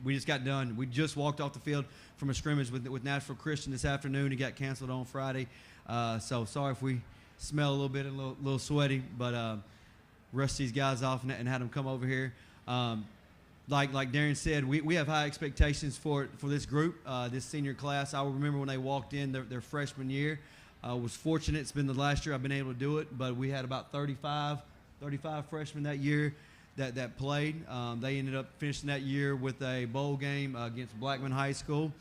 We just got done. We just walked off the field from a scrimmage with Nashville Christian this afternoon. He got canceled on Friday. So sorry if we smell a little bit and a little sweaty, but rushed these guys off and had them come over here. Like Darren said, we have high expectations for this group, this senior class. I remember when they walked in their freshman year. Was fortunate. It's been the last year I've been able to do it, but we had about 35 freshmen that year that played. They ended up finishing that year with a bowl game against Blackman High School.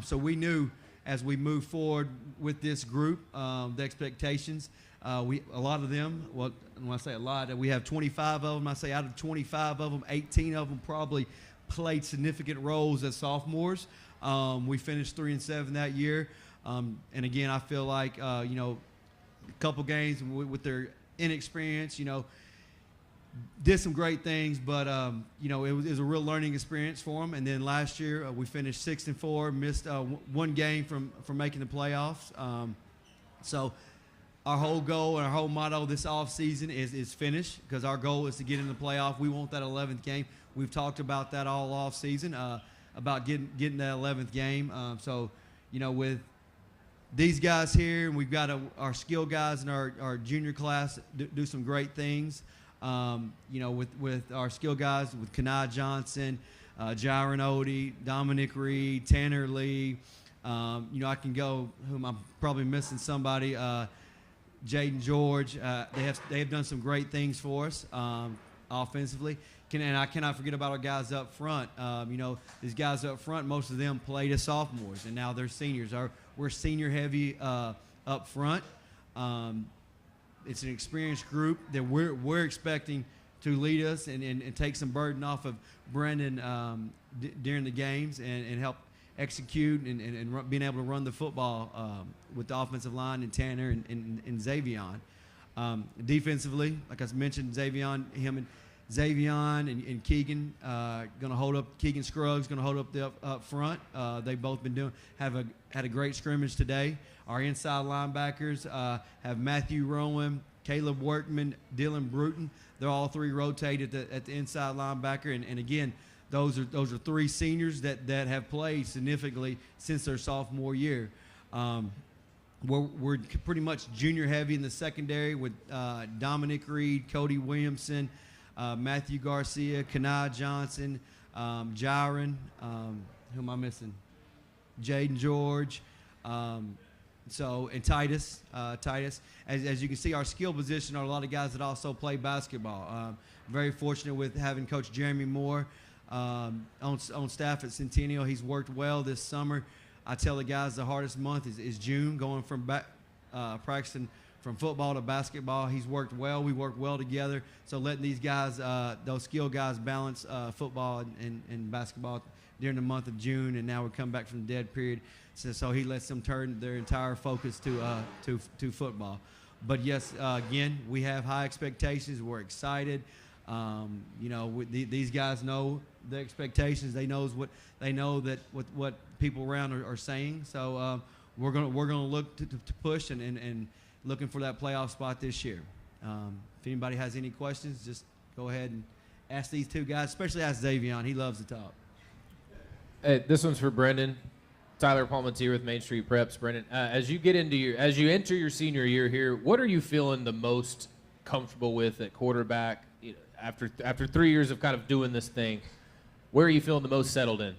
So we knew as we move forward with this group, the expectations. A lot of them, well, when I say a lot, we have 25 of them. I say out of 25 of them, 18 of them probably played significant roles as sophomores. We finished 3-7 that year. And again, I feel like, a couple games with their inexperience, did some great things, but, it was a real learning experience for them. And then last year, we finished 6-4, missed one game from making the playoffs. So our whole goal and our whole motto this offseason is finish, because our goal is to get in the playoff. We want that 11th game. We've talked about that all offseason, about getting that 11th game. So, with these guys here, and we've got our skill guys in our junior class do some great things. With our skill guys, with Kanai Johnson, Jaron Odie, Dominic Reed, Tanner Lee. I can go, whom I'm probably missing somebody, Jaden George. They have done some great things for us offensively. And I cannot forget about our guys up front. These guys up front, most of them played as sophomores, and now they're seniors. We're senior heavy up front. It's an experienced group that we're expecting to lead us and take some burden off of Brendan during the games and help execute and being able to run the football with the offensive line and Tanner and Xavion. Defensively, like I mentioned, Xavion and Keegan going to hold up. Keegan Scruggs going to hold up up front. They've both been had a great scrimmage today. Our inside linebackers have Matthew Rowan, Caleb Workman, Dylan Bruton. They're all three rotated at the inside linebacker, and again, those are three seniors that have played significantly since their sophomore year. We're pretty much junior heavy in the secondary with Dominic Reed, Cody Williamson, Matthew Garcia, Kanai Johnson, Jaron, who am I missing? Jaden George, and Titus. As you can see, our skill position are a lot of guys that also play basketball. Very fortunate with having Coach Jeremy Moore on staff at Centennial. He's worked well this summer. I tell the guys the hardest month is June, going from practicing from football to basketball. He's worked well. We work well together. So letting these guys, those skill guys, balance football and basketball during the month of June, and now we come back from the dead period. So he lets them turn their entire focus to football. But yes, again, we have high expectations. We're excited. These guys know the expectations. They know what people around are saying. So we're gonna look to push and looking for that playoff spot this year. If anybody has any questions, just go ahead and ask these two guys, especially ask Xavion. He loves to talk. Hey, this one's for Brendan. Tyler Palmentier with Main Street Preps. Brendan, as you enter your senior year here, what are you feeling the most comfortable with at quarterback? After 3 years of kind of doing this thing, where are you feeling the most settled in?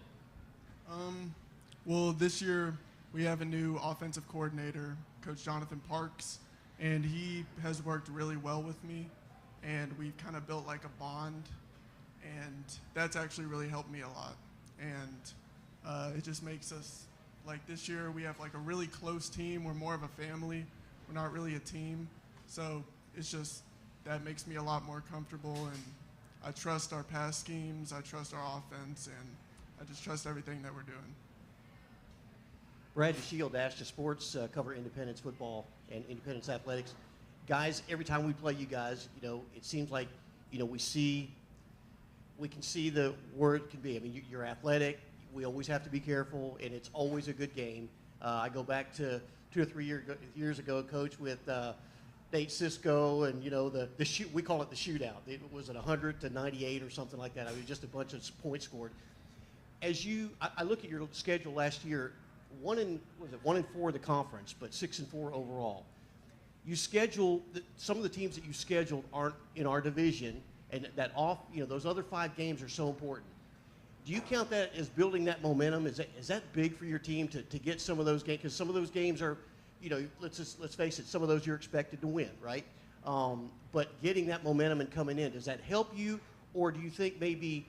Well, this year we have a new offensive coordinator, Coach Jonathan Parks, and he has worked really well with me, and we've kind of built like a bond, and that's actually really helped me a lot. And it just makes us, like this year we have like a really close team. We're more of a family. We're not really a team. So it's just, that makes me a lot more comfortable, and I trust our pass schemes, I trust our offense, and I just trust everything that we're doing. Brad Shield, Ash to Sports, cover Independence football and Independence athletics. Guys, every time we play you guys, it seems like, we can see where it can be. I mean, you're athletic. We always have to be careful, and it's always a good game. I go back to 2 or 3 years ago, Coach, with Nate Cisco, and we call it the shootout. It was at 100 to 98 or something like that. I mean, just a bunch of points scored. I look at your schedule last year. 1 and 4 in the conference, but 6 and 4 overall. You schedule some of the teams that you scheduled aren't in our division, and those other 5 games are so important. Do you count that as building that momentum? Is that big for your team to get some of those games? Because some of those games are, let's face it, some of those you're expected to win, right? But getting that momentum and coming in, does that help you, or do you think maybe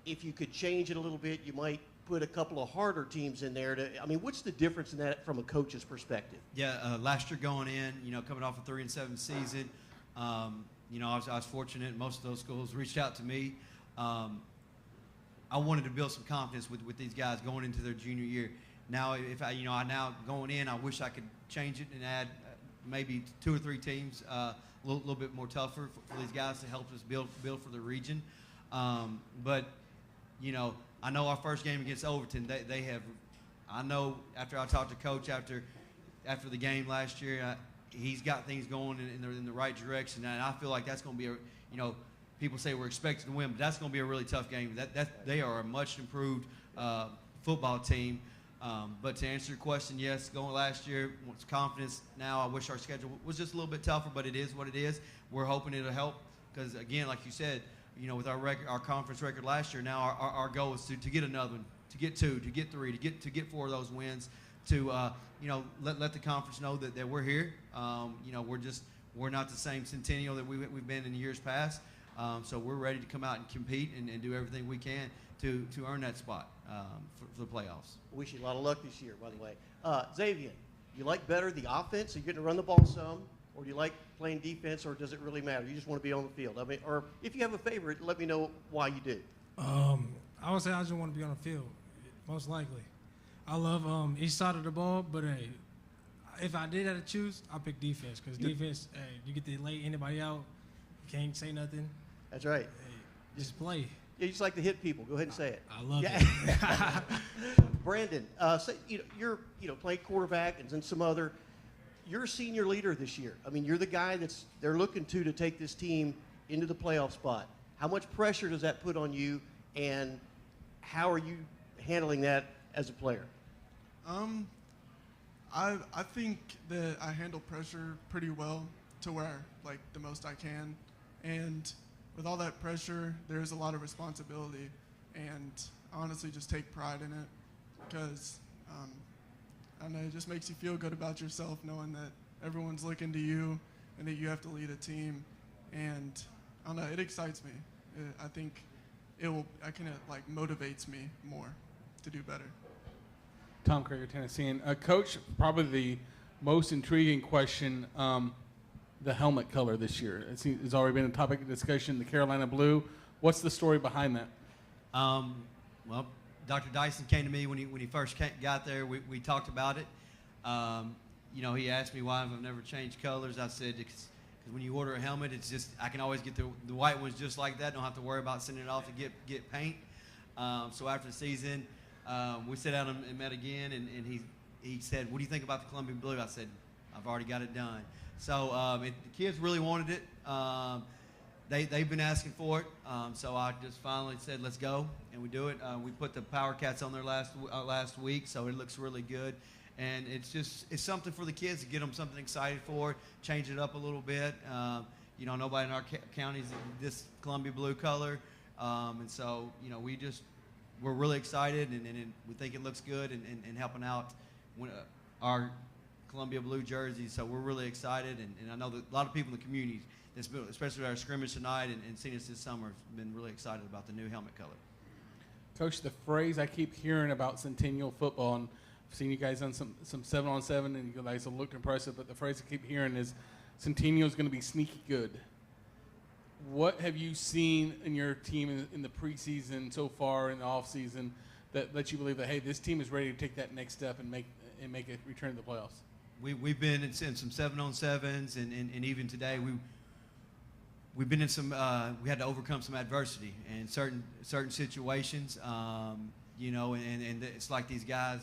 if you could change it a little bit, you might put a couple of harder teams in there? What's the difference in that from a coach's perspective? Yeah, last year going in, coming off a 3-7 season, I was fortunate. Most of those schools reached out to me. I wanted to build some confidence with these guys going into their junior year. Now, now going in, I wish I could change it and add maybe 2 or 3 teams, a little bit more tougher for these guys to help us build for the region. But I know our first game against Overton, they have. I know after I talked to Coach after the game last year, he's got things going in the right direction, and I feel like that's going to be people say we're expected to win, but that's going to be a really tough game. They are a much improved football team. But to answer your question, yes, going last year, with confidence now, I wish our schedule was just a little bit tougher, but it is what it is. We're hoping it'll help because, again, like you said, with our conference record last year, now our goal is to get another one, to get 2, to get 3, to get 4 of those wins, to let the conference know that we're here. We're not the same Centennial that we've been in years past. So we're ready to come out and compete and do everything we can to earn that spot for the playoffs. Wish you a lot of luck this year, by the way. Xavier, you like better the offense? Are you getting to run the ball some? Or do you like playing defense, or does it really matter? You just want to be on the field? Or if you have a favorite, let me know why you do. I would say I just want to be on the field, most likely. I love each side of the ball, but hey, if I did have to choose, I'll pick defense because defense, hey, you get to lay anybody out, you can't say nothing. That's right. Hey, just play. Yeah, you just like to hit people. Go ahead and say it. I love it. Brandon, you're playing quarterback and then some other. You're a senior leader this year. I mean, you're the guy they're looking to take this team into the playoff spot. How much pressure does that put on you, and how are you handling that as a player? I think that I handle pressure pretty well to where, like, the most I can. And with all that pressure, there's a lot of responsibility. And I honestly just take pride in it because I don't know, it just makes you feel good about yourself knowing that everyone's looking to you and that you have to lead a team. And I don't know, it excites me. I think it motivates me more to do better. Tom Krager, Tennessean. Coach, probably the most intriguing question, the helmet color this year. It's already been a topic of discussion, the Carolina blue. What's the story behind that? Well, Dr. Dyson came to me when he first got there. We talked about it. He asked me why I've never changed colors. I said, because when you order a helmet, it's just, I can always get the white ones just like that. Don't have to worry about sending it off to get paint. So after the season, we sat down and met again, and he said, what do you think about the Columbia blue? I said, I've already got it done. So the kids really wanted it. They've been asking for it, so I just finally said, let's go, and we do it. We put the Power Cats on there last week, so it looks really good. And it's something for the kids to get them something excited for, change it up a little bit. Nobody in our county's this Columbia blue color, and so we're really excited, and we think it looks good and helping out our Columbia blue jerseys. So we're really excited, and I know that a lot of people in the community, especially our scrimmage tonight and seeing us this summer, have been really excited about the new helmet color. Coach, the phrase I keep hearing about Centennial football, and I've seen you guys on some 7-on-7, and you guys have looked impressive, but the phrase I keep hearing is Centennial is going to be sneaky good. What have you seen in your team in the preseason so far, in the offseason, that lets you believe that, hey, this team is ready to take that next step and make a return to the playoffs? We've been in some 7-on-7s, and even today we've been in some. We had to overcome some adversity in certain situations, and it's like these guys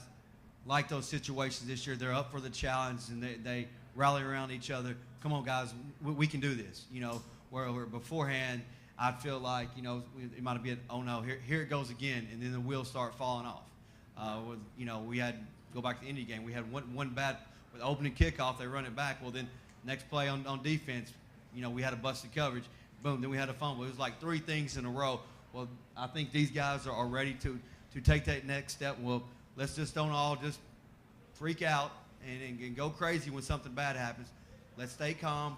like those situations this year. They're up for the challenge, and they rally around each other. Come on, guys, we can do this. Where beforehand I'd feel like it might have been, oh no, here it goes again, and then the wheels start falling off. We had go back to the Indy game. We had one bad with opening kickoff. They run it back. Well, then next play on defense, we had a busted coverage. Boom, then we had a fumble. It was like 3 things in a row. Well, I think these guys are ready to take that next step. Well, let's just don't all just freak out and go crazy when something bad happens. Let's stay calm.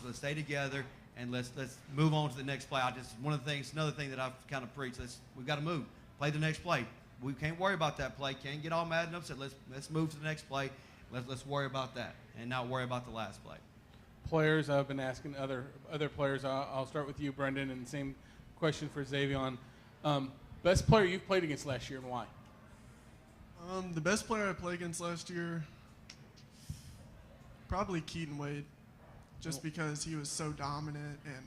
Let's stay together, and let's move on to the next play. Another thing that I've kind of preached. We've got to move. Play the next play. We can't worry about that play. Can't get all mad and upset. Let's move to the next play. Let's worry about that and not worry about the last play. Players, I've been asking other players. I'll start with you, Brendan, and the same question for Xavion. Best player you've played against last year, and why? The best player I played against last year, probably Keaton Wade, just because he was so dominant and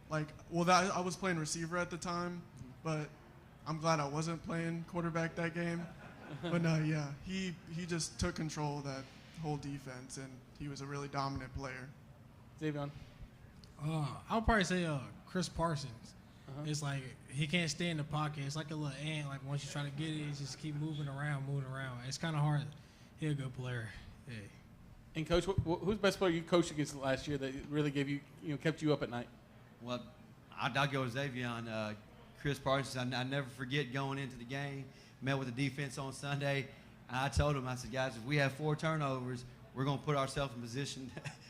I was playing receiver at the time, but I'm glad I wasn't playing quarterback that game. But no, yeah, he just took control of that whole defense, and he was a really dominant player. Xavion? I would probably say Chris Parsons. It's like he can't stay in the pocket. It's like a little ant. Like once you try to get it, it's just keep moving around. It's kind of hard. He's a good player. Yeah. And Coach, who's the best player you coached against last year that really gave you, kept you up at night? Well, I'll go with Xavion. Chris Parsons, I never forget going into the game, met with the defense on Sunday. I told him, I said, guys, if we have 4 turnovers, we're going to put ourselves in position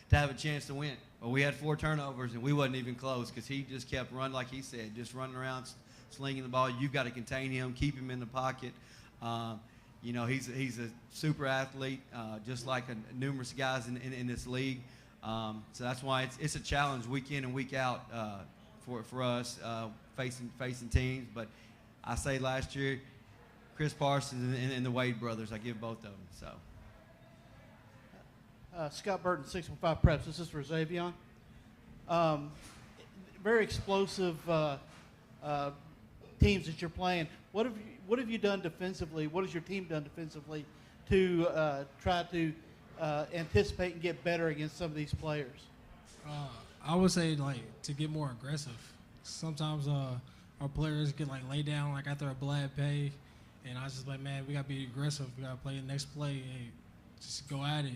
to have a chance to win. Well, we had 4 turnovers, and we wasn't even close because he just kept running, like he said, just running around, slinging the ball. You've got to contain him, keep him in the pocket. He's a super athlete, just like numerous guys in this league. So that's why it's a challenge week in and week out for us facing teams. But I say last year, Chris Parsons and the Wade brothers, I give both of them. So. Scott Burton, 615 Preps. This is for Xavion. Very explosive teams that you're playing. What have you done defensively? What has your team done defensively to try to anticipate and get better against some of these players? I would say to get more aggressive. Sometimes our players get laid down after a bad pay, and I was just man, we gotta be aggressive. We gotta play the next play and just go at it.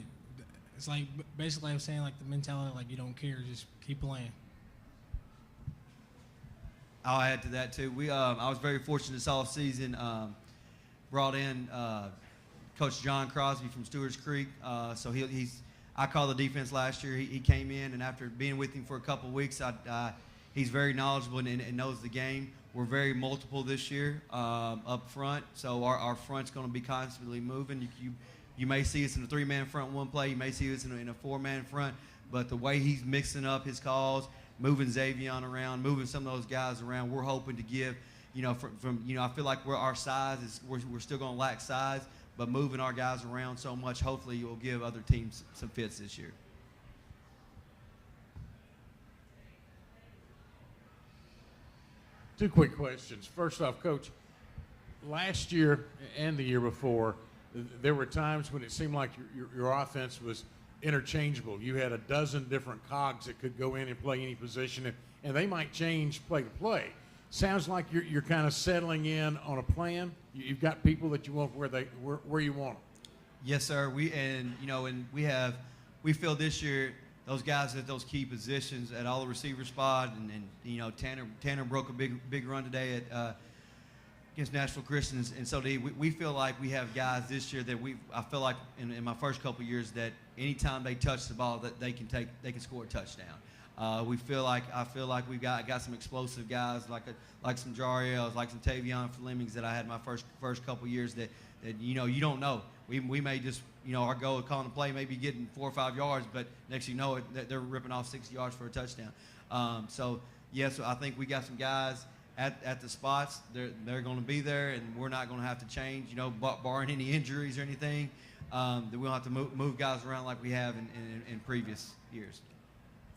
It's basically I'm saying the mentality you don't care, just keep playing. I'll add to that too. I was very fortunate this offseason. brought in Coach John Crosby from Stewart's Creek. So I called the defense last year. He came in, and after being with him for a couple of weeks, he's very knowledgeable and knows the game. We're very multiple this year up front, so our front's going to be constantly moving. You may see us in a 3-man front one play. You may see us in a 4-man front, but the way he's mixing up his calls, moving Xavion around, moving some of those guys around, we're hoping to give, I feel like our size we're still going to lack size, but moving our guys around so much, hopefully it will give other teams some fits this year. Two quick questions. First off, Coach, last year and the year before, there were times when it seemed like your offense was interchangeable. You had a dozen different cogs that could go in and play any position, and they might change play to play. Sounds like you're kind of settling in on a plan. You've got people that you want where you want them. Yes, sir. We feel this year those guys at those key positions at all the receiver spot, and Tanner broke a big run today at against Nashville Christians, and so we feel like we have guys this year that I feel like in my first couple of years that anytime they touch the ball that they can score a touchdown. I feel like we've got some explosive guys like some Jariels, like some Tavion Flemings that I had my first couple of years that you don't know. We may just our goal of calling a play may be getting 4 or 5 yards, but next you know it they're ripping off 60 yards for a touchdown. So yes, I think we got some guys at the spots. They're going to be there, and we're not going to have to change. Barring any injuries or anything, that we don't have to move guys around like we have in previous years.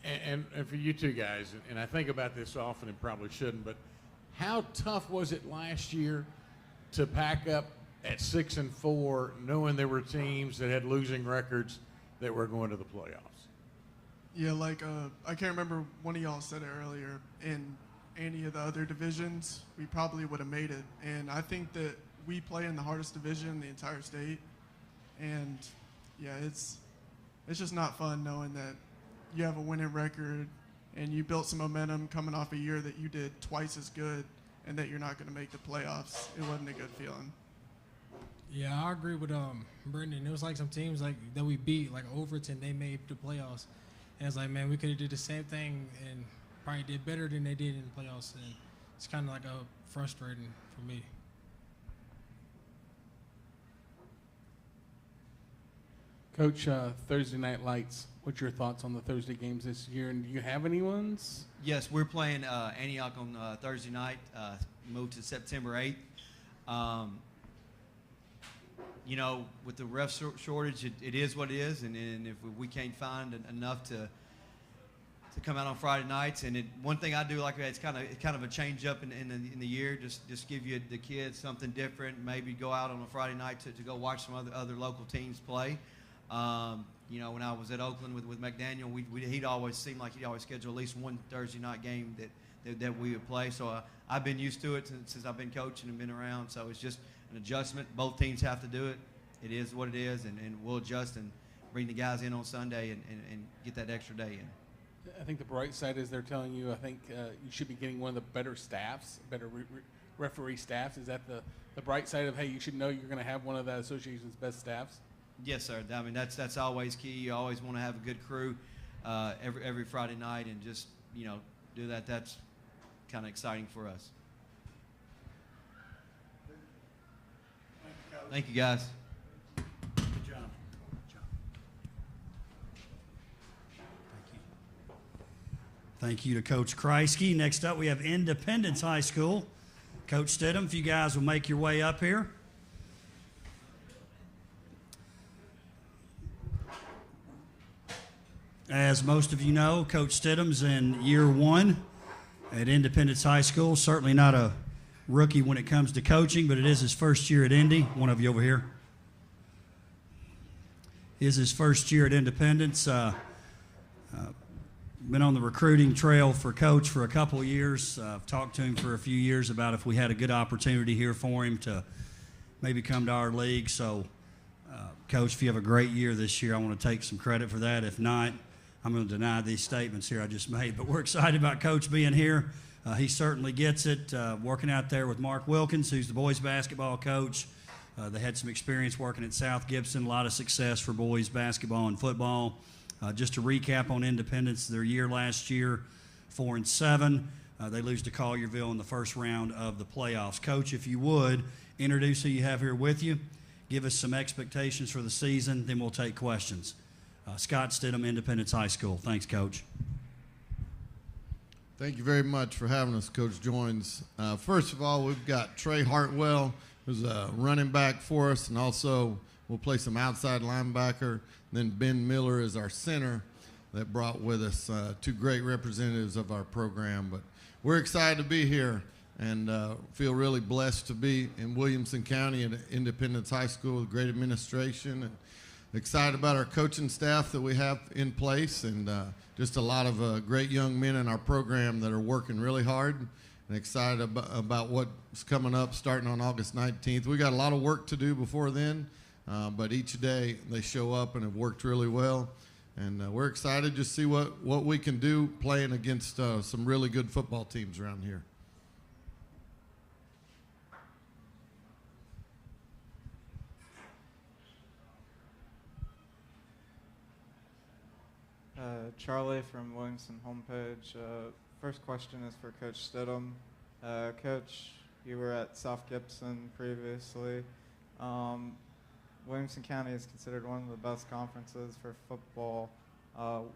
And for you two guys, and I think about this often and probably shouldn't, but how tough was it last year to pack up at 6-4, knowing there were teams that had losing records that were going to the playoffs? Yeah, I can't remember, one of y'all said it earlier, in any of the other divisions, we probably would have made it. And I think that we play in the hardest division in the entire state. And yeah, it's just not fun knowing that you have a winning record and you built some momentum coming off a year that you did twice as good and that you're not going to make the playoffs. It wasn't a good feeling. Yeah, I agree with Brendan. It was like some teams that we beat, like Overton, they made the playoffs. And it's like, man, we could have did the same thing and probably did better than they did in the playoffs. And it's kind of frustrating for me. Coach, Thursday Night Lights, what's your thoughts on the Thursday games this year, and do you have any ones? Yes, we're playing Antioch on Thursday night, moved to September 8th. With the ref shortage, it is what it is, and if we can't find enough to come out on Friday nights, and one thing I do like it's kind of a change up in the year, just give you the kids something different, maybe go out on a Friday night to go watch some other local teams play. When I was at Oakland with McDaniel, he'd always seem like he'd always schedule at least one Thursday night game that we would play. So I've been used to it since I've been coaching and been around. So it's just an adjustment. Both teams have to do it. It is what it is, and we'll adjust and bring the guys in on Sunday and get that extra day in. I think the bright side is they're telling you, I think you should be getting one of the better staffs, better referee staffs. Is that the bright side of, hey, you should know you're going to have one of that association's best staffs? Yes, sir. I mean, that's always key. You always want to have a good crew every Friday night, and just do that. That's kind of exciting for us. Thank you, guys. Good job. Thank you to Coach Kreisky. Next up, we have Independence High School. Coach Stidham, if you guys will make your way up here. As most of you know, Coach Stidham's in year 1 at Independence High School. Certainly not a rookie when it comes to coaching, but it is his first year at Indy. One of you over here. It is his first year at Independence. Been on the recruiting trail for Coach for a couple of years. I've talked to him for a few years about if we had a good opportunity here for him to maybe come to our league. So, Coach, if you have a great year this year, I want to take some credit for that. If not, I'm going to deny these statements here I just made. But we're excited about Coach being here. He certainly gets it, working out there with Mark Wilkins, who's the boys basketball coach. They had some experience working at South Gibson, a lot of success for boys basketball and football. Just to recap on Independence, their year last year, 4-7. They lose to Collierville in the first round of the playoffs. Coach, if you would, introduce who you have here with you. Give us some expectations for the season, then we'll take questions. Scott Stidham, Independence High School. Thanks, Coach. Thank you very much for having us, Coach Joins. First of all, we've got Trey Hartwell, who's a running back for us, and also we'll play some outside linebacker. Then Ben Miller is our center that brought with us two great representatives of our program. But we're excited to be here and feel really blessed to be in Williamson County at Independence High School with great administration, and excited about our coaching staff that we have in place, and just a lot of great young men in our program that are working really hard, and excited about what's coming up starting on August 19th. We got a lot of work to do before then, but each day they show up and have worked really well. And we're excited to see what we can do playing against some really good football teams around here. Charlie from Williamson homepage. First question is for Coach Stidham. Coach, you were at South Gibson previously. Williamson County is considered one of the best conferences for football.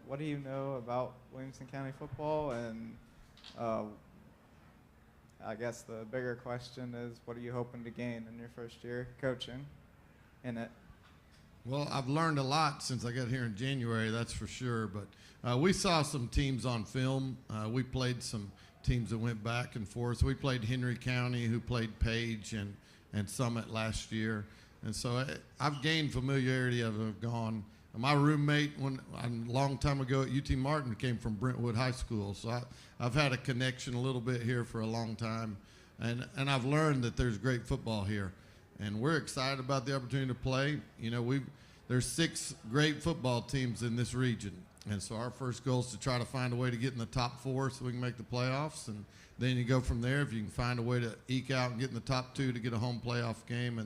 What do you know about Williamson County football? And I guess the bigger question is, what are you hoping to gain in your first year coaching in it? Well, I've learned a lot since I got here in January, that's for sure. But we saw some teams on film. We played some teams that went back and forth. We played Henry County, who played Page and Summit last year. And so I've gained familiarity of it. Gone. My roommate, a long time ago at UT Martin, came from Brentwood High School. So I've had a connection a little bit here for a long time. And I've learned that there's great football here. And we're excited about the opportunity to play. You know, there's 6 great football teams in this region. And so our first goal is to try to find a way to get in the top 4 so we can make the playoffs. And then you go from there. If you can find a way to eke out and get in the top 2 to get a home playoff game,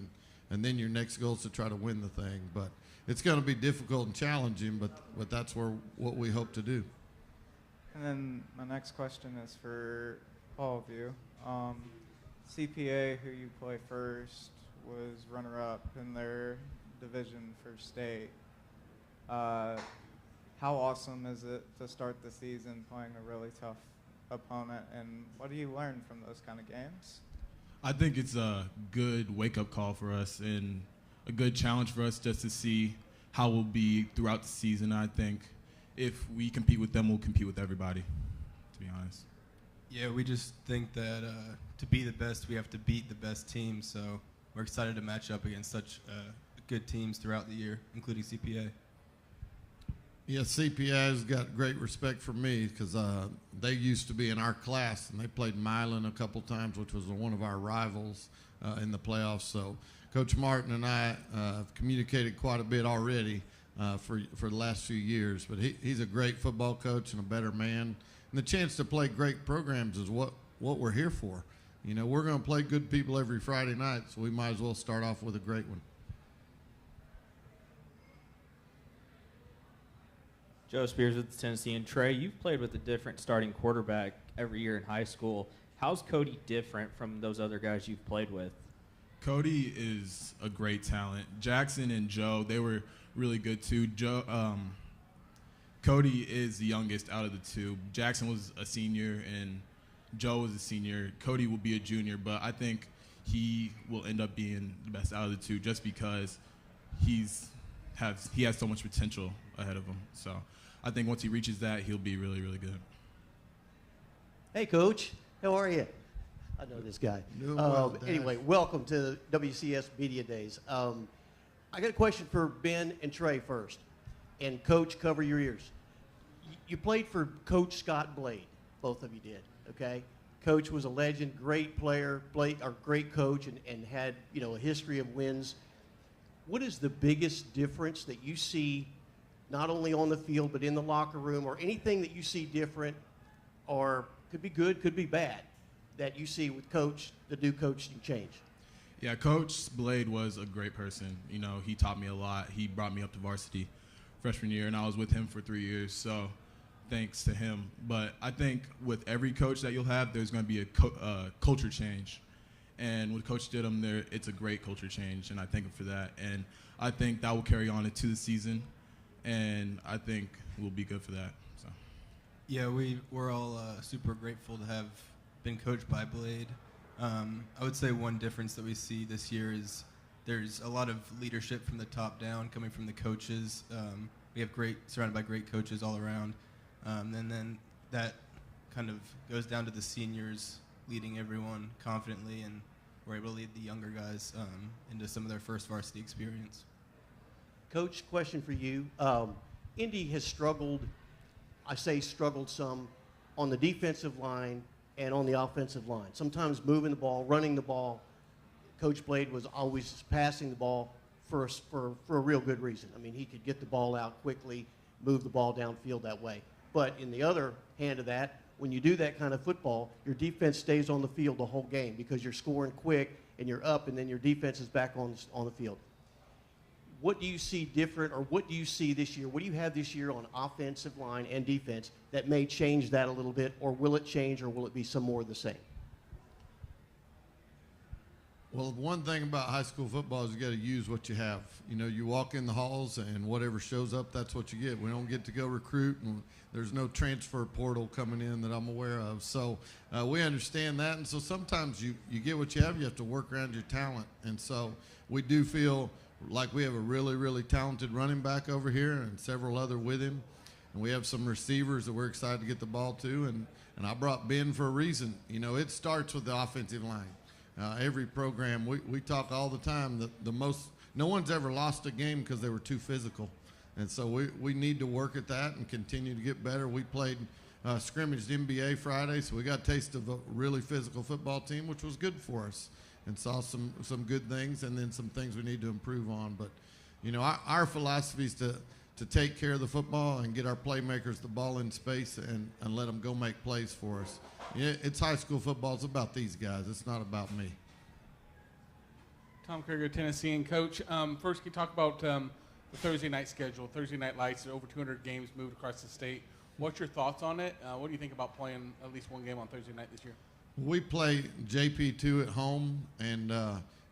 and then your next goal is to try to win the thing. But it's going to be difficult and challenging, but that's what we hope to do. And then my next question is for all of you. CPA, who you play first, was runner-up in their division for state. How awesome is it to start the season playing a really tough opponent, and what do you learn from those kind of games? I think it's a good wake-up call for us and a good challenge for us just to see how we'll be throughout the season. I think if we compete with them, we'll compete with everybody, to be honest. Yeah, we just think that to be the best, we have to beat the best team, so we're excited to match up against such good teams throughout the year, including CPA. Yeah, CPA has got great respect for me because they used to be in our class, and they played Milan a couple times, which was one of our rivals in the playoffs. So Coach Martin and I have communicated quite a bit already for the last few years. But he's a great football coach and a better man. And the chance to play great programs is what we're here for. You know, we're going to play good people every Friday night, so we might as well start off with a great one. Joe Spears with Tennessee. And Trey, you've played with a different starting quarterback every year in high school. How's Cody different from those other guys you've played with? Cody is a great talent. Jackson and Joe, they were really good too. Cody is the youngest out of the two. Jackson was a senior and Joe was a senior. Cody will be a junior, but I think he will end up being the best out of the two just because he has so much potential ahead of him. So I think once he reaches that, he'll be really, really good. Hey, Coach. How are you? I know this guy. Doing well, anyway, welcome to the WCS Media Days. I got a question for Ben and Trey first. And Coach, cover your ears. You played for Coach Scott Blade. Both of you did, okay? Coach was a legend, great player, great coach, and had, a history of wins. What is the biggest difference that you see, not only on the field, but in the locker room, or anything that you see different, or could be good, could be bad, that you see with Coach, the new coaching change? Yeah, Coach Blade was a great person. You know, he taught me a lot. He brought me up to varsity freshman year, and I was with him for 3 years, so thanks to him. But I think with every coach that you'll have, there's going to be a culture change. And with Coach Stidham, it's a great culture change, and I thank him for that. And I think that will carry on into the season, and I think we'll be good for that. So. Yeah, we're all super grateful to have been coached by Blade. I would say one difference that we see this year is there's a lot of leadership from the top down coming from the coaches. We have surrounded by great coaches all around. And then that kind of goes down to the seniors leading everyone confidently, and we're able to lead the younger guys into some of their first varsity experience. Coach, question for you. Indy has struggled, I say struggled some, on the defensive line and on the offensive line. Sometimes moving the ball, running the ball. Coach Blade was always passing the ball for a real good reason. I mean, he could get the ball out quickly, move the ball downfield that way. But in the other hand of that, when you do that kind of football, your defense stays on the field the whole game because you're scoring quick and you're up, and then your defense is back on the field. What do you see different, or what do you see this year? What do you have this year on offensive line and defense that may change that a little bit, or will it change, or will it be some more of the same? Well, one thing about high school football is you got to use what you have. You know, you walk in the halls and whatever shows up, that's what you get. We don't get to go recruit, and there's no transfer portal coming in that I'm aware of. So we understand that, and so sometimes you get what you have. You have to work around your talent, and so we do feel like we have a really, really talented running back over here and several other with him. And we have some receivers that we're excited to get the ball to. And I brought Ben for a reason. You know, it starts with the offensive line. Every program, we talk all the time that no one's ever lost a game because they were too physical. And so we need to work at that and continue to get better. We played scrimmaged NBA Friday, so we got a taste of a really physical football team, which was good for us, and saw some good things, and then some things we need to improve on. But, you know, our philosophy is to take care of the football and get our playmakers the ball in space and let them go make plays for us. Yeah, it's high school football. It's about these guys. It's not about me. Tom Krieger, Tennessee, and Coach. First, can you talk about the Thursday night schedule? Thursday night lights, over 200 games moved across the state. What's your thoughts on it? What do you think about playing at least one game on Thursday night this year? We play JP2 at home, and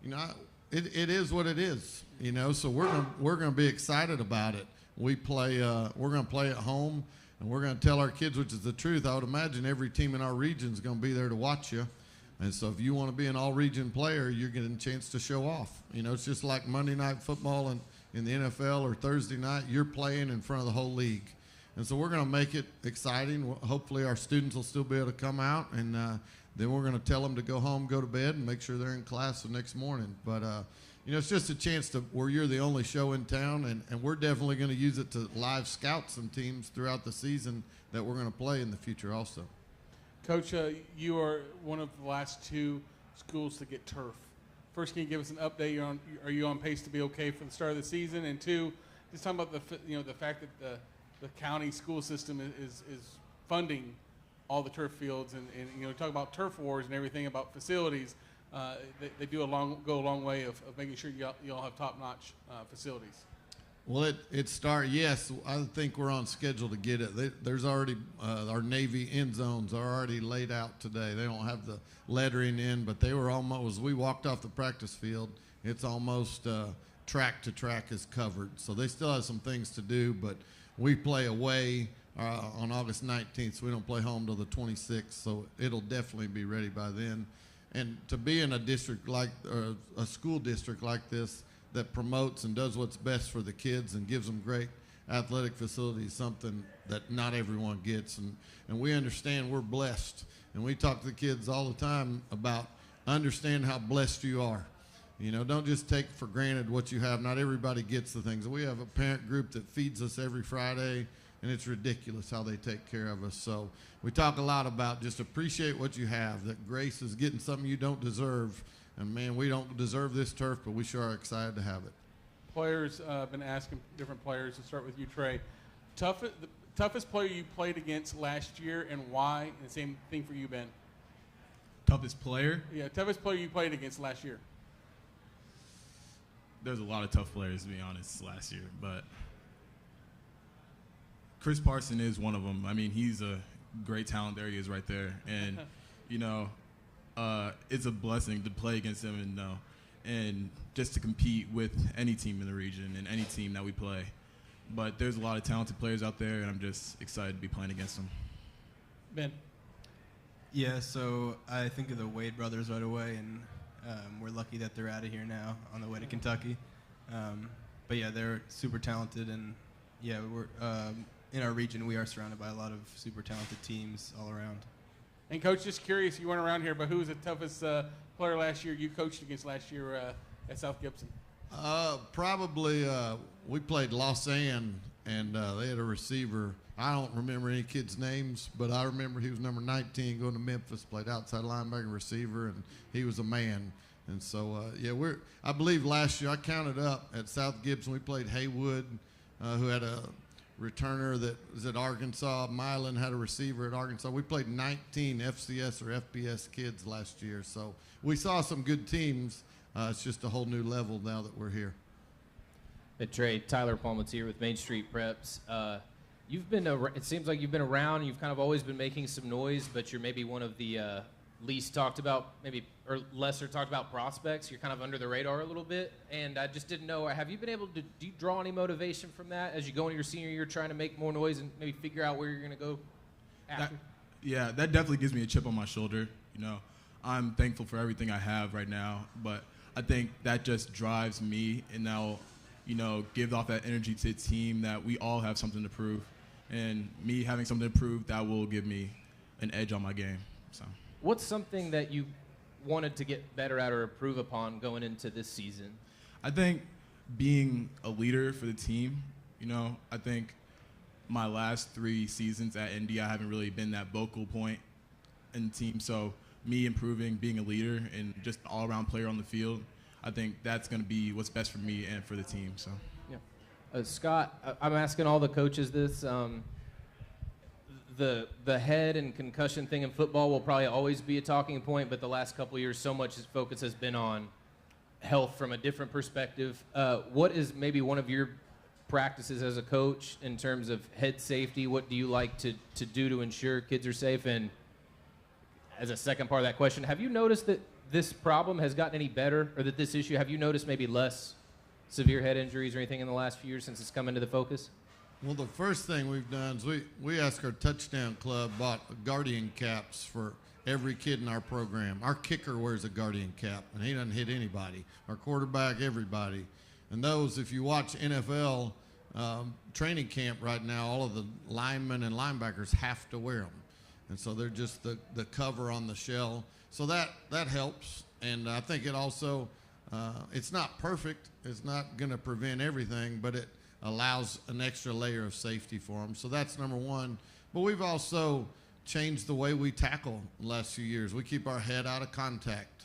you know, it is what it is. You know, so we're gonna be excited about it. We're gonna play at home, and we're gonna tell our kids, which is the truth. I would imagine every team in our region is gonna be there to watch you, and so if you want to be an all-region player, you're getting a chance to show off. You know, it's just like Monday Night Football in the NFL or Thursday night. You're playing in front of the whole league. And so we're going to make it exciting. Hopefully our students will still be able to come out, and then we're going to tell them to go home, go to bed, and make sure they're in class the next morning. But, you know, it's just a chance where you're the only show in town, and we're definitely going to use it to live scout some teams throughout the season that we're going to play in the future also. Coach, you are one of the last two schools to get turf. First, can you give us an update? Are you on pace to be okay for the start of the season? And two, just talking about the fact that the county school system is funding all the turf fields, and you know, talk about turf wars and everything about facilities. They go a long way of making sure you all have top-notch facilities. Well, yes, I think we're on schedule to get it. There's already, our Navy end zones are already laid out today. They don't have the lettering in, but they were almost, as we walked off the practice field, it's almost track to track is covered. So they still have some things to do, but we play away on August 19th, so we don't play home till the 26th, so it'll definitely be ready by then. And to be in a district like, a school district like this that promotes and does what's best for the kids and gives them great athletic facilities, something that not everyone gets. And we understand we're blessed. And we talk to the kids all the time about understand how blessed you are. You know, don't just take for granted what you have. Not everybody gets the things. We have a parent group that feeds us every Friday, and it's ridiculous how they take care of us. So we talk a lot about just appreciate what you have, that grace is getting something you don't deserve. And, man, we don't deserve this turf, but we sure are excited to have it. Players, been asking different players, to start with you, Trey. The toughest player you played against last year, and why? And the same thing for you, Ben. Toughest player? Yeah, toughest player you played against last year. there's a lot of tough players, to be honest, last year. But Chris Parson is one of them. I mean, he's a great talent. There he is right there. And, it's a blessing to play against him and just to compete with any team in the region and any team that we play. But there's a lot of talented players out there, and I'm just excited to be playing against them. Ben. Yeah, so I think of the Wade brothers right away, and we're lucky that they're out of here now on the way to Kentucky. But yeah, they're super talented, and yeah, we're in our region. We are surrounded by a lot of super talented teams all around. And Coach, just curious, you weren't around here, but who was the toughest player last year you coached against last year at South Gibson? Probably we played Los Ann, and they had a receiver. I don't remember any kids' names, but I remember he was number 19 going to Memphis, played outside linebacker receiver, and he was a man. And so, I believe last year I counted up at South Gibson, we played Haywood, who had a returner that was at Arkansas. Milan had a receiver at Arkansas. We played 19 FCS or FBS kids last year. So we saw some good teams. It's just a whole new level now that we're here. Hey, Trey, Tyler Palmatier with Main Street Preps. It seems like you've been around. You've kind of always been making some noise, but you're maybe one of the least talked about, or lesser talked about prospects. You're kind of under the radar a little bit, and I just didn't know. Have you been able to? Do you draw any motivation from that as you go into your senior year, trying to make more noise and maybe figure out where you're going to go after? That definitely gives me a chip on my shoulder. I'm thankful for everything I have right now, but I think that just drives me, and now, give off that energy to the team that we all have something to prove. And me having something to prove, that will give me an edge on my game. So, what's something that you wanted to get better at or improve upon going into this season? I think being a leader for the team. I think my last 3 seasons at ND, I haven't really been that vocal point in the team. So me improving, being a leader, and just an all-around player on the field, I think that's going to be what's best for me and for the team. So. Yeah. Scott, I'm asking all the coaches this. The head and concussion thing in football will probably always be a talking point, but the last couple of years, so much focus has been on health from a different perspective. What is maybe one of your practices as a coach in terms of head safety? What do you like to do to ensure kids are safe? And as a second part of that question, have you noticed that this problem has gotten any better, or that this issue, have you noticed maybe less severe head injuries or anything in the last few years since it's come into the focus? Well, the first thing we've done is we asked our touchdown club bought guardian caps for every kid in our program. Our kicker wears a guardian cap, and he doesn't hit anybody. Our quarterback, everybody. And those, if you watch NFL training camp right now, all of the linemen and linebackers have to wear them. And so they're just the cover on the shell. So that helps. And I think it also, it's not perfect. It's not going to prevent everything, but it allows an extra layer of safety for them. So that's number one. But we've also changed the way we tackle the last few years. We keep our head out of contact.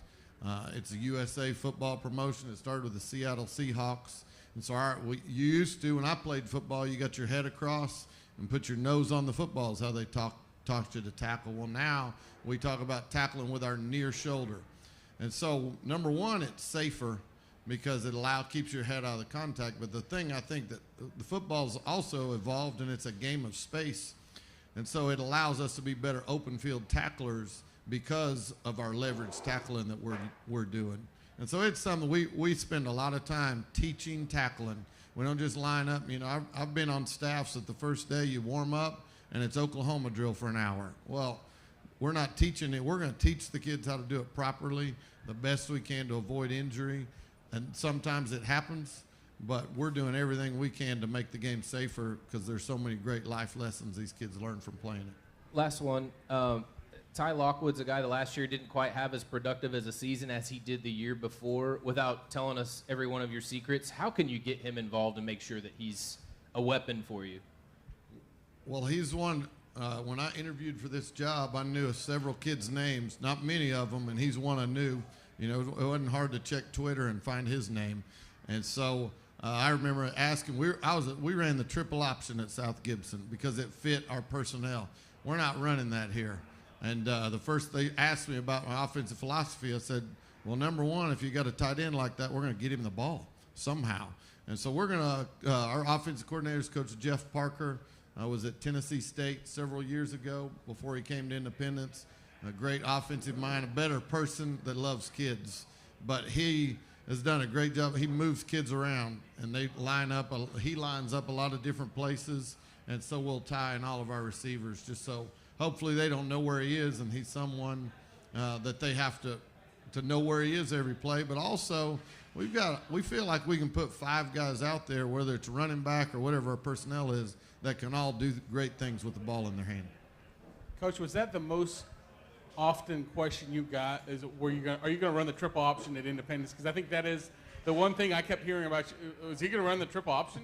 It's a USA football promotion. It started with the Seattle Seahawks. And so you used to, when I played football, you got your head across and put your nose on the football is how they taught you to tackle. Well, now we talk about tackling with our near shoulder. And so, number one, it's safer because it keeps your head out of the contact. But the thing I think that the football's also evolved, and it's a game of space. And so it allows us to be better open field tacklers because of our leverage tackling that we're doing. And so it's something we spend a lot of time teaching tackling. We don't just line up. I've been on staffs that the first day you warm up and it's Oklahoma drill for an hour. Well, we're not teaching it. We're going to teach the kids how to do it properly, the best we can to avoid injury. And sometimes it happens, but we're doing everything we can to make the game safer because there's so many great life lessons these kids learn from playing it. Last one. Ty Lockwood's a guy that last year didn't quite have as productive as a season as he did the year before. Without telling us every one of your secrets, how can you get him involved and make sure that he's a weapon for you? Well, he's one. When I interviewed for this job, I knew several kids' names, not many of them, and he's one I knew. It wasn't hard to check Twitter and find his name. And so I remember asking, we ran the triple option at South Gibson because it fit our personnel. We're not running that here. And the first they asked me about my offensive philosophy, I said, well, number one, if you got a tight end like that, we're going to get him the ball. somehow. And so we're going to, our offensive coordinator is Coach Jeff Parker. Was at Tennessee State several years ago before he came to Independence. A great offensive mind, a better person that loves kids. But he has done a great job. He moves kids around, and they line up. He lines up a lot of different places, and so we'll tie in all of our receivers just so hopefully they don't know where he is, and he's someone that they have to know where he is every play. But also, we feel like we can put 5 guys out there, whether it's running back or whatever our personnel is, that can all do great things with the ball in their hand. Coach, was that the most often question you got? Is are you going to run the triple option at Independence? Because I think that is the one thing I kept hearing about you. Was he going to run the triple option?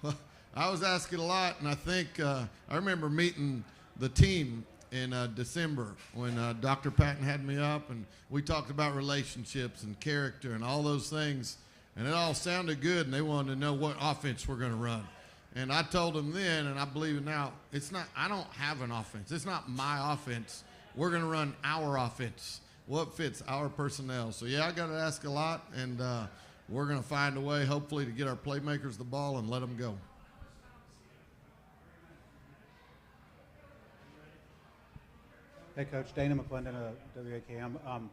Well, I was asking a lot, and I think I remember meeting the team in December when Dr. Patton had me up, and we talked about relationships and character and all those things, and it all sounded good, and they wanted to know what offense we're going to run. And I told them then, and I believe it now, I don't have an offense. It's not my offense. We're going to run our offense, what fits our personnel. So, yeah, I got to ask a lot, and we're going to find a way, hopefully, to get our playmakers the ball and let them go. Hey, Coach, Dana McClendon of WAKM.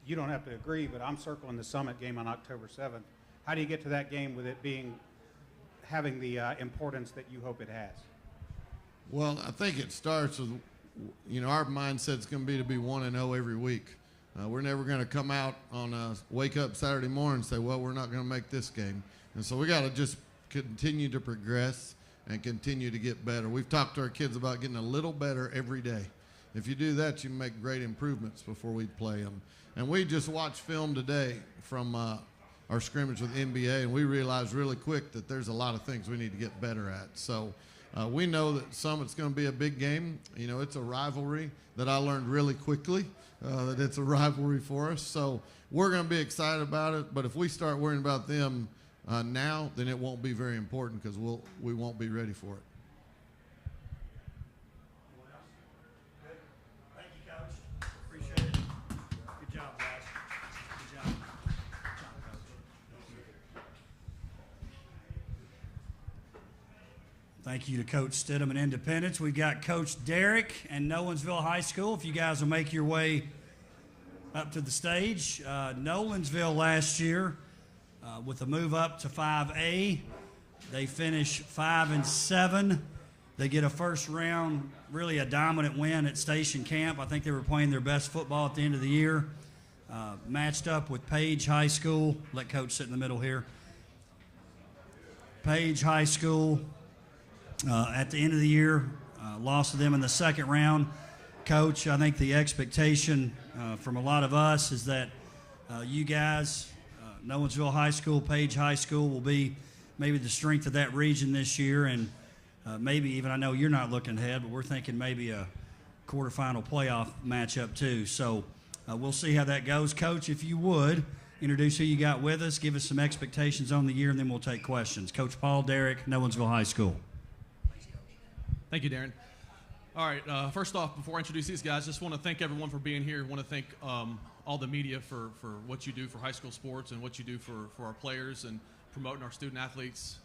You don't have to agree, but I'm circling the Summit game on October 7th. How do you get to that game with it having the importance that you hope it has? Well, I think it starts with, our mindset's going to be 1-0 every week. We're never going to come out on wake up Saturday morning and say, well, we're not going to make this game. And so we got to just continue to progress and continue to get better. We've talked to our kids about getting a little better every day. If you do that, you make great improvements before we play them. And we just watched film today from our scrimmage with NBA, and we realized really quick that there's a lot of things we need to get better at. So we know that Summit's going to be a big game. It's a rivalry that I learned really quickly, that it's a rivalry for us. So we're going to be excited about it, but if we start worrying about them now, then it won't be very important because we won't be ready for it. Thank you, Coach. Appreciate it. Good job, guys. Good job. Thank you to Coach Stidham and Independence. We've got Coach Derrick and Nolensville High School. If you guys will make your way up to the stage. Nolensville last year, with a move up to 5A, they finish 5-7. They get a first round, really a dominant win at Station Camp. I think they were playing their best football at the end of the year. Matched up with Page High School. Let Coach sit in the middle here. Page High School. At the end of the year, lost to them in the second round. Coach, I think the expectation from a lot of us is that you guys, Nolensville High School, Page High School, will be maybe the strength of that region this year, and maybe even, I know you're not looking ahead, but we're thinking maybe a quarterfinal playoff matchup too. So we'll see how that goes. Coach, if you would, introduce who you got with us, give us some expectations on the year, and then we'll take questions. Coach Paul Derrick, Nolensville High School. Thank you, Darren. All right, first off, before I introduce these guys, just want to thank everyone for being here. I want to thank all the media for what you do for high school sports and what you do for our players and promoting our student athletes.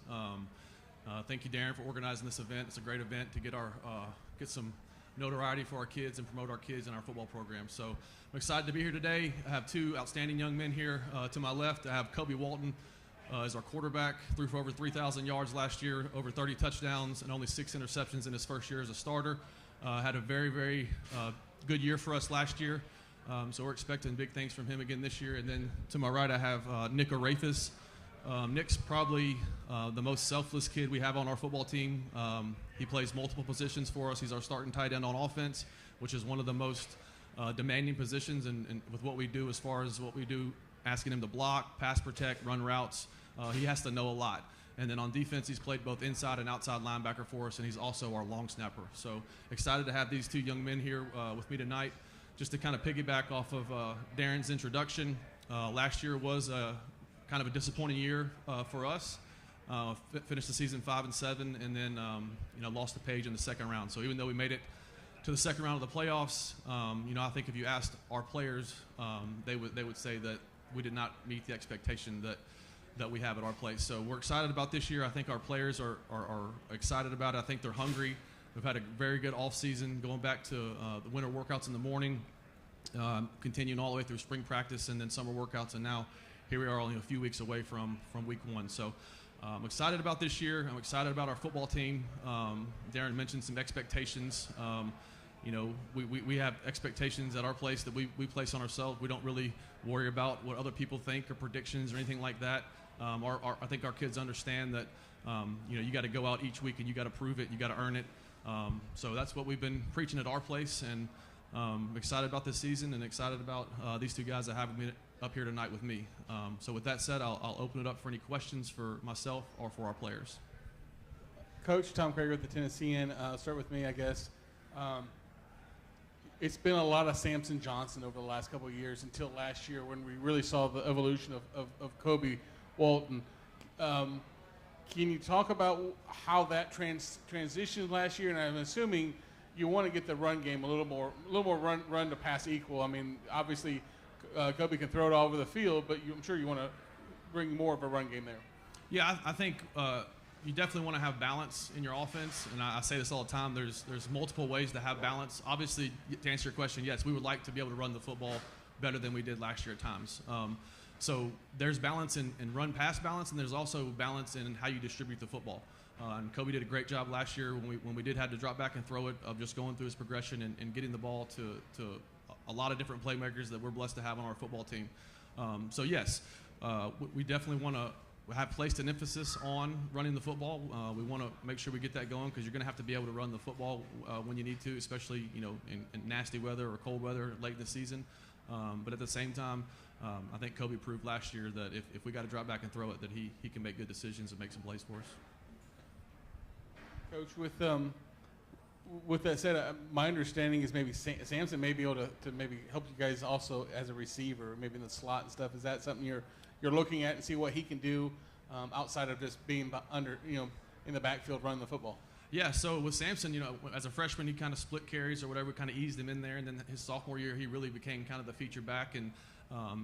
Thank you, Darren, for organizing this event. It's a great event to get get some notoriety for our kids and promote our kids in our football program. So I'm excited to be here today. I have 2 outstanding young men here. To my left, I have Kobe Walton. Is our quarterback, threw for over 3,000 yards last year, over 30 touchdowns, and only 6 interceptions in his first year as a starter. Had a very, very good year for us last year, so we're expecting big things from him again this year. And then to my right, I have Nick Arafis. Nick's probably the most selfless kid we have on our football team. He plays multiple positions for us. He's our starting tight end on offense, which is one of the most demanding positions and with what we do as far as what we do, asking him to block, pass protect, run routes. He has to know a lot. And then on defense, he's played both inside and outside linebacker for us, and he's also our long snapper. So excited to have these 2 young men here with me tonight. Just to kind of piggyback off of Darren's introduction, last year was kind of a disappointing year for us. Finished the season 5-7, and then lost to Page in the second round. So even though we made it to the second round of the playoffs, I think if you asked our players, they would say that we did not meet the expectation that that we have at our place. So we're excited about this year. I think our players are excited about it. I think they're hungry. We've had a very good off season, going back to the winter workouts in the morning, continuing all the way through spring practice and then summer workouts, and now here we are only a few weeks away from week one. So I'm excited about this year. I'm excited about our football team. Darren mentioned some expectations. We have expectations at our place that we place on ourselves. We don't really worry about what other people think or predictions or anything like that. I think our kids understand that you got to go out each week and you got to prove it, you got to earn it. So that's what we've been preaching at our place, and excited about this season and excited about these two guys that have been up here tonight with me. So with that said, I'll open it up for any questions for myself or for our players. Coach Tom Krager with the Tennessean. Start with me, I guess. It's been a lot of Samson Johnson over the last couple of years until last year when we really saw the evolution of Kobe Walton. Can you talk about how that transitioned last year? And I'm assuming you want to get the run game a little more run to pass equal. I mean, obviously Kobe can throw it all over the field, but I'm sure you want to bring more of a run game there. Yeah, I think you definitely want to have balance in your offense, and I say this all the time. There's multiple ways to have balance. Obviously, to answer your question, yes, we would like to be able to run the football better than we did last year at times. So there's balance in run-pass balance, and there's also balance in how you distribute the football. And Kobe did a great job last year when we did have to drop back and throw it, of just going through his progression and getting the ball to a lot of different playmakers that we're blessed to have on our football team. So yes, we definitely want to have placed an emphasis on running the football. We want to make sure we get that going, because you're going to have to be able to run the football when you need to, especially in nasty weather or cold weather late in the season. But at the same time, I think Kobe proved last year that if we got to drop back and throw it, that he can make good decisions and make some plays for us. Coach, with that said, my understanding is maybe Samson may be able to maybe help you guys also as a receiver, maybe in the slot and stuff. Is that something you're looking at and see what he can do outside of just being in the backfield running the football? Yeah, so with Samson, as a freshman, he kind of split carries or whatever, kind of eased him in there. And then his sophomore year, he really became kind of the feature back. And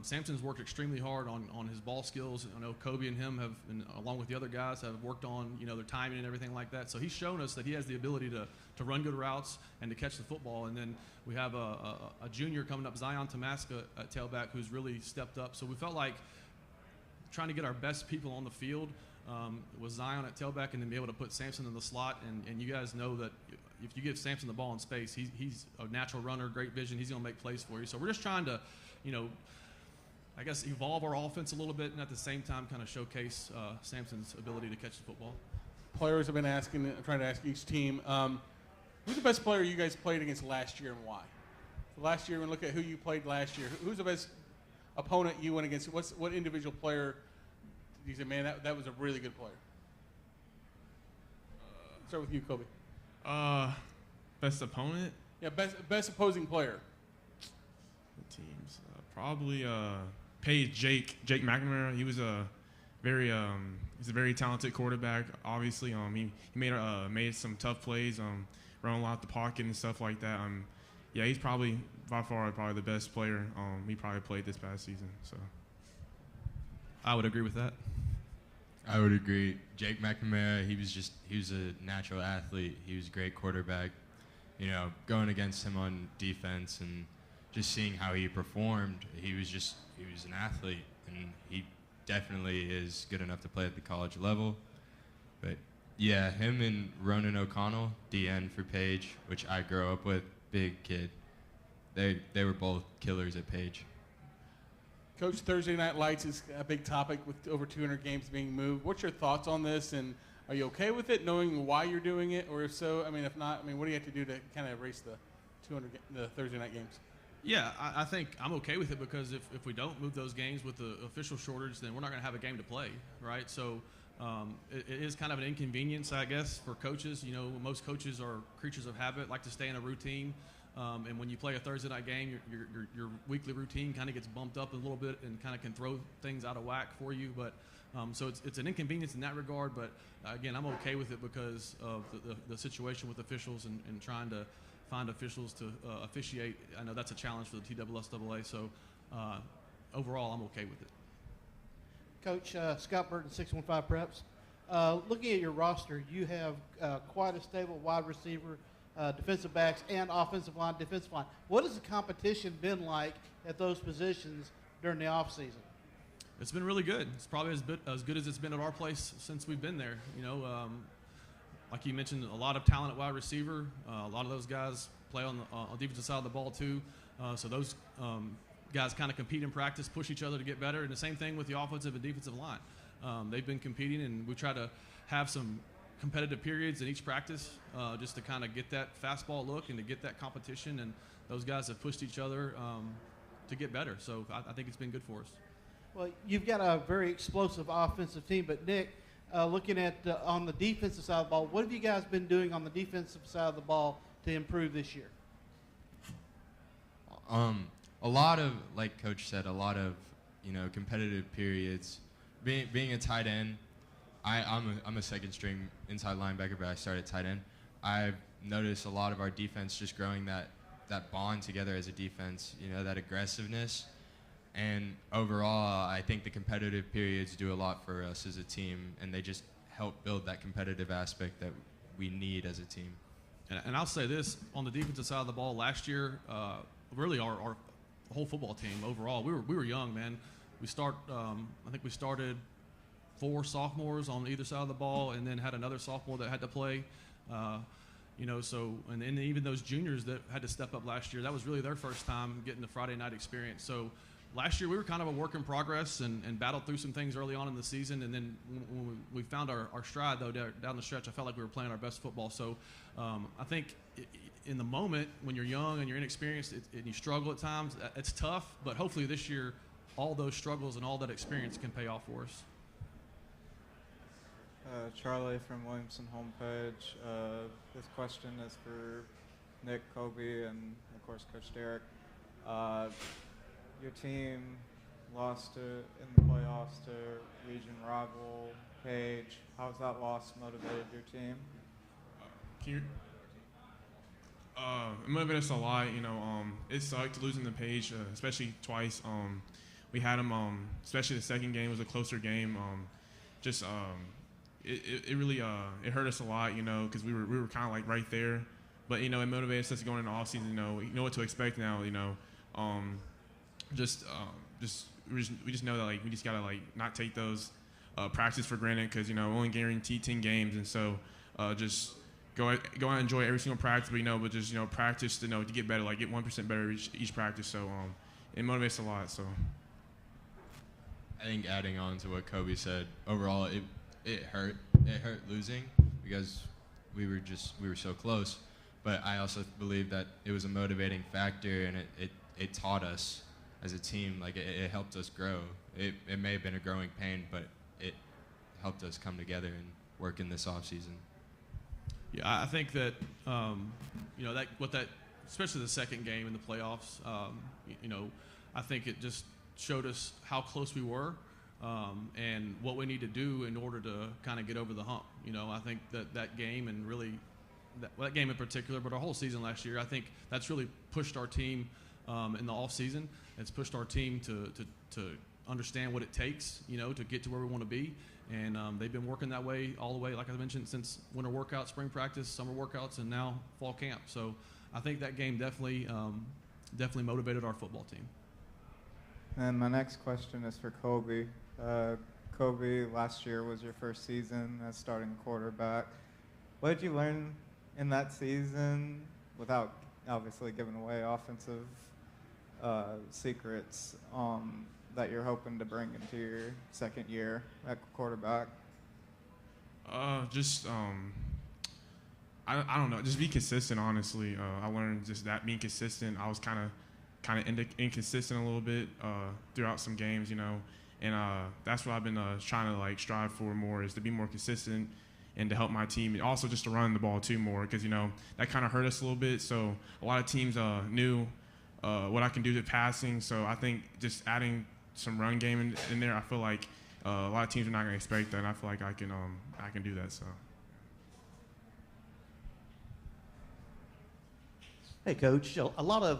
Samson's worked extremely hard on his ball skills. I know Kobe and him have, along with the other guys, have worked on their timing and everything like that. So he's shown us that he has the ability to run good routes and to catch the football. And then we have a junior coming up, Zion Tamaska, at tailback, who's really stepped up. So we felt like trying to get our best people on the field was Zion at tailback, and then be able to put Samson in the slot. And you guys know that if you give Samson the ball in space, he's a natural runner, great vision. He's going to make plays for you. So we're just trying to, I guess, evolve our offense a little bit, and at the same time kind of showcase Samson's ability to catch the football. Players have been trying to ask each team, who's the best player you guys played against last year and why? So last year, when we look at who you played last year, who's the best opponent you went against? What individual player did you say, man, that was a really good player? Start with you, Kobe. Best opponent? Yeah, best opposing player. The teams. Probably Jake McNamara. He was he's a very talented quarterback. Obviously, he made some tough plays, running a lot of the pocket and stuff like that. Yeah, he's probably by far the best player we probably played this past season. So I would agree with that. I would agree. Jake McNamara, he was a natural athlete. He was a great quarterback. Going against him on defense and just seeing how he performed, he was an athlete, and he definitely is good enough to play at the college level. But yeah, him and Ronan O'Connell, DN for Page, which I grew up with, big kid. They were both killers at Page. Coach, Thursday Night Lights is a big topic with over 200 games being moved. What's your thoughts on this, and are you okay with it, knowing why you're doing it, or if so, if not, what do you have to do to kind of erase the Thursday night games? Yeah, I think I'm okay with it, because if we don't move those games with the official shortage, then we're not going to have a game to play, right? So it is kind of an inconvenience, I guess, for coaches. Most coaches are creatures of habit, like to stay in a routine. And when you play a Thursday night game, your weekly routine kind of gets bumped up a little bit and kind of can throw things out of whack for you. But so it's an inconvenience in that regard. But again, I'm okay with it because of the situation with officials and trying to find officials to officiate. I know that's a challenge for the TSSAA. So overall, I'm okay with it. Coach Scott Burton, 615 Preps. Looking at your roster, you have quite a stable wide receiver, defensive backs, and offensive line, defensive line. What has the competition been like at those positions during the offseason? It's been really good. It's probably as good as it's been at our place since we've been there. You know, like you mentioned, a lot of talent at wide receiver. A lot of those guys play on the defensive side of the ball too. So those guys kind of compete in practice, push each other to get better. And the same thing with the offensive and defensive line. They've been competing, and we try to have some competitive periods in each practice just to kind of get that fastball look and to get that competition. And those guys have pushed each other to get better. So I think it's been good for us. Well, you've got a very explosive offensive team, but Nick, looking at on the defensive side of the ball, what have you guys been doing on the defensive side of the ball to improve this year? A lot of, like Coach said, a lot of competitive periods. Being a tight end, I'm a second string inside linebacker, but I started tight end. I've noticed a lot of our defense just growing that bond together as a defense. That aggressiveness. And overall, I think the competitive periods do a lot for us as a team, and they just help build that competitive aspect that we need as a team. And I'll say this, on the defensive side of the ball, last year, really our whole football team overall, we were young, man. I think we started 4 sophomores on either side of the ball, and then had another sophomore that had to play. And even those juniors that had to step up last year, that was really their first time getting the Friday night experience. So last year we were kind of a work in progress and battled through some things early on in the season, and then when we found our stride, though, down the stretch, I felt like we were playing our best football. So I think in the moment, when you're young and you're inexperienced and you struggle at times, it's tough, but hopefully this year all those struggles and all that experience can pay off for us. Charlie from Williamson homepage. This question is for Nick, Kobe, and of course Coach Derek. Your team lost in the playoffs to region rival Page. How has that loss motivated your team? It motivated us a lot. It sucked losing to Page, especially twice. We had them, especially the second game was a closer game. It really it hurt us a lot, because we were kind of like right there. But it motivated us going into off season. We know what to expect now. We just know that we just gotta not take those practice for granted, because only guaranteed 10 games, and so just go out and enjoy every single practice. But just practice to get better, get 1% better each practice. So it motivates a lot. So I think adding on to what Kobe said, overall it hurt losing because we were so close. But I also believe that it was a motivating factor, and it taught us as a team, it helped us grow. It may have been a growing pain, but it helped us come together and work in this off season. Yeah, I think that especially the second game in the playoffs, I think it just showed us how close we were and what we need to do in order to kind of get over the hump. I think that game, and really that game in particular, but our whole season last year, I think that's really pushed our team in the off season. It's pushed our team to understand what it takes, to get to where we want to be. And they've been working that way all the way, like I mentioned, since winter workout, spring practice, summer workouts, and now fall camp. So I think that game definitely motivated our football team. And my next question is for Kobe. Kobe, last year was your first season as starting quarterback. What did you learn in that season, without obviously giving away offensive secrets, that you're hoping to bring into your second year at quarterback? I don't know. Just be consistent, honestly. I learned just that being consistent. I was kind of inconsistent a little bit throughout some games, and that's what I've been trying to strive for more, is to be more consistent and to help my team, and also just to run the ball too more, because that kind of hurt us a little bit. So a lot of teams knew what I can do to passing. So I think just adding some run game in there, I feel like a lot of teams are not going to expect that, and I feel like I can do that. So. Hey, Coach. A lot of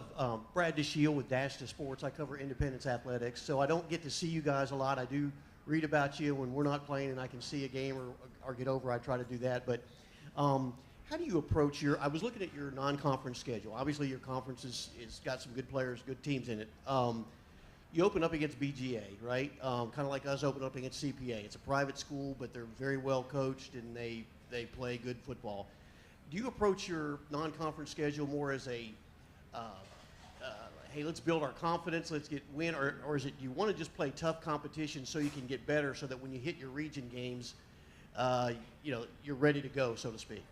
Brad DeShield with Dash to Sports. I cover Independence Athletics, so I don't get to see you guys a lot. I do read about you when we're not playing and I can see a game or get over. I try to do that. But how do you approach I was looking at your non-conference schedule. Obviously, your conference is got some good players, good teams in it. You open up against BGA, right? Kind of like us open up against CPA. It's a private school, but they're very well coached and they play good football. Do you approach your non-conference schedule more as a hey, let's build our confidence, let's win, or is it you want to just play tough competition so you can get better, so that when you hit your region games, you're ready to go, so to speak?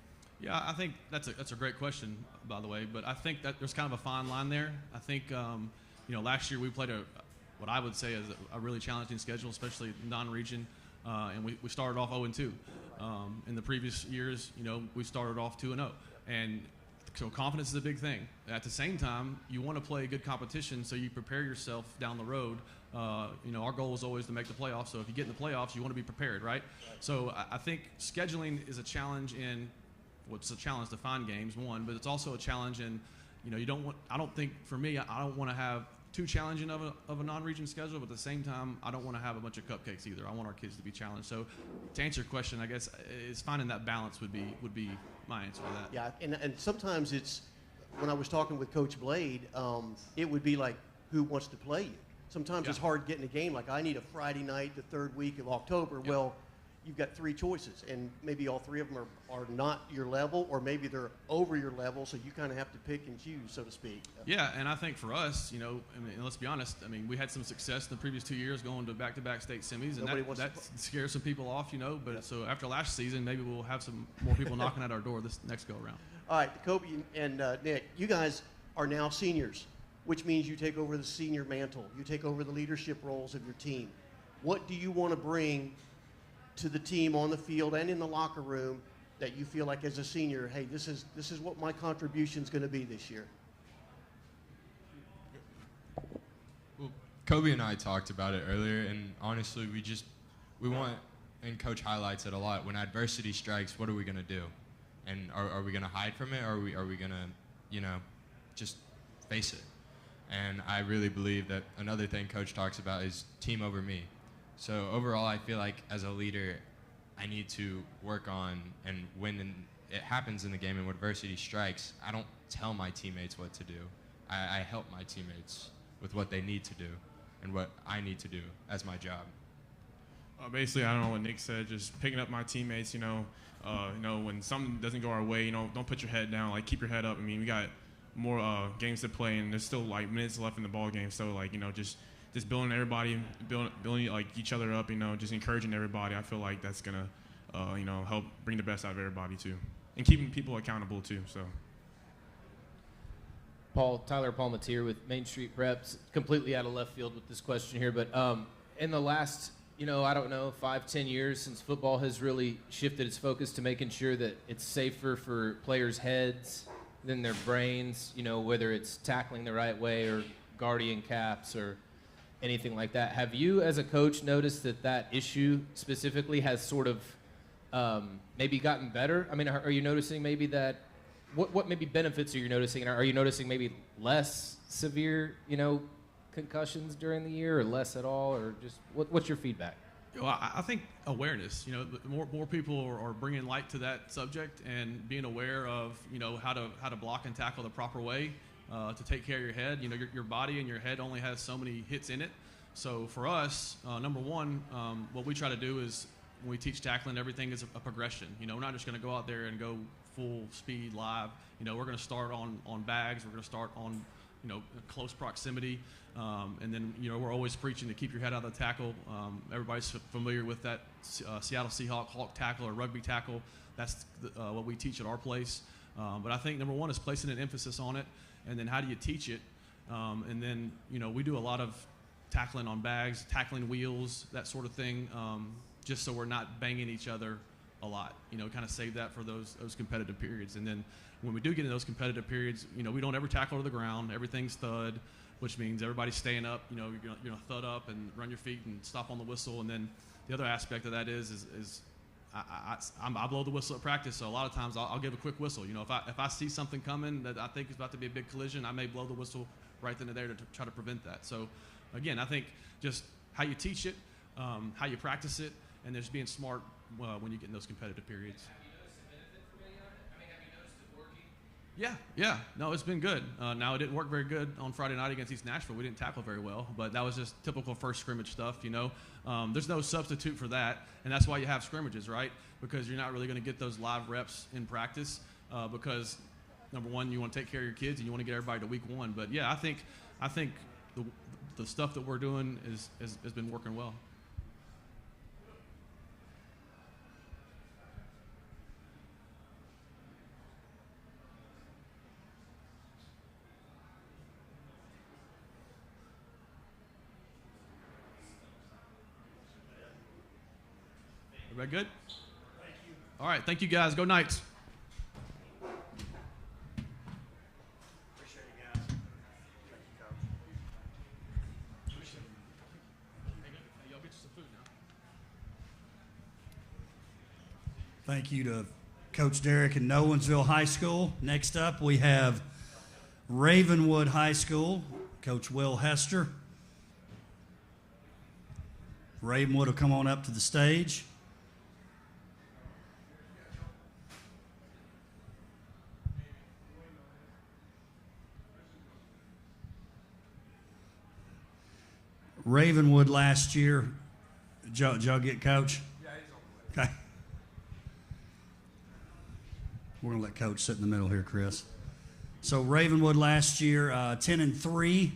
Yeah, I think that's a great question, by the way. But I think that there's kind of a fine line there. I think last year we played what I would say is a really challenging schedule, especially non-region, and we started off 0-2. In the previous years, we started off 2-0, and so confidence is a big thing. At the same time, you want to play good competition, so you prepare yourself down the road. Our goal is always to make the playoffs. So if you get in the playoffs, you want to be prepared, right? So I think scheduling is a challenge it's a challenge to find games, one, but it's also a challenge in, I don't think, for me, I don't want to have too challenging of a non-region schedule, but at the same time, I don't want to have a bunch of cupcakes either. I want our kids to be challenged. So to answer your question, I guess, is finding that balance would be my answer to that. Yeah, and sometimes it's, when I was talking with Coach Blade, it would be like, who wants to play you? Sometimes it's hard getting a game. Like, I need a Friday night, the third week of October. Yeah. Well, you've got three choices, and maybe all three of them are not your level, or maybe they're over your level, so you kind of have to pick and choose, so to speak. Yeah, and I think for us, and let's be honest, we had some success in the previous 2 years going to back-to-back state semis, and that scares some people off, but yeah. So after last season, maybe we'll have some more people knocking at our door this next go-around. All right, Kobe and Nick, you guys are now seniors, which means you take over the senior mantle. You take over the leadership roles of your team. What do you want to bring to the team on the field and in the locker room that you feel like, as a senior, hey, this is what my contribution is going to be this year? Well, Kobe and I talked about it earlier, and honestly, we want, and Coach highlights it a lot, when adversity strikes, what are we going to do? And are we going to hide from it, or are we going to, just face it? And I really believe that another thing Coach talks about is team over me. So overall, I feel like as a leader, I need to work on, and when it happens in the game and when adversity strikes, I don't tell my teammates what to do. I help my teammates with what they need to do and what I need to do as my job. Basically, I don't know what Nick said, just picking up my teammates, when something doesn't go our way, don't put your head down, keep your head up. We got more games to play, and there's still minutes left in the ball game, so just building everybody, building each other up, just encouraging everybody. I feel like that's gonna, help bring the best out of everybody too, and keeping people accountable too. So. Tyler Palmatier with Main Street Preps. Completely out of left field with this question here, but in the last, 5-10 years since football has really shifted its focus to making sure that it's safer for players' heads than their brains. Whether it's tackling the right way or guardian caps or anything like that. Have you, as a coach, noticed that issue specifically has sort of maybe gotten better? Are you noticing maybe that? What maybe benefits are you noticing? Are you noticing maybe less severe, concussions during the year, or less at all, or just what's your feedback? Well, I think awareness. More people are bringing light to that subject and being aware of how to block and tackle the proper way. To take care of your head. Your body and your head only has so many hits in it. So for us, number one, what we try to do is when we teach tackling, everything is a progression. We're not just going to go out there and go full speed live. We're going to start on bags. We're going to start on close proximity, and then we're always preaching to keep your head out of the tackle. Everybody's familiar with that Seattle Seahawk Hawk tackle or rugby tackle. That's what we teach at our place. But I think number one is placing an emphasis on it. And then how do you teach it? And then, we do a lot of tackling on bags, tackling wheels, that sort of thing, just so we're not banging each other a lot. Kind of save that for those competitive periods. And then when we do get in those competitive periods, we don't ever tackle to the ground. Everything's thud, which means everybody's staying up. You're gonna thud up and run your feet and stop on the whistle. And then the other aspect of that is I blow the whistle at practice, so a lot of times I'll give a quick whistle. If I see something coming that I think is about to be a big collision, I may blow the whistle right then and there to try to prevent that. So, again, I think just how you teach it, how you practice it, and just being smart when you get in those competitive periods. Yeah. No, it's been good. Now, it didn't work very good on Friday night against East Nashville. We didn't tackle very well, but that was just typical first scrimmage stuff, you know. There's no substitute for that, and that's why you have scrimmages, right? Because you're not really going to get those live reps in practice because, number one, you want to take care of your kids and you want to get everybody to week one. But, yeah, I think the stuff that we're doing has been working well. Everybody good? Thank you. All right, thank you guys. Go Knights. Appreciate you guys. Thank you, Coach. Hey, y'all get you some food now. Thank you to Coach Derrick and Nolensville High School. Next up, we have Ravenwood High School, Coach Will Hester. Ravenwood will come on up to the stage. Ravenwood last year, did y'all get Coach? Yeah, he's on the way. Okay. We're going to let Coach sit in the middle here, Chris. So Ravenwood last year, 10-3,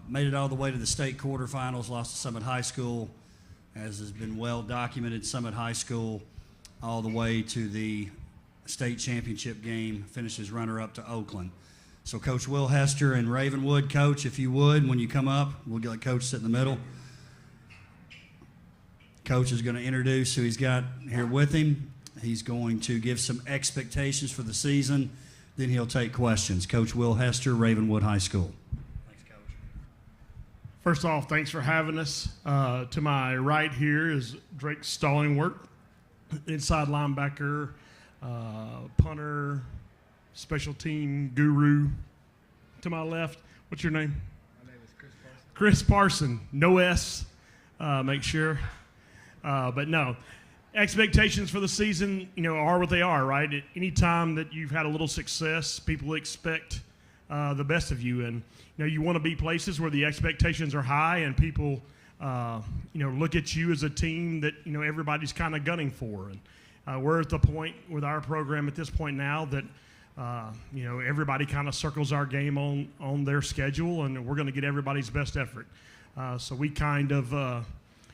made it all the way to the state quarterfinals, lost to Summit High School, as has been well documented. Summit High School all the way to the state championship game, finishes runner-up to Oakland. So Coach Will Hester and Ravenwood, Coach, if you would, when you come up, we'll let Coach sit in the middle. Coach is going to introduce who he's got here with him. He's going to give some expectations for the season. Then he'll take questions. Coach Will Hester, Ravenwood High School. Thanks, Coach. First off, thanks for having us. To my right here is Drake Stallingworth, inside linebacker, punter, special team guru. To my left, what's your name? My name is Chris Parson. Chris Parson, no S, make sure. But no, expectations for the season, are what they are, right? Any time that you've had a little success, people expect the best of you. And, you want to be places where the expectations are high and people, look at you as a team that, everybody's kind of gunning for. And we're at the point with our program at this point now that, everybody kind of circles our game on their schedule, and we're going to get everybody's best effort. So we kind of,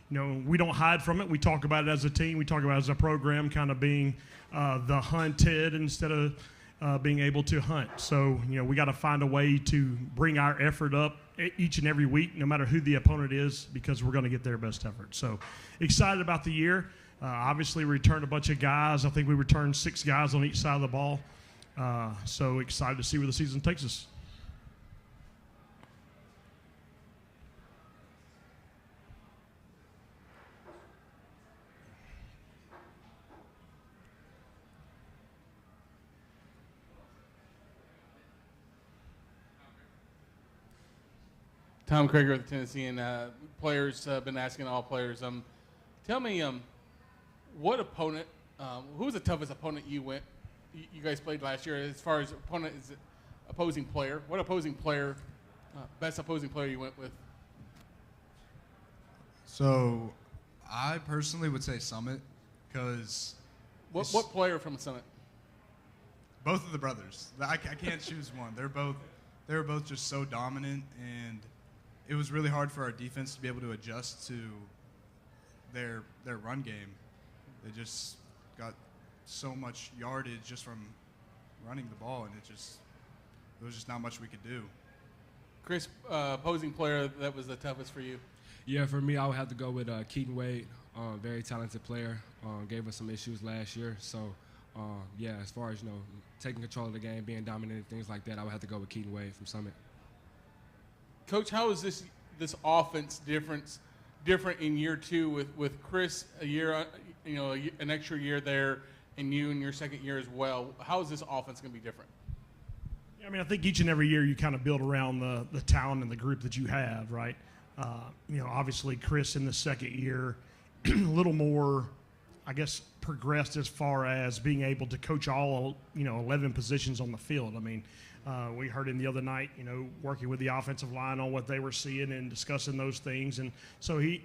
we don't hide from it. We talk about it as a team. We talk about it as a program, kind of being the hunted instead of being able to hunt. So, we got to find a way to bring our effort up each and every week, no matter who the opponent is, because we're going to get their best effort. So excited about the year. Obviously, we returned a bunch of guys. I think we returned 6 guys on each side of the ball. So excited to see where the season takes us. Tom Krager with the Tennessean. Players been asking all players. Tell me, what opponent? Who was the toughest opponent you guys played last year? As far as opponent is opposing player, what opposing player, best opposing player you went with? So, I personally would say Summit, because what player from Summit? Both of the brothers. I can't choose one. They were both just so dominant, and it was really hard for our defense to be able to adjust to their run game. They just got so much yardage just from running the ball, and it was just not much we could do. Chris, opposing player that was the toughest for you? Yeah, for me, I would have to go with Keaton Wade. Very talented player. Gave us some issues last year. So, as far as, taking control of the game, being dominant and things like that, I would have to go with Keaton Wade from Summit. Coach, how is this offense different in year 2 with Chris a year, an extra year there, and you in your second year as well? How is this offense going to be different? I think each and every year you kind of build around the talent and the group that you have, right? Obviously Chris in the second year, a little more, I guess, progressed as far as being able to coach all 11 positions on the field. I mean, we heard him the other night, working with the offensive line on what they were seeing and discussing those things. And so he,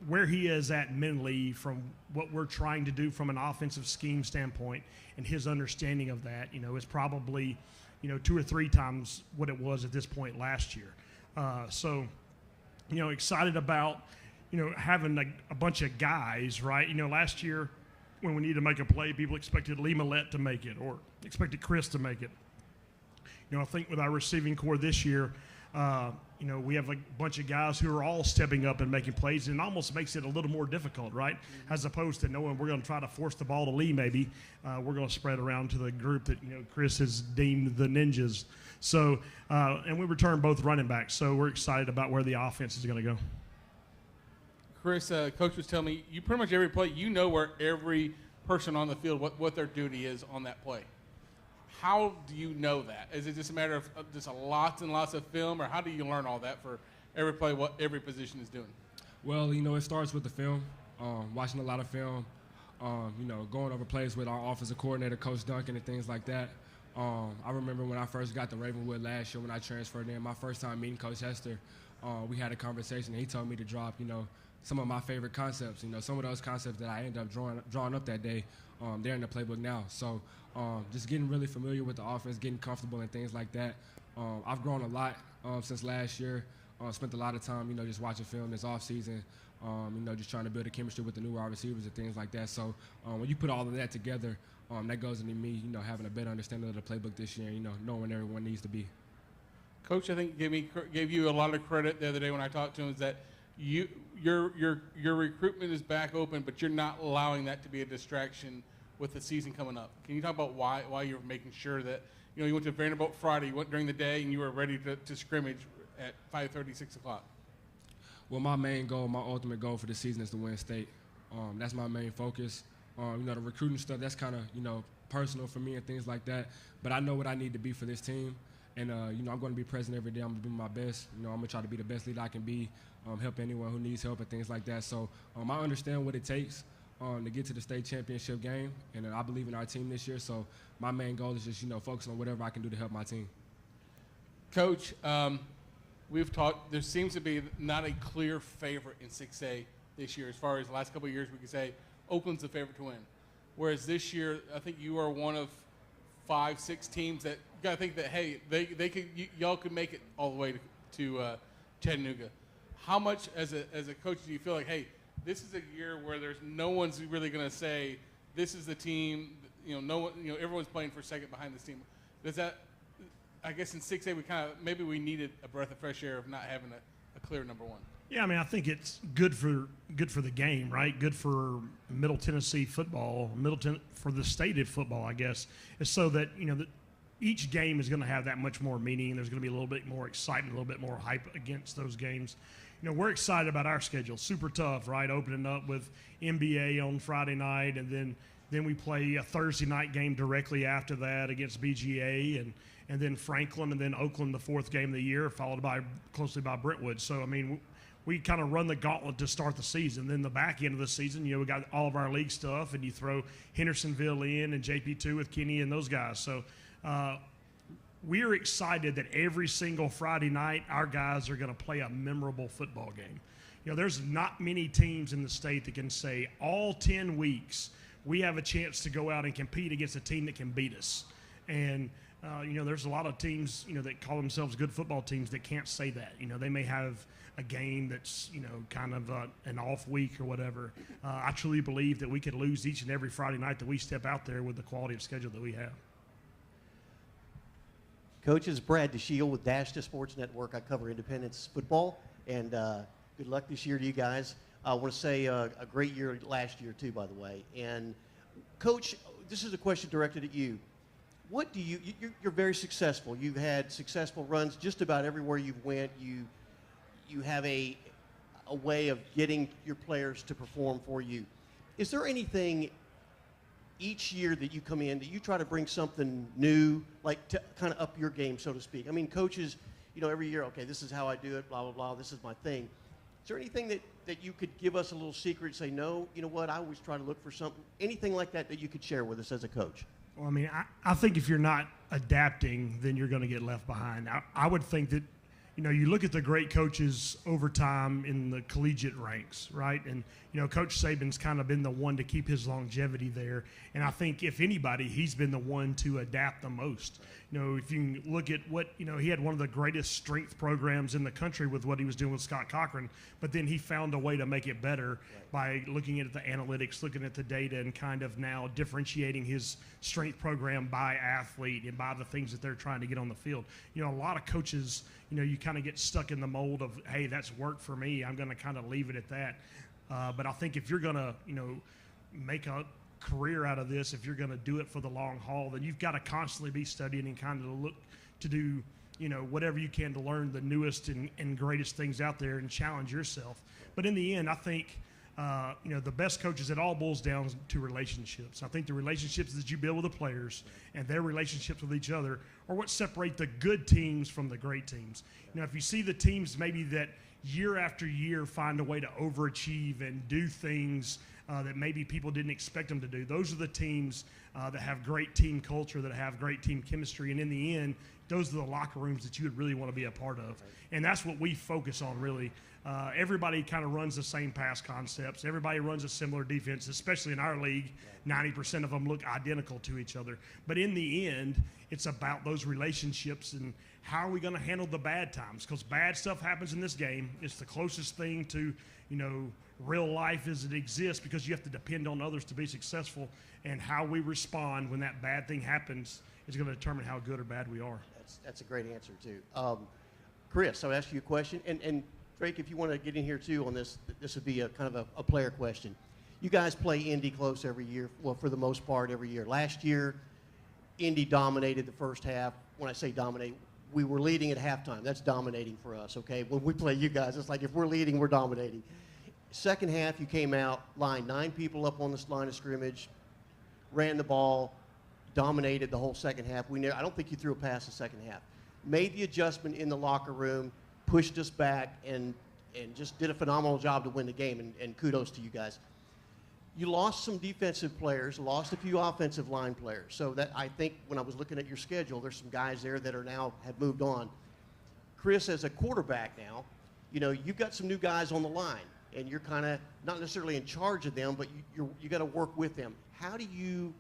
where he is at mentally from what we're trying to do from an offensive scheme standpoint and his understanding of that, is probably, 2 or 3 times what it was at this point last year. So, excited about, having a bunch of guys, right? Last year when we needed to make a play, people expected Lee Millette to make it or expected Chris to make it. I think with our receiving core this year, we have a bunch of guys who are all stepping up and making plays, and it almost makes it a little more difficult, right? As opposed to knowing we're going to try to force the ball to Lee maybe, we're going to spread around to the group that, Chris has deemed the ninjas. So, and we return both running backs, so we're excited about where the offense is going to go. Chris, Coach was telling me, you pretty much every play, where every person on the field, what their duty is on that play. How do you know that? Is it just a matter of just lots and lots of film, or how do you learn all that for every play, what every position is doing? Well, it starts with the film, watching a lot of film, going over plays with our offensive coordinator, Coach Duncan, and things like that. I remember when I first got to Ravenwood last year when I transferred in, my first time meeting Coach Hester, we had a conversation, and he told me to drop, some of my favorite concepts, some of those concepts that I ended up drawing up that day, they're in the playbook now. So just getting really familiar with the offense, getting comfortable and things like that. I've grown a lot since last year. Spent a lot of time, just watching film this offseason, just trying to build a chemistry with the new wide receivers and things like that. So when you put all of that together, that goes into me, having a better understanding of the playbook this year, knowing where everyone needs to be. Coach, I think gave you a lot of credit the other day when I talked to him, is that your recruitment is back open, but you're not allowing that to be a distraction with the season coming up. Can you talk about why you're making sure that, you went to Vanderbilt Friday, you went during the day, and you were ready to scrimmage at 5:30, 6 o'clock? Well, my main goal, my ultimate goal for the season is to win state. That's my main focus. The recruiting stuff, that's kind of, personal for me and things like that. But I know what I need to be for this team. And, I'm going to be present every day. I'm going to do my best. I'm going to try to be the best leader I can be, help anyone who needs help and things like that. So I understand what it takes to get to the state championship game. And I believe in our team this year. So my main goal is just, focus on whatever I can do to help my team. Coach, we've talked, there seems to be not a clear favorite in 6A this year. As far as the last couple of years, we could say Oakland's the favorite to win. Whereas this year, I think you are one of 5, 6 teams that you got to think that, hey, y'all could make it all the way to Chattanooga. How much, as a coach, do you feel like, hey, this is a year where there's no one's really going to say this is the team, everyone's playing for second behind this team. Does that, I guess in 6A maybe we needed a breath of fresh air of not having a clear number one. Yeah, I mean, I think it's good for the game, right? Good for Middle Tennessee football, for the state of football, I guess, is so that each game is going to have that much more meaning. There's going to be a little bit more excitement, a little bit more hype against those games. We're excited about our schedule. Super tough, right? Opening up with NBA on Friday night, and then we play a Thursday night game directly after that against BGA, and then Franklin, and then Oakland, the 4th game of the year, followed closely by Brentwood. So, I mean, we kind of run the gauntlet to start the season. Then the back end of the season, we got all of our league stuff, and you throw Hendersonville in and JP2 with Kenny and those guys. So we're excited that every single Friday night our guys are going to play a memorable football game. There's not many teams in the state that can say all 10 weeks we have a chance to go out and compete against a team that can beat us. And there's a lot of teams, that call themselves good football teams that can't say that. They may have a game that's, kind of an off week or whatever. I truly believe that we could lose each and every Friday night that we step out there with the quality of schedule that we have. Coaches, Brad DeShiel with Dash to Sports Network. I cover Independence football, and good luck this year to you guys. I want to say a great year last year, too, by the way. And, Coach, this is a question directed at you. What do you're very successful. You've had successful runs just about everywhere you've went. You have a way of getting your players to perform for you. Is there anything each year that you come in that you try to bring something new, like to kind of up your game, so to speak? I mean, coaches, every year, okay, this is how I do it, blah, blah, blah, this is my thing. Is there anything that you could give us a little secret, say, no, you know what, I always try to look for something, anything like that that you could share with us as a coach? Well, I mean, I think if you're not adapting, then you're going to get left behind. I would think that, you know, you look at the great coaches over time in the collegiate ranks, right? And, you know, Coach Saban's kind of been the one to keep his longevity there. And I think if anybody, he's been the one to adapt the most. You know, if you look at what, you know, he had one of the greatest strength programs in the country with what he was doing with Scott Cochran, but then he found a way to make it better by looking at the analytics, looking at the data, and kind of now differentiating his strength program by athlete and by the things that they're trying to get on the field. You know, a lot of coaches, you know, you kind of get stuck in the mold of, hey, that's worked for me, I'm going to kind of leave it at that. But I think if you're going to, you know, make a career out of this, if you're going to do it for the long haul, then you've got to constantly be studying and kind of look to do, you know, whatever you can to learn the newest and greatest things out there and challenge yourself. But in the end, I think, you know, the best coaches, it all boils down to relationships. I think the relationships that you build with the players and their relationships with each other are what separate the good teams from the great teams. You know, if you see the teams maybe that year after year find a way to overachieve and do things that maybe people didn't expect them to do, those are the teams that have great team culture, that have great team chemistry, and in the end, those are the locker rooms that you would really want to be a part of. And that's what we focus on, really. Everybody kind of runs the same pass concepts. Everybody runs a similar defense, especially in our league. 90% of them look identical to each other. But in the end, it's about those relationships and how are we going to handle the bad times? Because bad stuff happens in this game. It's the closest thing to, you know, real life as it exists, because you have to depend on others to be successful. And how we respond when that bad thing happens is going to determine how good or bad we are. That's a great answer, too. Chris, I'll ask you a question. And Drake, if you want to get in here, too, on this, this would be a kind of a player question. You guys play Indy close every year, well, for the most part, every year. Last year, Indy dominated the first half. When I say dominate, we were leading at halftime. That's dominating for us, okay? When we play you guys, it's like if we're leading, we're dominating. Second half, you came out, lined 9 people up on this line of scrimmage, ran the ball, dominated the whole second half. I don't think you threw a pass the second half. Made the adjustment in the locker room, pushed us back, and just did a phenomenal job to win the game, and kudos to you guys. You lost some defensive players, lost a few offensive line players. So that, I think, when I was looking at your schedule, there's some guys there that are now have moved on. Chris, as a quarterback now, you know, you've got some new guys on the line, and you're kind of not necessarily in charge of them, but you got to work with them. How do you,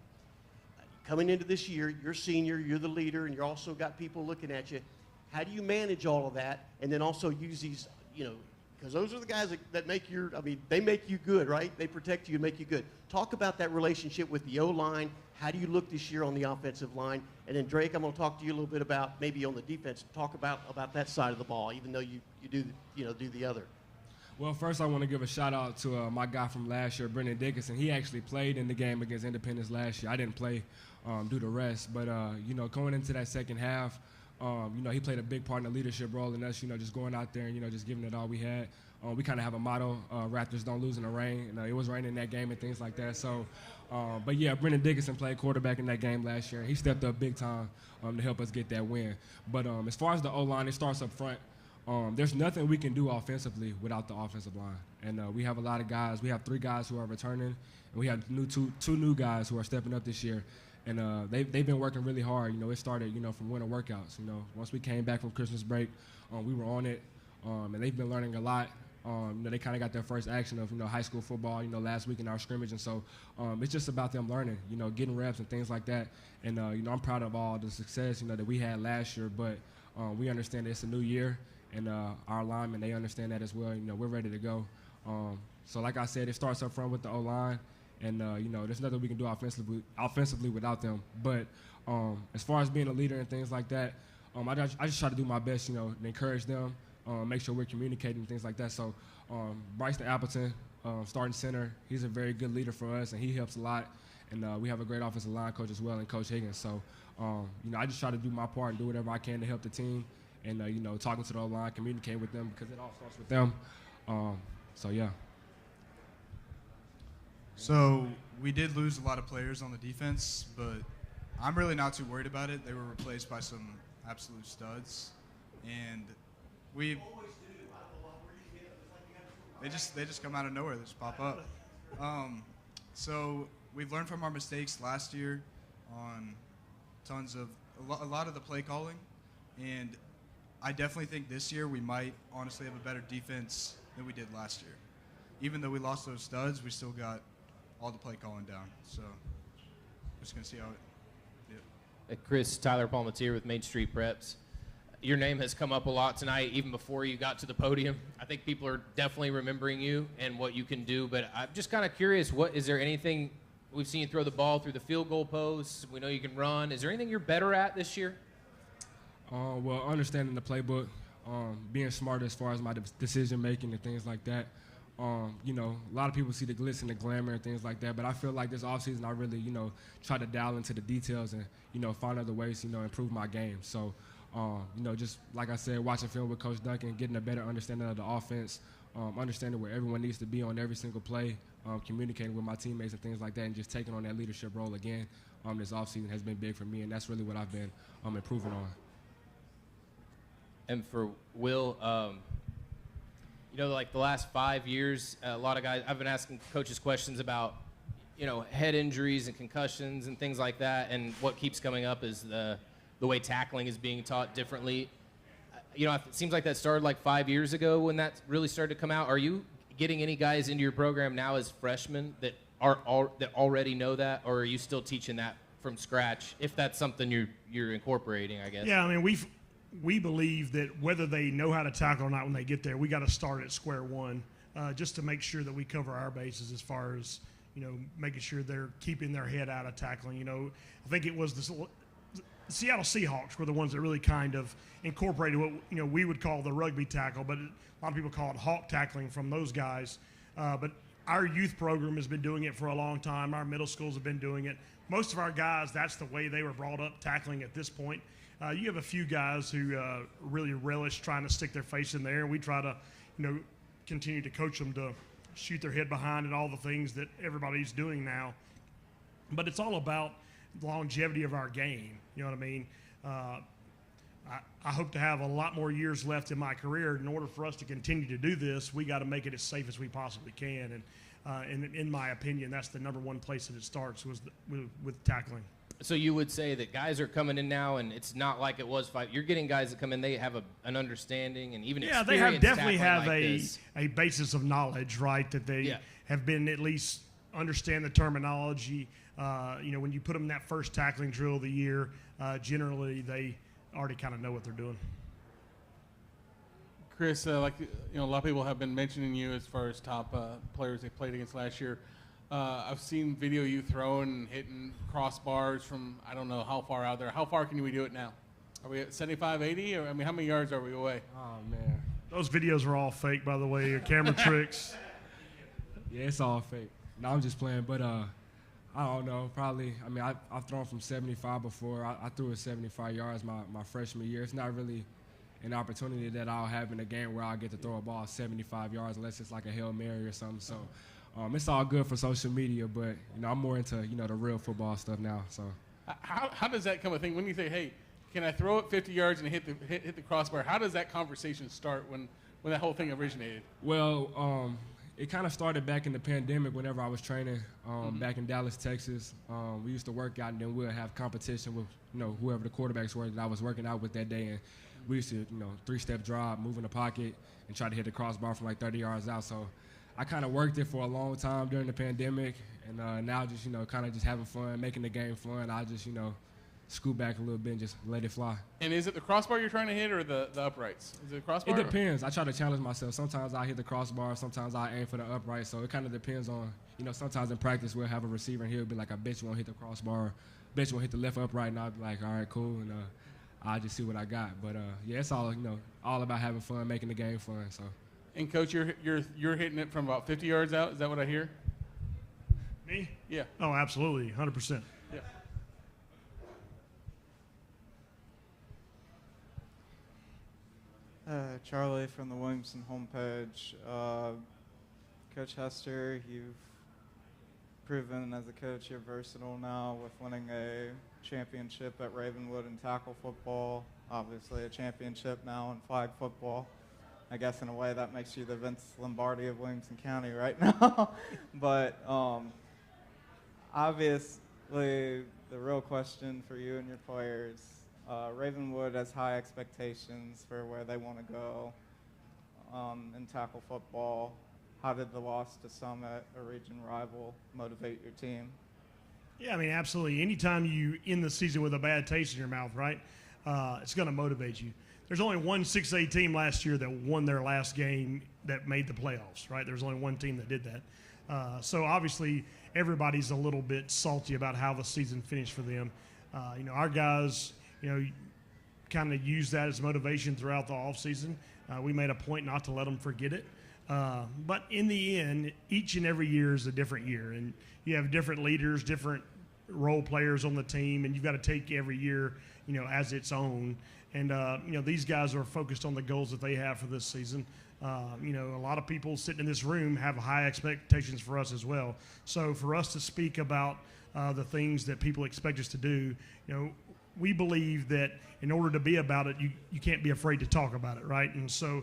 coming into this year, you're senior, you're the leader, and you're also got people looking at you. How do you manage all of that, and then also use these, you know, because those are the guys that make your, I mean, they make you good, right? They protect you and make you good. Talk about that relationship with the O-line. How do you look this year on the offensive line? And then, Drake, I'm going to talk to you a little bit about maybe on the defense. Talk about that side of the ball, even though you do, you know, do the other. Well, first I want to give a shout-out to my guy from last year, Brendan Dickinson. He actually played in the game against Independence last year. I didn't play due to rest. But, you know, going into that second half, you know, he played a big part in the leadership role in us, you know, just going out there and, you know, just giving it all we had. We kind of have a motto, Raptors don't lose in the rain. You know, it was raining in that game and things like that. So, but, yeah, Brendan Dickinson played quarterback in that game last year. He stepped up big time to help us get that win. But as far as the O-line, it starts up front. There's nothing we can do offensively without the offensive line. And we have a lot of guys. We have 3 guys who are returning, and we have two new guys who are stepping up this year. And they've been working really hard. You know, it started, you know, from winter workouts. You know, once we came back from Christmas break, we were on it, and they've been learning a lot. You know, they kind of got their first action of, you know, high school football, you know, last week in our scrimmage. And so it's just about them learning, you know, getting reps and things like that. And, you know, I'm proud of all the success, you know, that we had last year. But we understand it's a new year, and our linemen, they understand that as well. You know, we're ready to go. So like I said, it starts up front with the O-line. And, you know, there's nothing we can do offensively without them. But as far as being a leader and things like that, I just try to do my best, you know, to encourage them, make sure we're communicating and things like that. So Bryson Appleton, starting center, he's a very good leader for us, and he helps a lot. And we have a great offensive line coach as well, and Coach Higgins. So, you know, I just try to do my part and do whatever I can to help the team. And, you know, talking to the O-line, communicating with them, because it all starts with them. So, yeah. So we did lose a lot of players on the defense, but I'm really not too worried about it. They were replaced by some absolute studs, and we They just come out of nowhere. They just pop up. So we've learned from our mistakes last year on a lot of the play calling, and I definitely think this year we might honestly have a better defense than we did last year. Even though we lost those studs, we still got all the play calling down. So just gonna see how it. Chris, Tyler Palmatier with Main Street Preps. Your name has come up a lot tonight, even before you got to the podium. I think people are definitely remembering you and what you can do. But I'm just kind of curious, is there anything we've seen you throw the ball through the field goal posts? We know you can run. Is there anything you're better at this year? Well, understanding the playbook, being smart as far as my decision making and things like that. You know, a lot of people see the glitz and the glamour and things like that, but I feel like this offseason I really, you know, try to dial into the details and, you know, find other ways to, you know, improve my game. So, you know, just like I said, watching film with Coach Duncan, getting a better understanding of the offense, understanding where everyone needs to be on every single play, communicating with my teammates and things like that, and just taking on that leadership role again this offseason has been big for me, and that's really what I've been improving on. And for Will, you know, like the last 5 years, a lot of guys, I've been asking coaches questions about, you know, head injuries and concussions and things like that, and what keeps coming up is the way tackling is being taught differently. You know, it seems like that started like 5 years ago when that really started to come out. Are you getting any guys into your program now as freshmen that that already know that, or are you still teaching that from scratch, if that's something you're incorporating, I guess? Yeah, I mean, we believe that whether they know how to tackle or not when they get there, we got to start at square one just to make sure that we cover our bases as far as, you know, making sure they're keeping their head out of tackling. You know, I think it was the Seattle Seahawks were the ones that really kind of incorporated what, you know, we would call the rugby tackle, but a lot of people call it hawk tackling from those guys. But our youth program has been doing it for a long time. Our middle schools have been doing it. Most of our guys, that's the way they were brought up tackling at this point. You have a few guys who really relish trying to stick their face in there, and we try to, you know, continue to coach them to shoot their head behind and all the things that everybody's doing now. But it's all about the longevity of our game. You know what I mean? I hope to have a lot more years left in my career. In order for us to continue to do this, we got to make it as safe as we possibly can. And in my opinion, that's the number one place that it starts with tackling. So you would say that guys are coming in now, and it's not like it was 5. You're getting guys that come in, they have an understanding and even experience. Yeah, they definitely have like a basis of knowledge, right? That they have been at least understand the terminology. You know, when you put them in that first tackling drill of the year, generally they already kind of know what they're doing. Chris, like, you know, a lot of people have been mentioning you as far as top players they played against last year. I've seen video you throwing and hitting crossbars from I don't know how far out there. How far can we do it now? Are we at 75, 80? Or, I mean, how many yards are we away? Oh, man. Those videos are all fake, by the way, camera tricks. Yeah, it's all fake. No, I'm just playing, but I don't know, probably. I mean, I've thrown from 75 before. I threw it 75 yards my freshman year. It's not really an opportunity that I'll have in a game where I'll get to throw a ball 75 yards unless it's like a Hail Mary or something. So it's all good for social media, but, you know, I'm more into, you know, the real football stuff now. So how does that come a thing? When you say, hey, can I throw it 50 yards and hit the crossbar, how does that conversation start when that whole thing originated? Well, it kind of started back in the pandemic whenever I was training back in Dallas, Texas. We used to work out, and then we'd have competition with, you know, whoever the quarterbacks were that I was working out with that day. And we used to, you know, 3-step drop, move in the pocket, and try to hit the crossbar from like 30 yards out. So I kind of worked it for a long time during the pandemic, and now just, you know, kind of just having fun, making the game fun. I just, you know, scoot back a little bit and just let it fly. And is it the crossbar you're trying to hit or the uprights? Is it the crossbar? It depends. I try to challenge myself. Sometimes I hit the crossbar. Sometimes I aim for the upright. So it kind of depends on, you know, sometimes in practice we'll have a receiver and he'll be like, I bet you won't hit the crossbar. I bet you won't hit the left upright. And I'll be like, all right, cool. And I'll just see what I got. But, yeah, it's all, you know, all about having fun, making the game fun. So. And, Coach, you're hitting it from about 50 yards out. Is that what I hear? Me? Yeah. Oh, absolutely, 100%. Yeah. Charlie from the Williamson homepage. Coach Hester, you've proven as a coach you're versatile now with winning a championship at Ravenwood in tackle football, obviously a championship now in flag football. I guess in a way that makes you the Vince Lombardi of Williamson County right now. But obviously, the real question for you and your players, Ravenwood has high expectations for where they want to go in tackle football. How did the loss to Summit, a region rival, motivate your team? Yeah, I mean, absolutely. Anytime you end the season with a bad taste in your mouth, right, it's going to motivate you. There's only one 6A team last year that won their last game that made the playoffs, right? There's only one team that did that. So obviously everybody's a little bit salty about how the season finished for them. Our guys, kind of use that as motivation throughout the offseason. We made a point not to let them forget it. But in the end, each and every year is a different year. And you have different leaders, different role players on the team, and you've got to take every year, as its own. And, these guys are focused on the goals that they have for this season. A lot of people sitting in this room have high expectations for us as well. So for us to speak about the things that people expect us to do, we believe that in order to be about it, you can't be afraid to talk about it, right? And so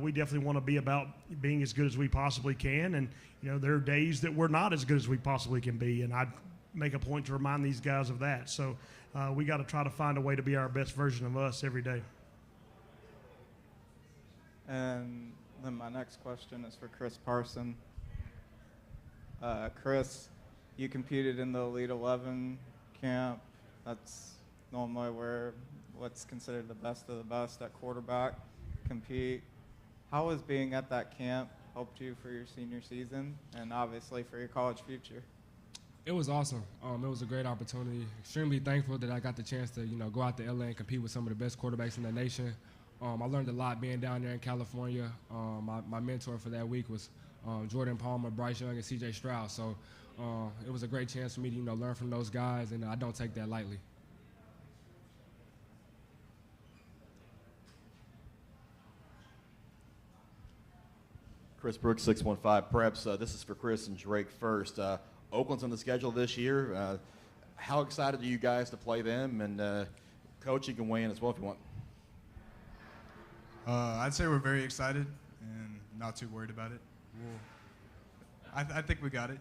we definitely want to be about being as good as we possibly can. And, there are days that we're not as good as we possibly can be. And I'd make a point to remind these guys of that. So we got to try to find a way to be our best version of us every day. And then my next question is for Chris Parson. Chris, you competed in the Elite 11 camp. That's normally where what's considered the best of the best at quarterback compete. How has being at that camp helped you for your senior season and obviously for your college future? It was awesome. It was a great opportunity. Extremely thankful that I got the chance to, go out to LA and compete with some of the best quarterbacks in the nation. I learned a lot being down there in California. My mentor for that week was Jordan Palmer, Bryce Young, and C.J. Stroud. So it was a great chance for me to, learn from those guys, and I don't take that lightly. Chris Brooks, 615 Preps. This is for Chris and Drake first. Oakland's on the schedule this year. How excited are you guys to play them? And Coach, you can weigh in as well if you want. I'd say we're very excited and not too worried about it. I think we got it.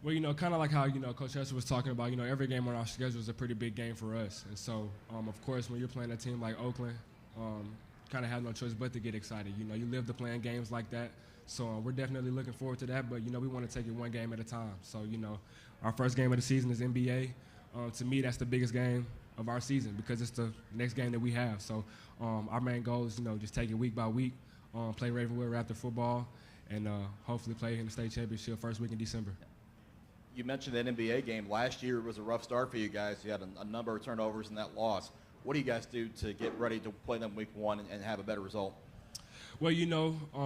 Well, kind of like how, Coach Hester was talking about, every game on our schedule is a pretty big game for us. And so, of course, when you're playing a team like Oakland, kind of have no choice but to get excited. You live to playing games like that. So we're definitely looking forward to that. But, we want to take it one game at a time. So, our first game of the season is NBA. To me, that's the biggest game of our season because it's the next game that we have. So our main goal is, just take it week by week, play Ravenwood after football, and hopefully play in the state championship first week in December. You mentioned that NBA game. Last year was a rough start for you guys. You had a number of turnovers in that loss. What do you guys do to get ready to play them week one and have a better result? Well,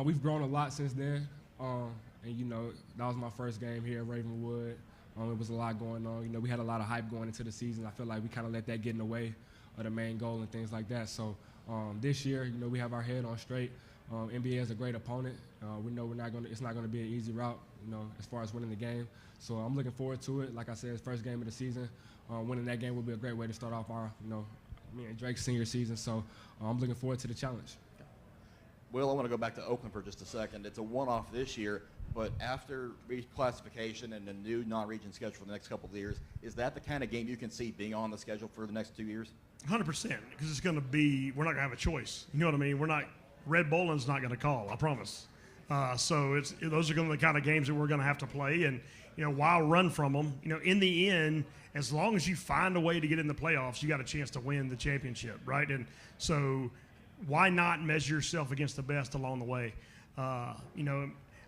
we've grown a lot since then. And, that was my first game here at Ravenwood. It was a lot going on. We had a lot of hype going into the season. I feel like we kind of let that get in the way of the main goal and things like that. So this year, we have our head on straight. NBA is a great opponent. We know it's not going to be an easy route, as far as winning the game. So I'm looking forward to it. Like I said, it's first game of the season. Winning that game will be a great way to start off our, me and Drake's senior season. So I'm looking forward to the challenge. Will, I want to go back to Oakland for just a second. It's a one-off this year, but after reclassification and the new non-region schedule for the next couple of years, is that the kind of game you can see being on the schedule for the next 2 years? 100%, because it's going to be, we're not going to have a choice. You know what I mean? Red Bowling's not going to call, I promise. So those are going to be the kind of games that we're going to have to play. And, while run from them, in the end, as long as you find a way to get in the playoffs, you got a chance to win the championship, right? And so why not measure yourself against the best along the way? I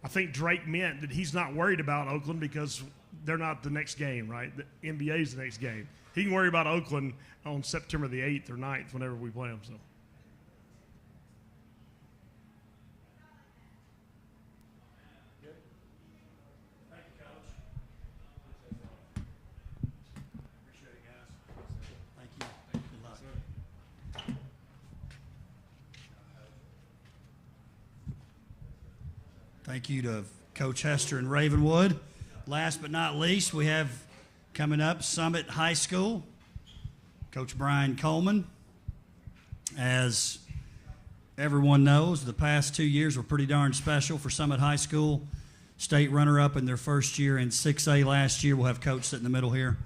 think Drake meant that he's not worried about Oakland because they're not the next game, right? The NBA is the next game. He can worry about Oakland on September the 8th or 9th whenever we play them. So. Thank you to Coach Hester and Ravenwood. Last but not least, we have coming up Summit High School, Coach Brian Coleman. As everyone knows, the past 2 years were pretty darn special for Summit High School. State runner-up in their first year in 6A last year. We'll have Coach sit in the middle here.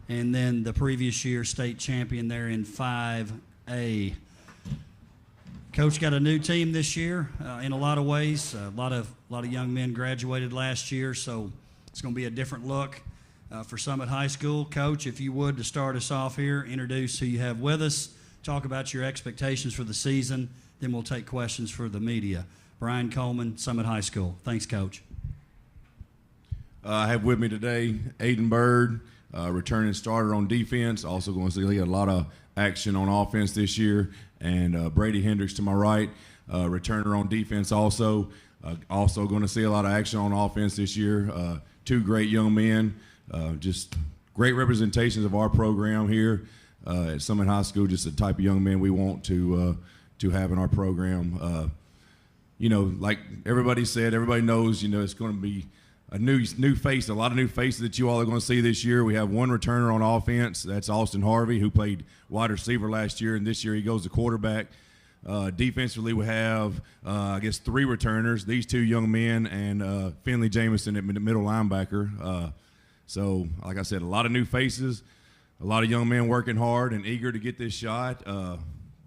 And then the previous year, state champion there in 5A. Coach got a new team this year in a lot of ways. A lot of young men graduated last year, so it's going to be a different look for Summit High School. Coach, if you would, to start us off here, introduce who you have with us, talk about your expectations for the season, then we'll take questions for the media. Brian Coleman, Summit High School. Thanks, Coach. I have with me today Aiden Bird, returning starter on defense. Also going to see a lot of action on offense this year. And Brady Hendricks to my right, returner on defense also. Also going to see a lot of action on offense this year. Two great young men, just great representations of our program here at Summit High School, just the type of young men we want to have in our program. Like everybody said, everybody knows, it's going to be a new face, a lot of new faces that you all are going to see this year. We have one returner on offense. That's Austin Harvey, who played wide receiver last year, and this year he goes to quarterback. Defensively, we have, three returners, these two young men, and Finley Jamison at middle linebacker. So, like I said, a lot of new faces, a lot of young men working hard and eager to get this shot.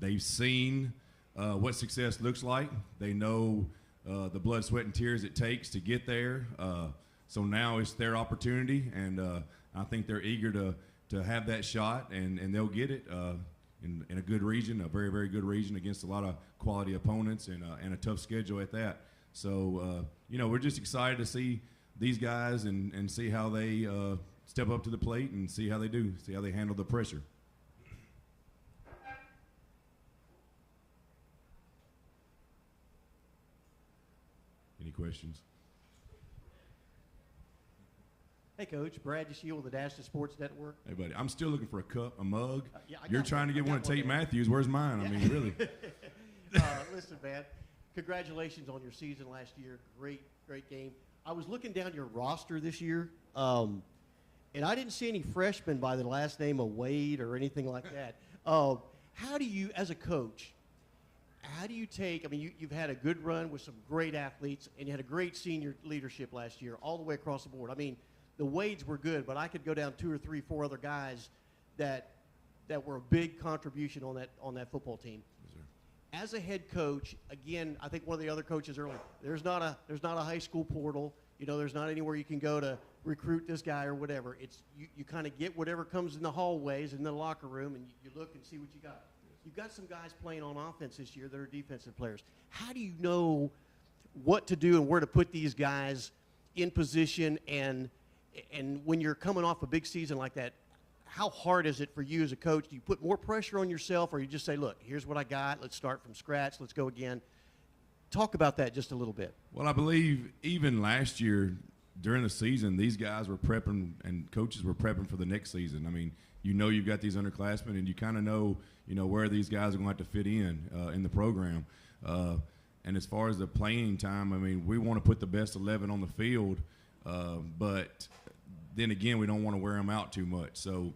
They've seen what success looks like. They know the blood, sweat, and tears it takes to get there. So now it's their opportunity, and I think they're eager to have that shot, and they'll get it in a good region, a very, very good region against a lot of quality opponents and a tough schedule at that. So, we're just excited to see these guys and see how they step up to the plate and see how they do, see how they handle the pressure. Any questions? Hey, Coach. Brad Yashiel with the Dash Sports Network. Hey, buddy. I'm still looking for a cup, a mug. I You're got trying to get one of Tate there. Matthews. Where's mine? I mean, really. Listen, man, congratulations on your season last year. Great game. I was looking down your roster this year, and I didn't see any freshmen by the last name of Wade or anything like that. How do you, as a coach, how do you take, you've had a good run with some great athletes, and you had a great senior leadership last year all the way across the board. The Wades were good, but I could go down 2 or 3, 4 other guys that were a big contribution on that football team. Yes, as a head coach, again, I think one of the other coaches earlier, there's not a high school portal. There's not anywhere you can go to recruit this guy or whatever. It's you kind of get whatever comes in the hallways in the locker room, and you look and see what you got. You've got some guys playing on offense this year that are defensive players. How do you know what to do and where to put these guys in position? And when you're coming off a big season like that, how hard is it for you as a coach? Do you put more pressure on yourself, or you just say, look, here's what I got. Let's start from scratch. Let's go again. Talk about that just a little bit. Well, I believe even last year during the season, these guys were prepping and coaches were prepping for the next season. You've got these underclassmen, and you kind of know, where these guys are going to have to fit in the program. And as far as the playing time, we want to put the best 11 on the field, but then again, we don't want to wear them out too much. So,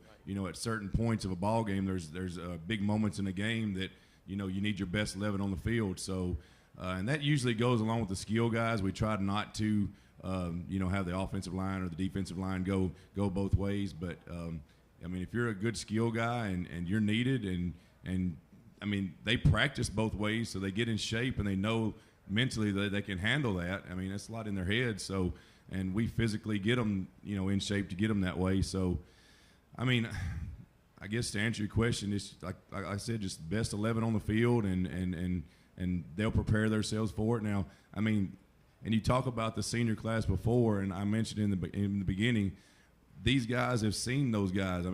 at certain points of a ball game, there's big moments in the game that, you need your best 11 on the field. So, and that usually goes along with the skill guys. We try not to, have the offensive line or the defensive line go both ways. But, if you're a good skill guy and you're needed and they practice both ways, so they get in shape and they know mentally that they can handle that. That's a lot in their heads. So, and we physically get them, in shape to get them that way. So, I guess to answer your question, it's like I said, just best 11 on the field, and they'll prepare themselves for it. Now, and you talk about the senior class before, and I mentioned in the beginning, these guys have seen those guys.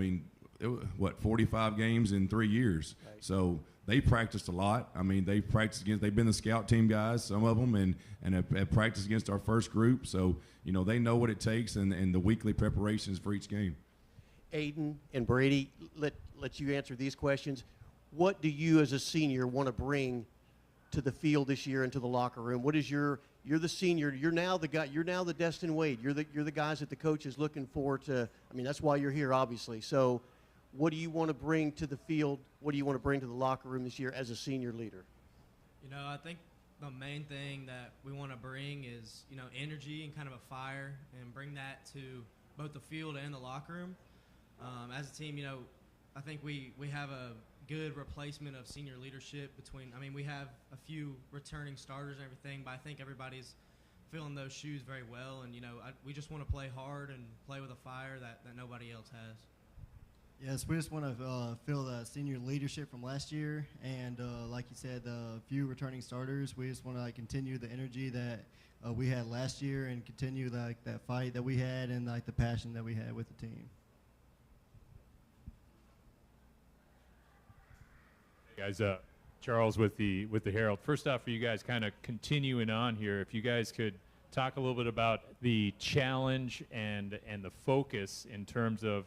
45 games in 3 years. Right. So they practiced a lot. They've practiced against, they've been the scout team guys, some of them, and have practiced against our first group. So, they know what it takes and the weekly preparations for each game. Aiden and Brady, let you answer these questions. What do you as a senior want to bring to the field this year and to the locker room? What is you're the senior, you're now the guy, you're now the Destin Wade. You're the guys that the coach is looking for to, that's why you're here, obviously. So what do you want to bring to the field? What do you want to bring to the locker room this year as a senior leader? You know, I think the main thing that we want to bring is, you know, energy and kind of a fire, and bring that to both the field and the locker room. As a team, you know, I think we have a good replacement of senior leadership between, I mean, we have a few returning starters and everything, but I think everybody's filling those shoes very well. And, you know, we just want to play hard and play with a fire that nobody else has. Yes, we just want to fill the senior leadership from last year, and like you said, a few returning starters. We just want to continue the energy that we had last year, and continue that fight that we had, and the passion that we had with the team. Hey guys, Charles with the Herald. First off, for you guys, kind of continuing on here, if you guys could talk a little bit about the challenge and the focus in terms of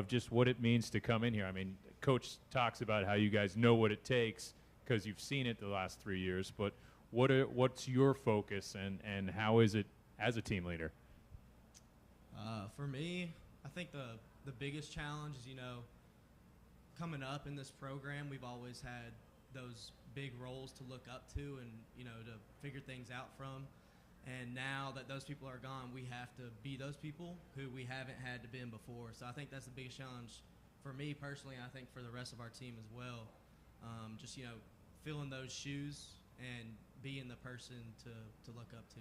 just what it means to come in here. I mean, Coach talks about how you guys know what it takes because you've seen it the last 3 years, but what's your focus, and how is it as a team leader? For me, I think the biggest challenge is, you know, coming up in this program, we've always had those big roles to look up to and, you know, to figure things out from. And now that those people are gone, we have to be those people who we haven't had to been before. So I think that's the biggest challenge for me personally, and I think for the rest of our team as well. Just, you know, filling those shoes and being the person to look up to.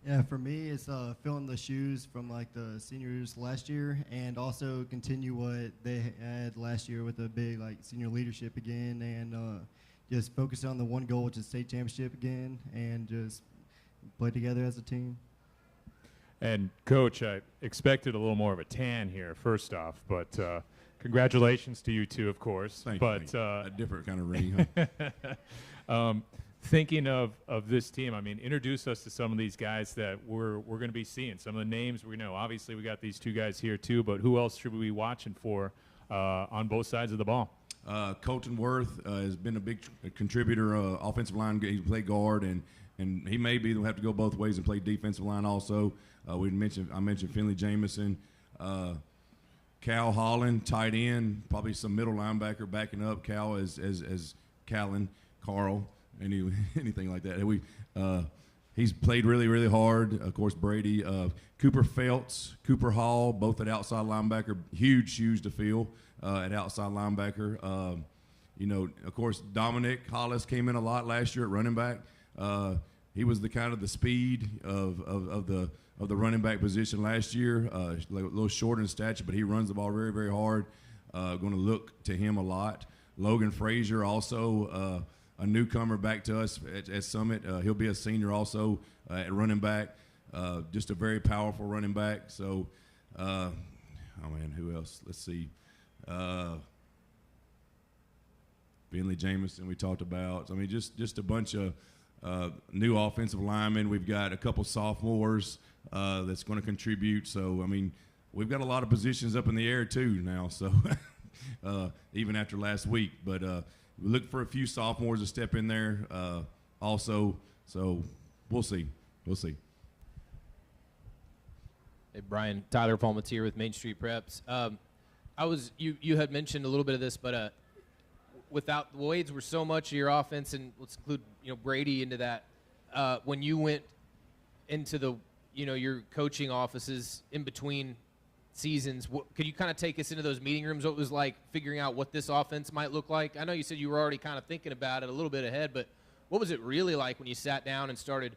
Yeah, for me, it's filling the shoes from the seniors last year, and also continue what they had last year with the big senior leadership again, and just focus on the one goal, which is state championship again, and just play together as a team. And Coach, I expected a little more of a tan here, first off, but congratulations to you two, of course. Thank but you. A different kind of ring. Huh? Thinking of this team, I mean, introduce us to some of these guys that we're going to be seeing. Some of the names we know. Obviously, we got these two guys here too, but who else should we be watching for on both sides of the ball? Colton Worth has been a big contributor, offensive line. He played guard, and he may be have to go both ways and play defensive line also. I mentioned Finley Jamison, Cal Holland, tight end, probably some middle linebacker backing up Cal as Callan, Carl, anything like that. He's played really, really hard. Of course, Brady, Cooper Feltz, Cooper Hall, both at outside linebacker, huge shoes to fill at outside linebacker. You know, of course, Dominic Hollis came in a lot last year at running back. He was the kind of the speed of the running back position last year. A little short in stature, but he runs the ball very, very hard. Going to look to him a lot. Logan Frazier, also a newcomer back to us at Summit. He'll be a senior also at running back. Just a very powerful running back. So, oh man, who else? Let's see. Finley Jamison we talked about. I mean, just a bunch of new offensive linemen. We've got a couple sophomores that's going to contribute. So, I mean, we've got a lot of positions up in the air too now. So, even after last week. But we look for a few sophomores to step in there also. So, we'll see. We'll see. Hey, Brian, Tyler Palmatier with Main Street Preps. You had mentioned a little bit of this, but without the Wades were so much of your offense, and let's include Brady into that. When you went into your coaching offices in between seasons, could you kind of take us into those meeting rooms? What it was like figuring out what this offense might look like? I know you said you were already kind of thinking about it a little bit ahead, but what was it really like when you sat down and started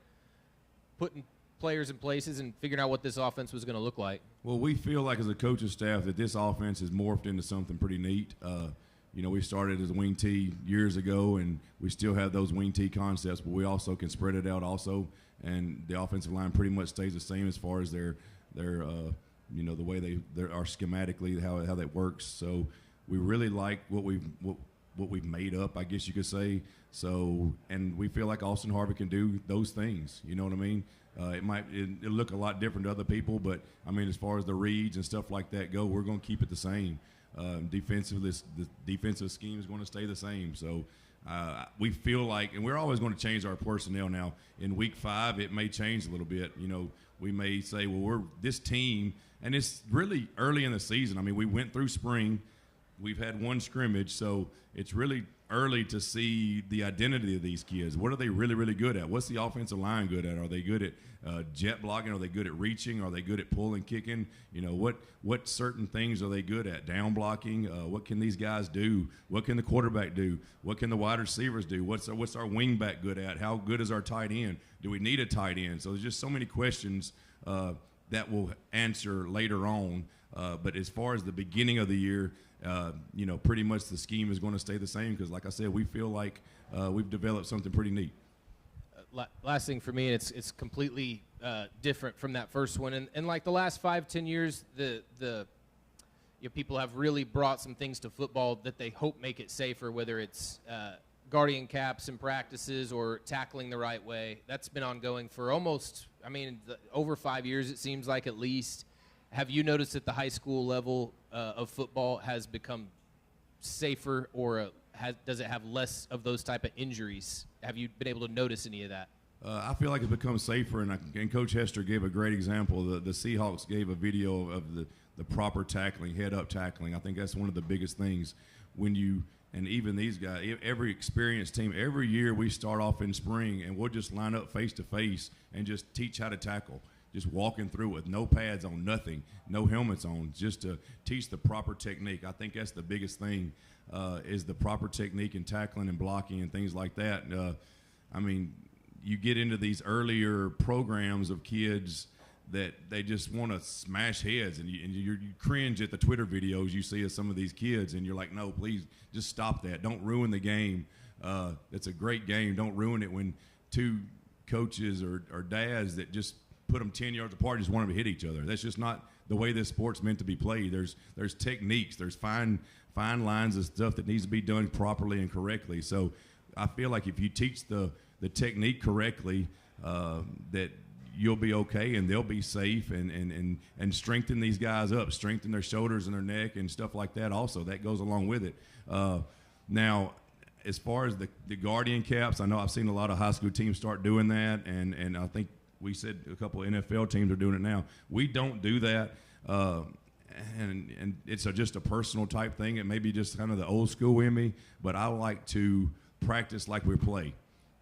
putting players in places and figuring out what this offense was going to look like? Well, we feel like as a coaching staff that this offense has morphed into something pretty neat. We started as a wing tee years ago, and we still have those wing tee concepts, but we also can spread it out also, and the offensive line pretty much stays the same as far as their the way they are schematically, how that works. So we really like what we've made up, I guess you could say. So, and we feel like Austin Harvey can do those things. You know what I mean? It'll look a lot different to other people, but I mean, as far as the reads and stuff like that go, we're going to keep it the same. The defensive scheme is going to stay the same. So we feel like, and we're always going to change our personnel now. In week 5, it may change a little bit. We may say, well, we're this team, and it's really early in the season. I mean, we went through spring. we've had one scrimmage, so it's really early to see the identity of these kids. What are they really, really good at? What's the offensive line good at? Are they good at jet blocking? Are they good at reaching? Are they good at pulling, kicking? You know, what certain things are they good at? Down blocking? What can these guys do? What can the quarterback do? What can the wide receivers do? What's our wing back good at? How good is our tight end? Do we need a tight end? So there's just so many questions that we'll answer later on. But as far as the beginning of the year, you know, pretty much the scheme is going to stay the same because, like I said, we feel like we've developed something pretty neat. Last thing for me, it's completely different from that first one. And like the last 5-10 years, the people have really brought some things to football that they hope make it safer, whether it's guardian caps in practices or tackling the right way. That's been ongoing for almost, over 5 years, it seems like at least. Have you noticed that the high school level of football has become safer, or does it have less of those type of injuries? Have you been able to notice any of that? I feel like it's become safer, and Coach Hester gave a great example. The Seahawks gave a video of the proper tackling, head-up tackling. I think that's one of the biggest things. And even these guys, every experienced team, every year we start off in spring, and we'll just line up face-to-face and just teach how to tackle. Just walking through with no pads on, nothing, no helmets on, just to teach the proper technique. I think that's the biggest thing, is the proper technique in tackling and blocking and things like that. You get into these earlier programs of kids that they just want to smash heads, and you cringe at the Twitter videos you see of some of these kids, and you're like, no, please just stop that. Don't ruin the game. It's a great game. Don't ruin it when two coaches or dads that just put them 10 yards apart, just want them to hit each other. That's just not the way this sport's meant to be played. There's techniques, there's fine lines of stuff that needs to be done properly and correctly. So I feel like if you teach the technique correctly, that you'll be okay and they'll be safe, and strengthen these guys up, strengthen their shoulders and their neck and stuff like that also. That goes along with it. Now, as far as the guardian caps, I know I've seen a lot of high school teams start doing that, and I think we said a couple of NFL teams are doing it now. We don't do that, and it's just a personal type thing. It may be just kind of the old school in me, but I like to practice like we play.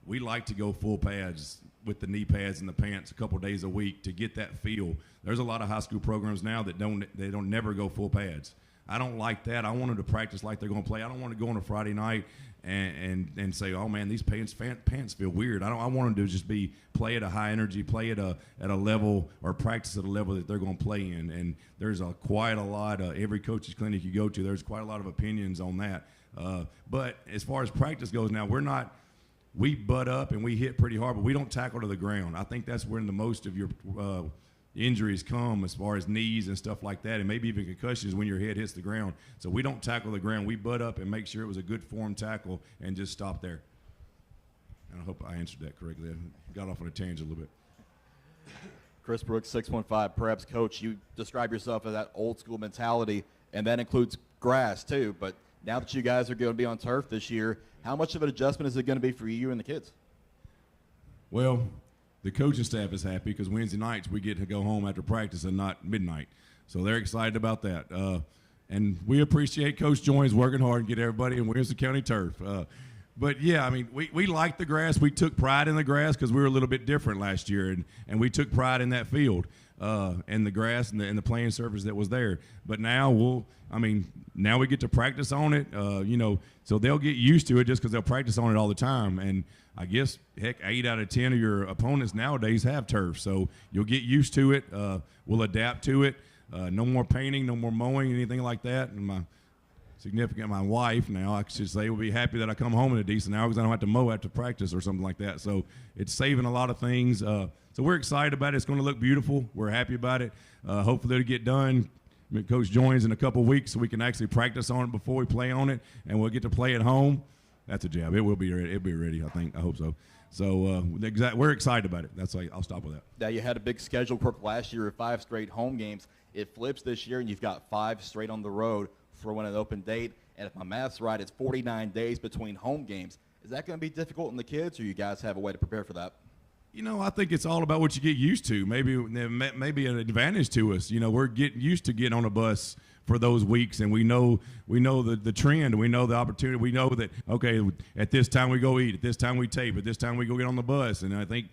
We like to go full pads with the knee pads and the pants a couple of days a week to get that feel. There's a lot of high school programs now that don't never go full pads. I don't like that. I want them to practice like they're going to play. I don't want to go on a Friday night and say, oh man, these pants feel weird. I want them to just play at a high energy, play at a level, or practice at a level that they're going to play in. And there's quite a lot. Every coach's clinic you go to, there's quite a lot of opinions on that. But as far as practice goes, now we butt up and we hit pretty hard, but we don't tackle to the ground. I think that's where the most of your injuries come, as far as knees and stuff like that, and maybe even concussions when your head hits the ground. So we don't tackle the ground. We butt up and make sure it was a good form tackle and just stop there. And I hope I answered that correctly. I got off on a tangent a little bit. Chris Brooks, 615 Preps coach. You describe yourself as that old school mentality, and that includes grass too. But now that you guys are going to be on turf this year, how much of an adjustment is it going to be for you and the kids? Well, the coaching staff is happy because Wednesday nights we get to go home after practice and not midnight. So they're excited about that. And we appreciate Coach Joins working hard and get everybody in Williamson County turf. But, yeah, we like the grass. We took pride in the grass because we were a little bit different last year, and we took pride in that field and the grass and the playing surface that was there. But now now we get to practice on it, so they'll get used to it just because they'll practice on it all the time. And I guess, 8 out of 10 of your opponents nowadays have turf, so you'll get used to it. We'll adapt to it. No more painting, no more mowing, anything like that. And my wife now, I should say, will be happy that I come home in a decent hour because I don't have to mow after practice or something like that. So it's saving a lot of things. So we're excited about it. It's going to look beautiful. We're happy about it. Hopefully it'll get done. Coach joins in a couple weeks so we can actually practice on it before we play on it, and we'll get to play at home. That's a jab. It will be ready. It'll be ready, I think. I hope so. So we're excited about it. That's I'll stop with that. Now, you had a big schedule work last year with 5 straight home games. It flips this year, and you've got 5 straight on the road. Throw in an open date, and if my math's right, it's 49 days between home games. Is that going to be difficult on the kids, or you guys have a way to prepare for that? I think it's all about what you get used to. Maybe an advantage to us. We're getting used to getting on a bus for those weeks, and we know the trend, we know the opportunity, we know that, okay, at this time we go eat, at this time we tape, at this time we go get on the bus. And I think,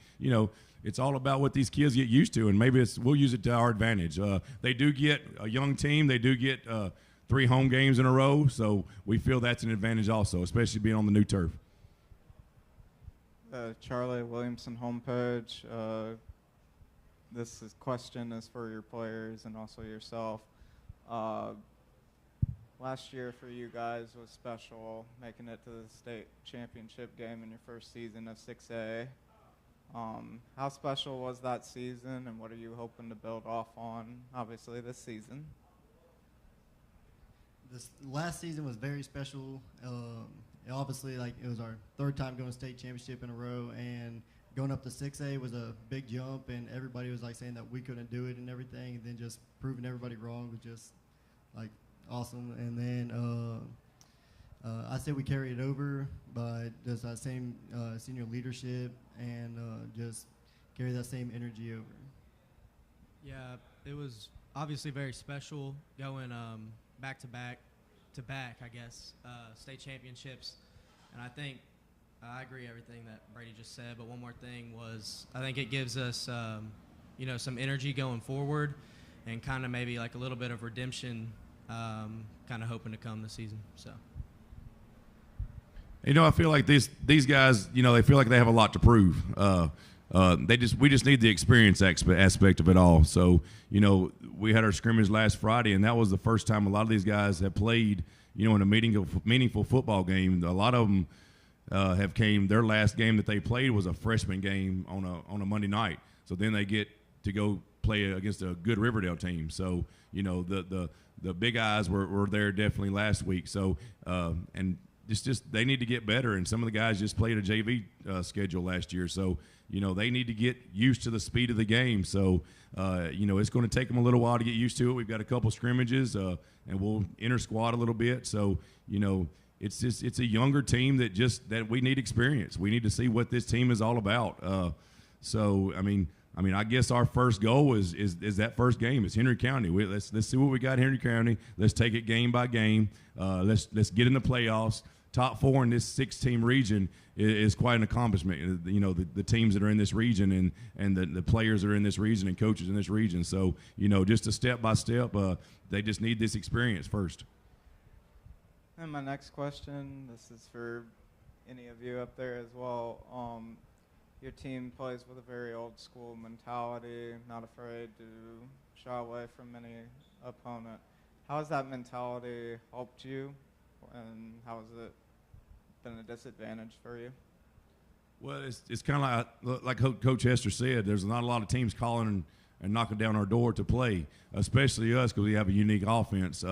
it's all about what these kids get used to, and maybe we'll use it to our advantage. They do get a young team, they do get 3 home games in a row, so we feel that's an advantage also, especially being on the new turf. Charlie, Williamson homepage. This question is for your players and also yourself. Last year for you guys was special, making it to the state championship game in your first season of 6A. How special was that season, and what are you hoping to build off on, obviously, this season? This last season was very special. Obviously, it was our 3rd time going to state championship in a row, and going up to 6A was a big jump, and everybody was saying that we couldn't do it and everything, and then just proving everybody wrong was just awesome. And then I say we carry it over by just that same senior leadership and just carry that same energy over. Yeah, it was obviously very special going back to back, I guess, state championships. And I think I agree everything that Brady just said, but one more thing was I think it gives us, some energy going forward and kind of maybe a little bit of redemption kind of hoping to come this season. So. I feel like these guys, they feel like they have a lot to prove. We just need the experience aspect of it all. So, we had our scrimmage last Friday, and that was the first time a lot of these guys have played, in a meaningful football game. A lot of them have came. Their last game that they played was a freshman game on a Monday night. So then they get to go play against a good Riverdale team. So, the big eyes were there definitely last week. So, and it's just they need to get better, and some of the guys just played a JV schedule last year, so they need to get used to the speed of the game. So it's going to take them a little while to get used to it. We've got a couple scrimmages, and we'll inter squad a little bit. So it's a younger team that we need experience. We need to see what this team is all about. I guess our first goal is that first game. It's Henry County. Let's see what we got in Henry County. Let's take it game by game. Let's get in the playoffs. Top 4 in this 6-team region is quite an accomplishment. The teams that are in this region and the players that are in this region and coaches in this region. So, just a step by step, they just need this experience first. And my next question, this is for any of you up there as well. Your team plays with a very old school mentality, not afraid to shy away from any opponent. How has that mentality helped you, and how has it been a disadvantage for you? Well, it's kind of like Coach Hester said, there's not a lot of teams calling and knocking down our door to play, especially us because we have a unique offense.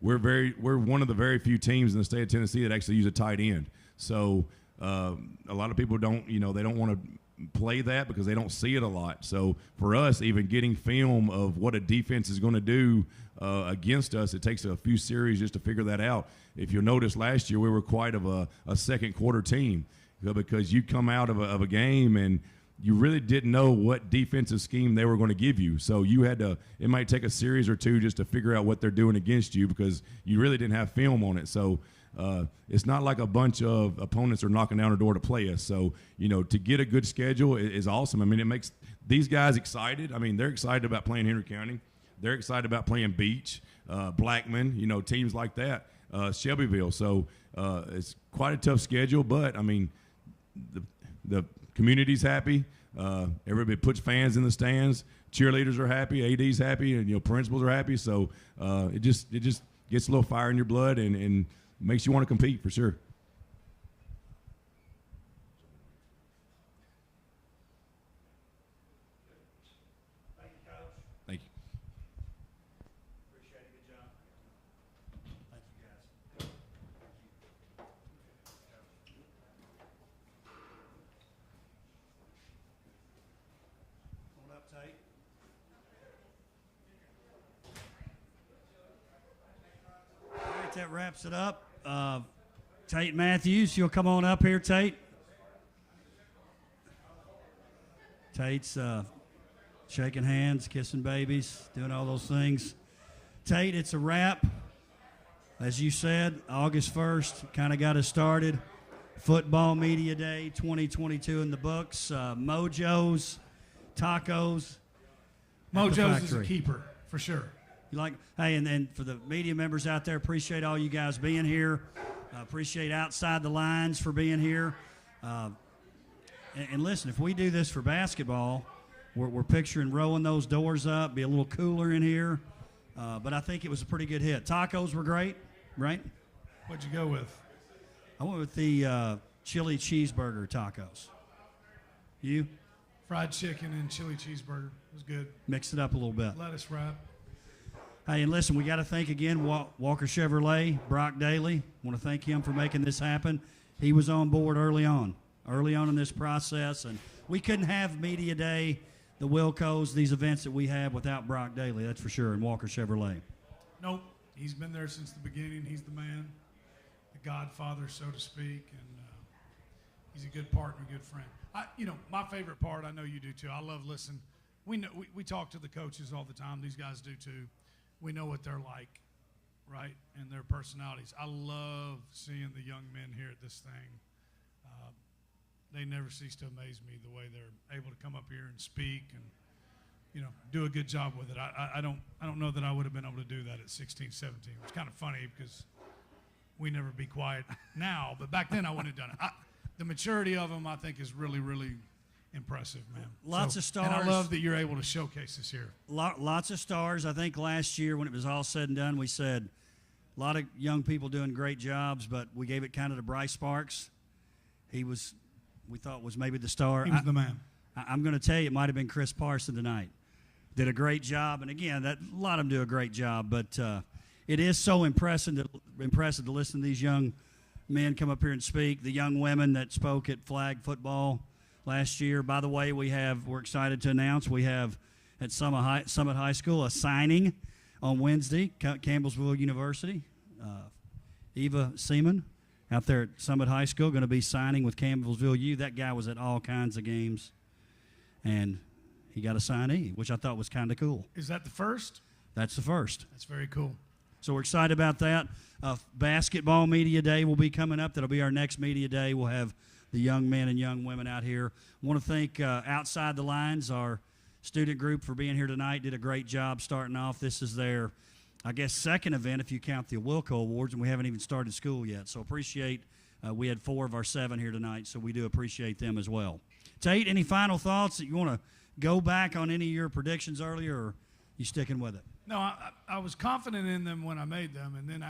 We're one of the very few teams in the state of Tennessee that actually use a tight end. So a lot of people don't want to play that because they don't see it a lot. So for us, even getting film of what a defense is going to do against us, it takes a few series just to figure that out. If you'll notice, last year we were quite of a second quarter team because you come out of a game and you really didn't know what defensive scheme they were going to give you. So you had to – it might take a series or two just to figure out what they're doing against you because you really didn't have film on it. So it's not like a bunch of opponents are knocking down our door to play us. So, to get a good schedule is awesome. I mean, it makes these guys excited. I mean, they're excited about playing Henry County. They're excited about playing Beach, Blackman, teams like that, Shelbyville. So it's quite a tough schedule, but, I mean, the community's happy. Everybody puts fans in the stands. Cheerleaders are happy. AD's happy, and principals are happy. So it just gets a little fire in your blood and makes you want to compete for sure. Thank you, Coach. Thank you. Appreciate it. Good job. Thank you, guys. Come on up, Tate. All right, that wraps it up. Tate Matthews, you'll come on up here, Tate. Tate's shaking hands, kissing babies, doing all those things. Tate, it's a wrap. As you said, August 1st kind of got us started. Football Media Day 2022 in the books. Mojo's, tacos. Mojo's is a keeper, for sure. You like, hey, and then for the media members out there, appreciate all you guys being here. Appreciate Outside the Lines for being here. And listen, if we do this for basketball, we're picturing rolling those doors up, be a little cooler in here. But I think it was a pretty good hit. Tacos were great, right? What'd you go with? I went with the chili cheeseburger tacos. You? Fried chicken and chili cheeseburger. It was good. Mix it up a little bit. Lettuce wrap. Hey, and listen, we got to thank again Walker Chevrolet, Brock Daly. Want to thank him for making this happen. He was on board early on in this process, and we couldn't have Media Day, the Wilcos, these events that we have without Brock Daly, that's for sure, and Walker Chevrolet. Nope. He's been there since the beginning. He's the man, the godfather, so to speak, and he's a good partner, good friend. My favorite part, I know you do too, I love listening. We talk to the coaches all the time. These guys do too. We know what they're like, right, and their personalities. I love seeing the young men here at this thing. They never cease to amaze me the way they're able to come up here and speak and, do a good job with it. I don't know that I would have been able to do that at 16, 17. It's kind of funny because we never be quiet now, but back then I wouldn't have done it. The maturity of them, I think, is really, really impressive, man. Lots of stars. And I love that you're able to showcase this here. Lots of stars. I think last year when it was all said and done, we said a lot of young people doing great jobs, but we gave it kind of to Bryce Sparks. We thought was maybe the star. He was the man. I'm going to tell you, it might have been Chris Parson tonight. Did a great job, and again, a lot of them do a great job. But it is so impressive to listen to these young men come up here and speak. The young women that spoke at flag football last year. By the way, we're excited to announce we have at Summit High School a signing on Wednesday. Campbellsville University. Eva Seaman out there at Summit High School, going to be signing with Campbellsville U. That guy was at all kinds of games, and he got a signee, which I thought was kind of cool. Is that the first? That's the first. That's very cool. So we're excited about that. Basketball Media Day will be coming up. That'll be our next Media Day. We'll have the young men and young women out here. I want to thank Outside the Lines, our student group, for being here tonight. Did a great job starting off. This is their, I guess, second event if you count the Wilco Awards, and we haven't even started school yet. So appreciate, we had 4 of our 7 here tonight, so we do appreciate them as well. Tate, any final thoughts that you want to go back on any of your predictions earlier, or you sticking with it? No, I was confident in them when I made them, and then